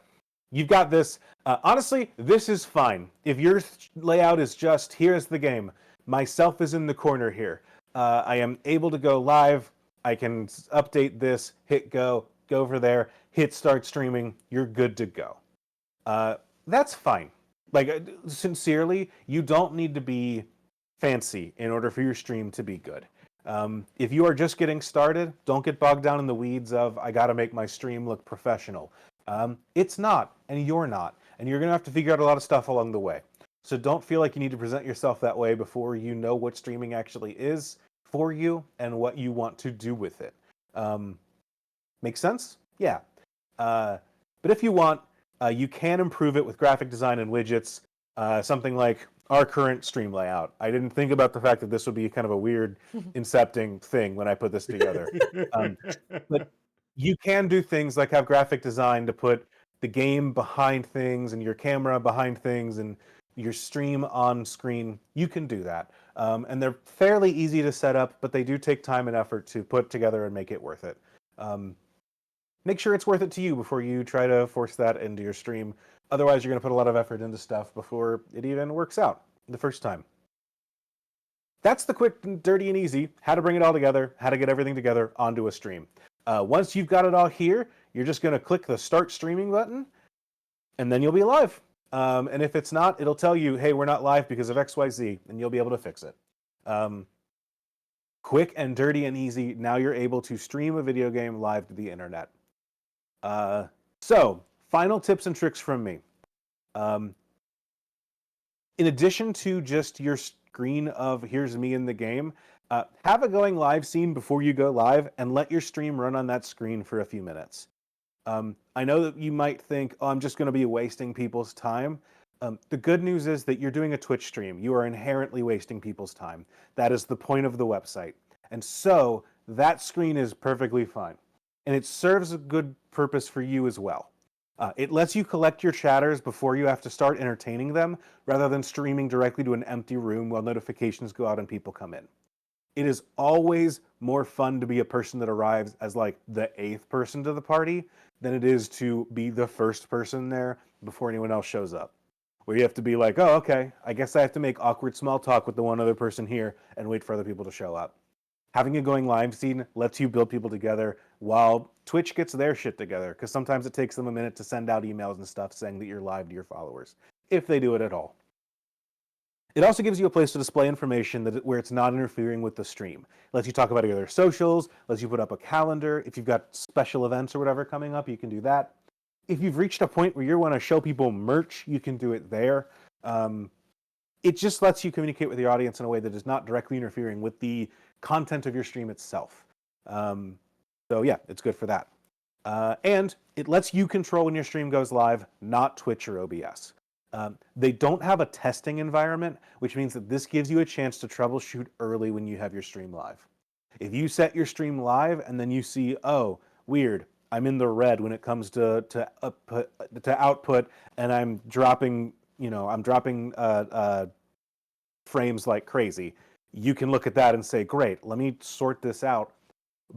You've got this. Honestly, this is fine. If your layout is just here's the game. Myself is in the corner here. I am able to go live. I can update this. Hit go. Go over there. Hit start streaming. You're good to go. That's fine. Sincerely, you don't need to be fancy in order for your stream to be good. If you are just getting started, don't get bogged down in the weeds of, I got to make my stream look professional. It's not, and you're not. And you're going to have to figure out a lot of stuff along the way. So don't feel like you need to present yourself that way before you know what streaming actually is for you and what you want to do with it. Make sense? Yeah. But if you want, you can improve it with graphic design and widgets, something like our current stream layout. I didn't think about the fact that this would be kind of a weird incepting thing when I put this together. But you can do things like have graphic design to put the game behind things and your camera behind things and your stream on screen. You can do that. And they're fairly easy to set up, but they do take time and effort to put together and make it worth it. Make sure it's worth it to you before you try to force that into your stream. Otherwise, you're going to put a lot of effort into stuff before it even works out the first time. That's the quick, dirty, and easy, how to bring it all together, how to get everything together onto a stream. Once you've got it all here, you're just going to click the Start Streaming button, and then you'll be live. And if it's not, it'll tell you, hey, we're not live because of XYZ, and you'll be able to fix it. Quick and dirty and easy, now you're able to stream a video game live to the internet. So, final tips and tricks from me. In addition to just your screen of here's me in the game, have a going live scene before you go live and let your stream run on that screen for a few minutes. I know that you might think, oh, I'm just going to be wasting people's time. The good news is that you're doing a Twitch stream. You are inherently wasting people's time. That is the point of the website. And so that screen is perfectly fine. And it serves a good purpose for you as well. It lets you collect your chatters before you have to start entertaining them, rather than streaming directly to an empty room while notifications go out and people come in. It is always more fun to be a person that arrives as like the 8th person to the party than it is to be the first person there before anyone else shows up. Where you have to be like, oh, okay, I guess I have to make awkward small talk with the one other person here and wait for other people to show up. Having a going live scene lets you build people together while Twitch gets their shit together, because sometimes it takes them a minute to send out emails and stuff saying that you're live to your followers, if they do it at all. It also gives you a place to display information where it's not interfering with the stream. It lets you talk about your other socials, lets you put up a calendar. If you've got special events or whatever coming up, you can do that. If you've reached a point where you want to show people merch, you can do it there. It just lets you communicate with your audience in a way that is not directly interfering with the content of your stream itself. So yeah, it's good for that. And it lets you control when your stream goes live, not Twitch or OBS. They don't have a testing environment, which means that this gives you a chance to troubleshoot early when you have your stream live. If you set your stream live and then you see, oh, weird, I'm in the red when it comes to output, and I'm dropping, frames like crazy, you can look at that and say, great, let me sort this out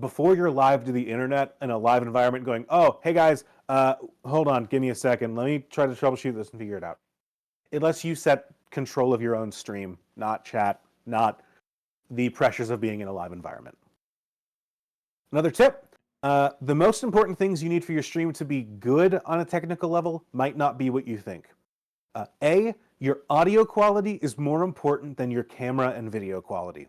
before you're live to the internet in a live environment going, oh, hey guys, hold on, give me a second. Let me try to troubleshoot this and figure it out. It lets you set control of your own stream, not chat, not the pressures of being in a live environment. Another tip, the most important things you need for your stream to be good on a technical level might not be what you think. Your audio quality is more important than your camera and video quality.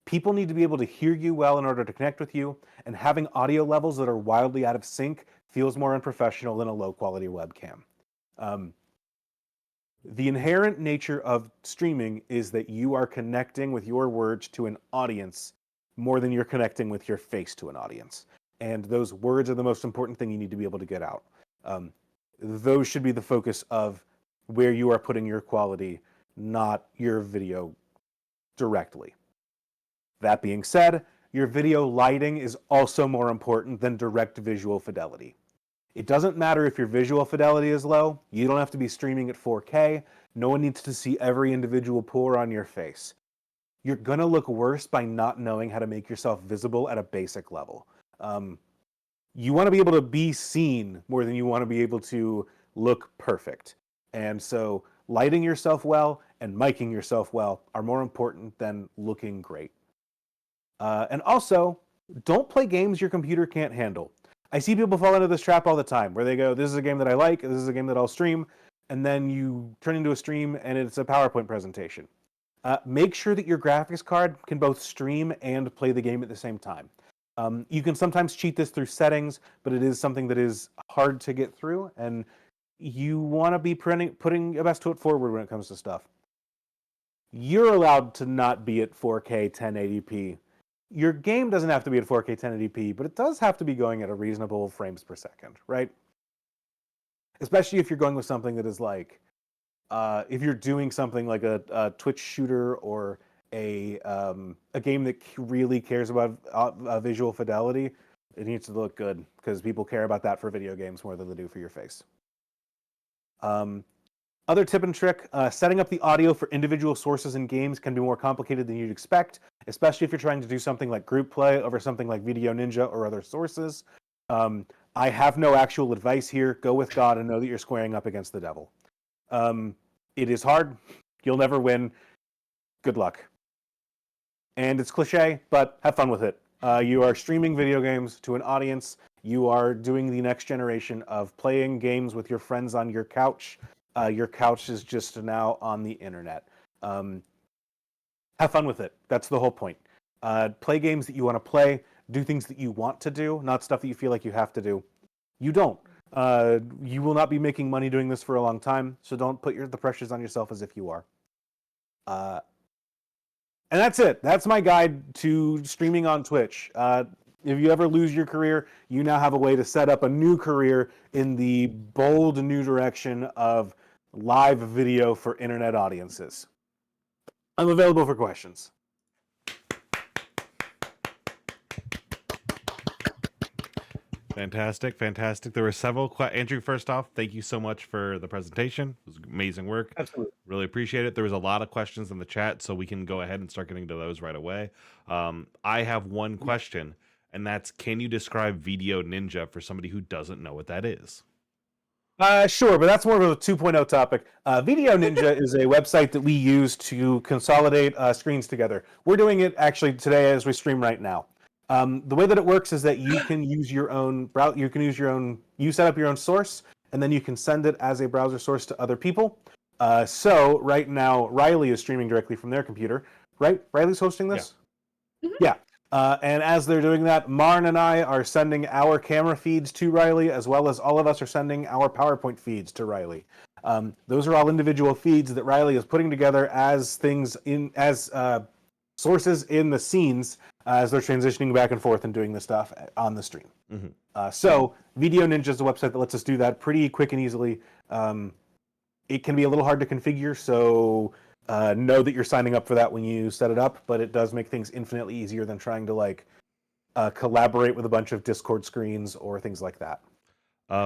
People need to be able to hear you well in order to connect with you, and having audio levels that are wildly out of sync feels more unprofessional than a low-quality webcam. The inherent nature of streaming is that you are connecting with your words to an audience more than you're connecting with your face to an audience. And those words are the most important thing you need to be able to get out. Those should be the focus of where you are putting your quality, not your video directly. That being said, your video lighting is also more important than direct visual fidelity. It doesn't matter if your visual fidelity is low. You don't have to be streaming at 4K. No one needs to see every individual pore on your face. You're going to look worse by not knowing how to make yourself visible at a basic level. You want to be able to be seen more than you want to be able to look perfect. And so lighting yourself well and miking yourself well are more important than looking great. And also, don't play games your computer can't handle. I see people fall into this trap all the time where they go, this is a game that I like, this is a game that I'll stream, and then you turn into a stream and it's a PowerPoint presentation. Make sure that your graphics card can both stream and play the game at the same time. You can sometimes cheat this through settings, but it is something that is hard to get through, and you want to be putting your best foot forward when it comes to stuff. You're allowed to not be at 4K 1080p. Your game doesn't have to be at 4K 1080p, but it does have to be going at a reasonable frames per second, right? Especially if you're going with something that is like, if you're doing something like a Twitch shooter or a game that really cares about visual fidelity, it needs to look good because people care about that for video games more than they do for your face. Other tip and trick, setting up the audio for individual sources in games can be more complicated than you'd expect, especially if you're trying to do something like group play over something like Video Ninja or other sources. I have no actual advice here. Go with God and know that you're squaring up against the devil. It is hard. You'll never win. Good luck. And it's cliche, but have fun with it. You are streaming video games to an audience. You are doing the next generation of playing games with your friends on your couch. Your couch is just now on the internet. Have fun with it. That's the whole point. Play games that you want to play. Do things that you want to do, not stuff that you feel like you have to do. You don't. You will not be making money doing this for a long time, so don't put the pressures on yourself as if you are. And that's it. That's my guide to streaming on Twitch. If you ever lose your career, you now have a way to set up a new career in the bold new direction of live video for internet audiences. I'm available for questions. Fantastic. There were several Andrew, first off, thank you so much for the presentation. It was amazing work. Absolutely. Really appreciate it. There was a lot of questions in the chat, so we can go ahead and start getting to those right away. I have one question, and that's, can you describe Video Ninja for somebody who doesn't know what that is? Sure, but that's more of a 2.0 topic. Video Ninja is a website that we use to consolidate screens together. We're doing it actually today as we stream right now. The way that it works is that you can use your own you set up your own source, and then you can send it as a browser source to other people. So right now, Riley is streaming directly from their computer. Right? Riley's hosting this? Yeah. And as they're doing that, Marn and I are sending our camera feeds to Riley, as well as all of us are sending our PowerPoint feeds to Riley. Those are all individual feeds that Riley is putting together as sources in the scenes as they're transitioning back and forth and doing the stuff on the stream. So Video Ninja is a website that lets us do that pretty quick and easily. It can be a little hard to configure, so know that you're signing up for that when you set it up, but it does make things infinitely easier than trying to collaborate with a bunch of Discord screens or things like that.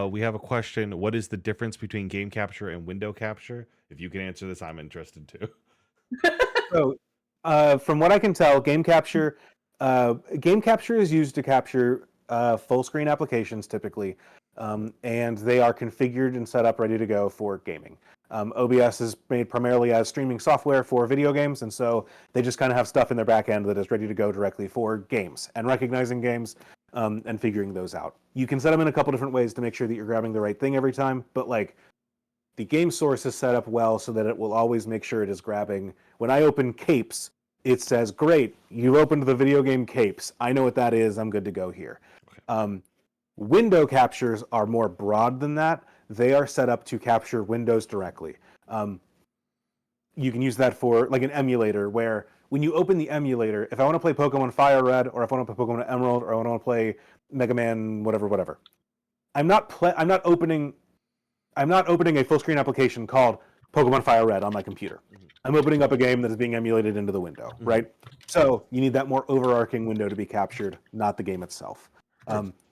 We have a question. What is the difference between game capture and window capture? If you can answer this, I'm interested too. So, from what I can tell, game capture is used to capture full screen applications typically, and they are configured and set up ready to go for gaming. OBS is made primarily as streaming software for video games, and so they just kind of have stuff in their back end that is ready to go directly for games and recognizing games and figuring those out. You can set them in a couple different ways to make sure that you're grabbing the right thing every time, but the game source is set up well so that it will always make sure it is grabbing. When I open Capes, it says, great, you opened the video game Capes. I know what that is. I'm good to go here. Okay. Window captures are more broad than that. They are set up to capture windows directly. You can use that for an emulator where when you open the emulator, if I want to play Pokemon Fire Red, or if I want to play Pokemon Emerald, or I want to play Mega Man, whatever, I'm not opening a full screen application called Pokemon Fire Red on my computer. I'm opening up a game that is being emulated into the window, right? So you need that more overarching window to be captured, not the game itself.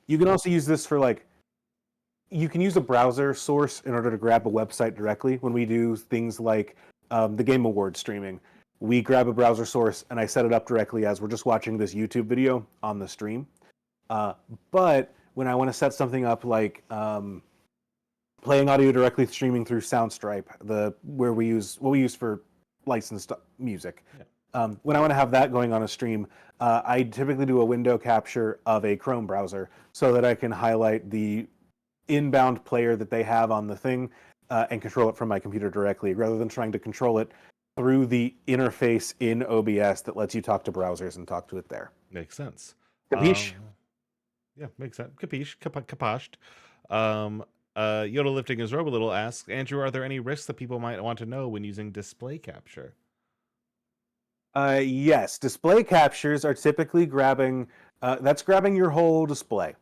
You can also use this for you can use a browser source in order to grab a website directly. When we do things like the Game Awards streaming, we grab a browser source and I set it up directly as we're just watching this YouTube video on the stream. But when I want to set something up like playing audio directly streaming through Soundstripe, what we use for licensed music. Yeah. When I want to have that going on a stream, I typically do a window capture of a Chrome browser so that I can highlight the inbound player that they have on the thing and control it from my computer directly, rather than trying to control it through the interface in OBS that lets you talk to browsers and talk to it there. Makes sense. Capiche? Yeah, makes sense. Capiche. Capashed. Yoda Lifting his robe a little asks, Andrew, are there any risks that people might want to know when using display capture? Yes, display captures are typically grabbing your whole display.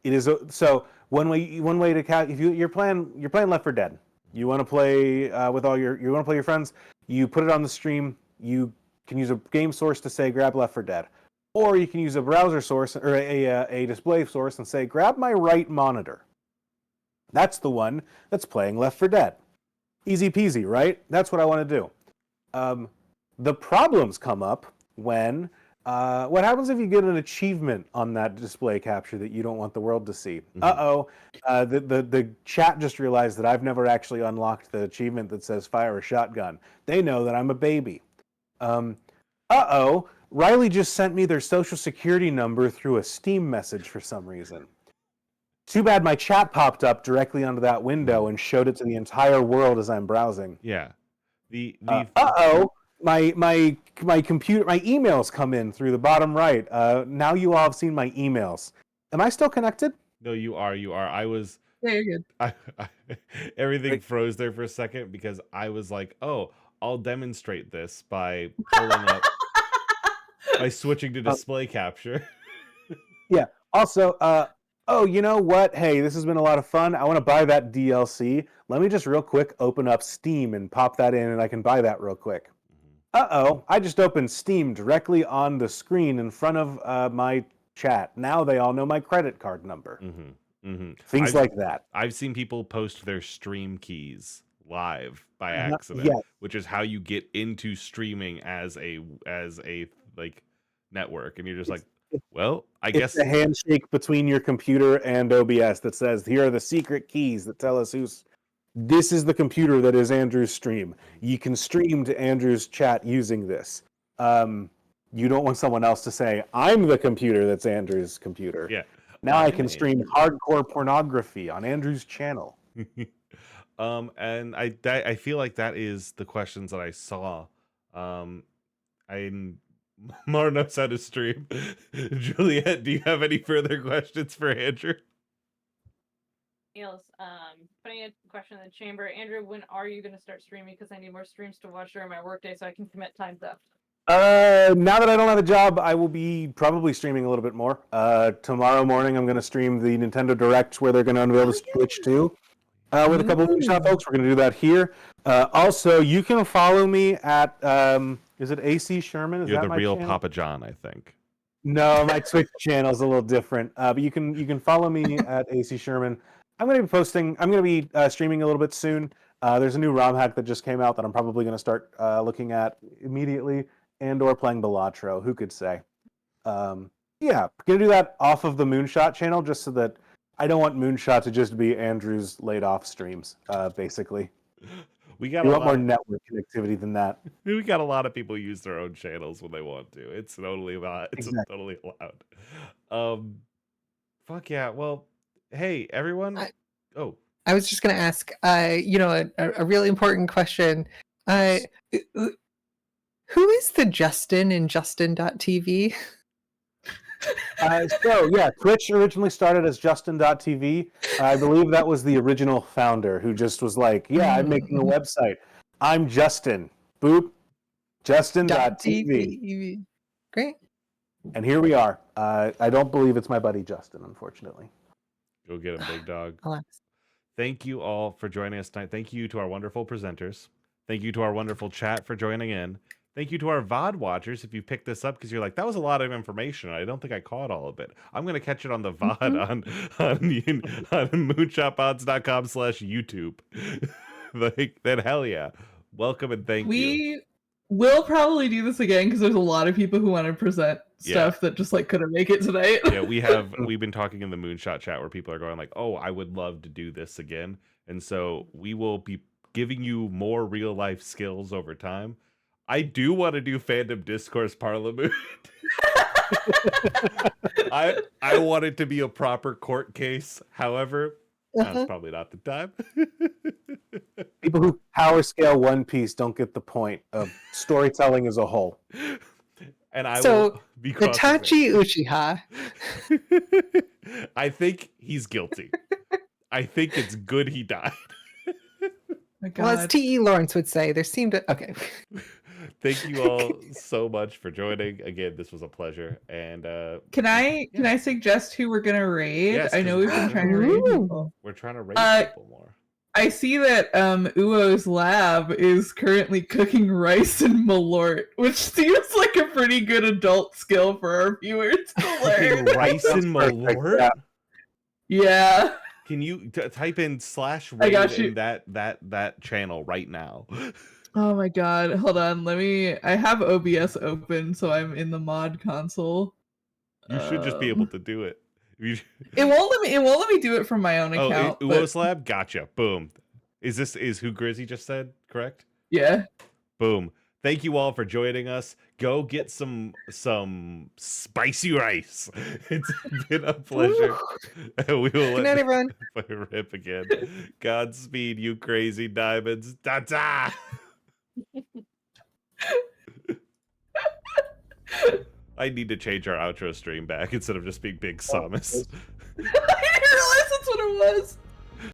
It is so one way to if you're playing Left 4 Dead, you want to play you want to play your friends, you put it on the stream. You can use a game source to say grab Left 4 Dead, or you can use a browser source or a display source and say grab my right monitor. That's the one that's playing Left 4 Dead. Easy peasy, right? That's what I want to do. The problems come up when what happens if you get an achievement on that display capture that you don't want the world to see? The chat just realized that I've never actually unlocked the achievement that says fire a shotgun. They know that I'm a baby. Riley just sent me their social security number through a Steam message for some reason. Too bad my chat popped up directly onto that window and showed it to the entire world as I'm browsing. Yeah. My computer, my emails come in through the bottom right. Now you all have seen my emails. Am I still connected? No, you are. I was. Yeah, you're good. Everything froze there for a second because I was like, "Oh, I'll demonstrate this by pulling up, by switching to display capture." Yeah. Also, you know what? Hey, this has been a lot of fun. I want to buy that DLC. Let me just real quick open up Steam and pop that in, and I can buy that real quick. I just opened Steam directly on the screen in front of my chat. Now they all know my credit card number. Things like that. I've seen people post their stream keys live by accident, which is how you get into streaming as a network, and you're just I guess it's a handshake between your computer and OBS that says, here are the secret keys that tell us this is the computer that is Andrew's stream. You can stream to Andrew's chat using this. You don't want someone else to say, I'm the computer that's Andrew's computer. Yeah. Now I can stream hardcore pornography on Andrew's channel. And I feel like that is the questions that I saw. Marn knows how to stream. Juliet, do you have any further questions for Andrew? Niels, putting a question in the chamber. Andrew, when are you going to start streaming? Because I need more streams to watch during my workday so I can commit time theft. Now that I don't have a job, I will be probably streaming a little bit more. Tomorrow morning, I'm going to stream the Nintendo Direct where they're going to unveil the Switch 2 with a couple of Moonshot folks. We're going to do that here. Also, you can follow me at, is it AC Sherman? Is You're that the my real channel? Papa John, I think. No, my Twitch channel is a little different. But you can follow me at AC Sherman. I'm going to be streaming a little bit soon. There's a new ROM hack that just came out that I'm probably going to start looking at immediately, and or playing Balatro. Who could say? Yeah, going to do that off of the Moonshot channel, just so that I don't want Moonshot to just be Andrew's laid off streams, basically. We want more network connectivity than that. We got a lot of people use their own channels when they want to. It's totally totally allowed. Fuck yeah. Well, hey everyone. I was just gonna ask, a really important question. Who is the Justin in Justin.tv? So yeah, Twitch originally started as Justin.tv. I believe that was the original founder who just was like, yeah, I'm making a website. I'm Justin. Boop. Justin.tv. Great. And here we are. I don't believe it's my buddy Justin, unfortunately. Go get him, big dog. Alas. Thank you all for joining us tonight. Thank you to our wonderful presenters. Thank you to our wonderful chat for joining in. Thank you to our VOD watchers if you picked this up because you're like, that was a lot of information. I don't think I caught all of it. I'm going to catch it on the VOD on moonshotpods.com/YouTube. Then hell yeah. Welcome and thank you. We will probably do this again because there's a lot of people who want to present stuff that just couldn't make it tonight. Yeah, we've been talking in the Moonshot chat where people are going like, oh, I would love to do this again. And so we will be giving you more real life skills over time. I do want to do Fandom Discourse PARLIAMOONT. I want it to be a proper court case. However, that's probably not the time. People who power scale One Piece don't get the point of storytelling as a whole. And I will be Itachi Uchiha. I think he's guilty. I think it's good he died. Well, as T.E. Lawrence would say, there seemed to... Okay. Thank you all so much for joining. Again, this was a pleasure. And can I suggest who we're gonna raid? Yes, I know we've been trying to raid people. We're trying to raid people more. I see that Uo's lab is currently cooking rice and malort, which seems like a pretty good adult skill for our viewers to learn. Rice and malort? Yeah. Can you type in /raid in that channel right now? Oh my god, hold on. I have OBS open, so I'm in the mod console. You should just be able to do it. It won't let me do it from my own account. Uo's Lab? Gotcha. Boom. Is who Grizzy just said correct? Yeah. Boom. Thank you all for joining us. Go get some spicy rice. It's been a pleasure. We will Good night, everyone. Rip again. Godspeed, you crazy diamonds. Ta-ta! I need to change our outro stream back instead of just being Big Samus. I didn't realize that's what it was.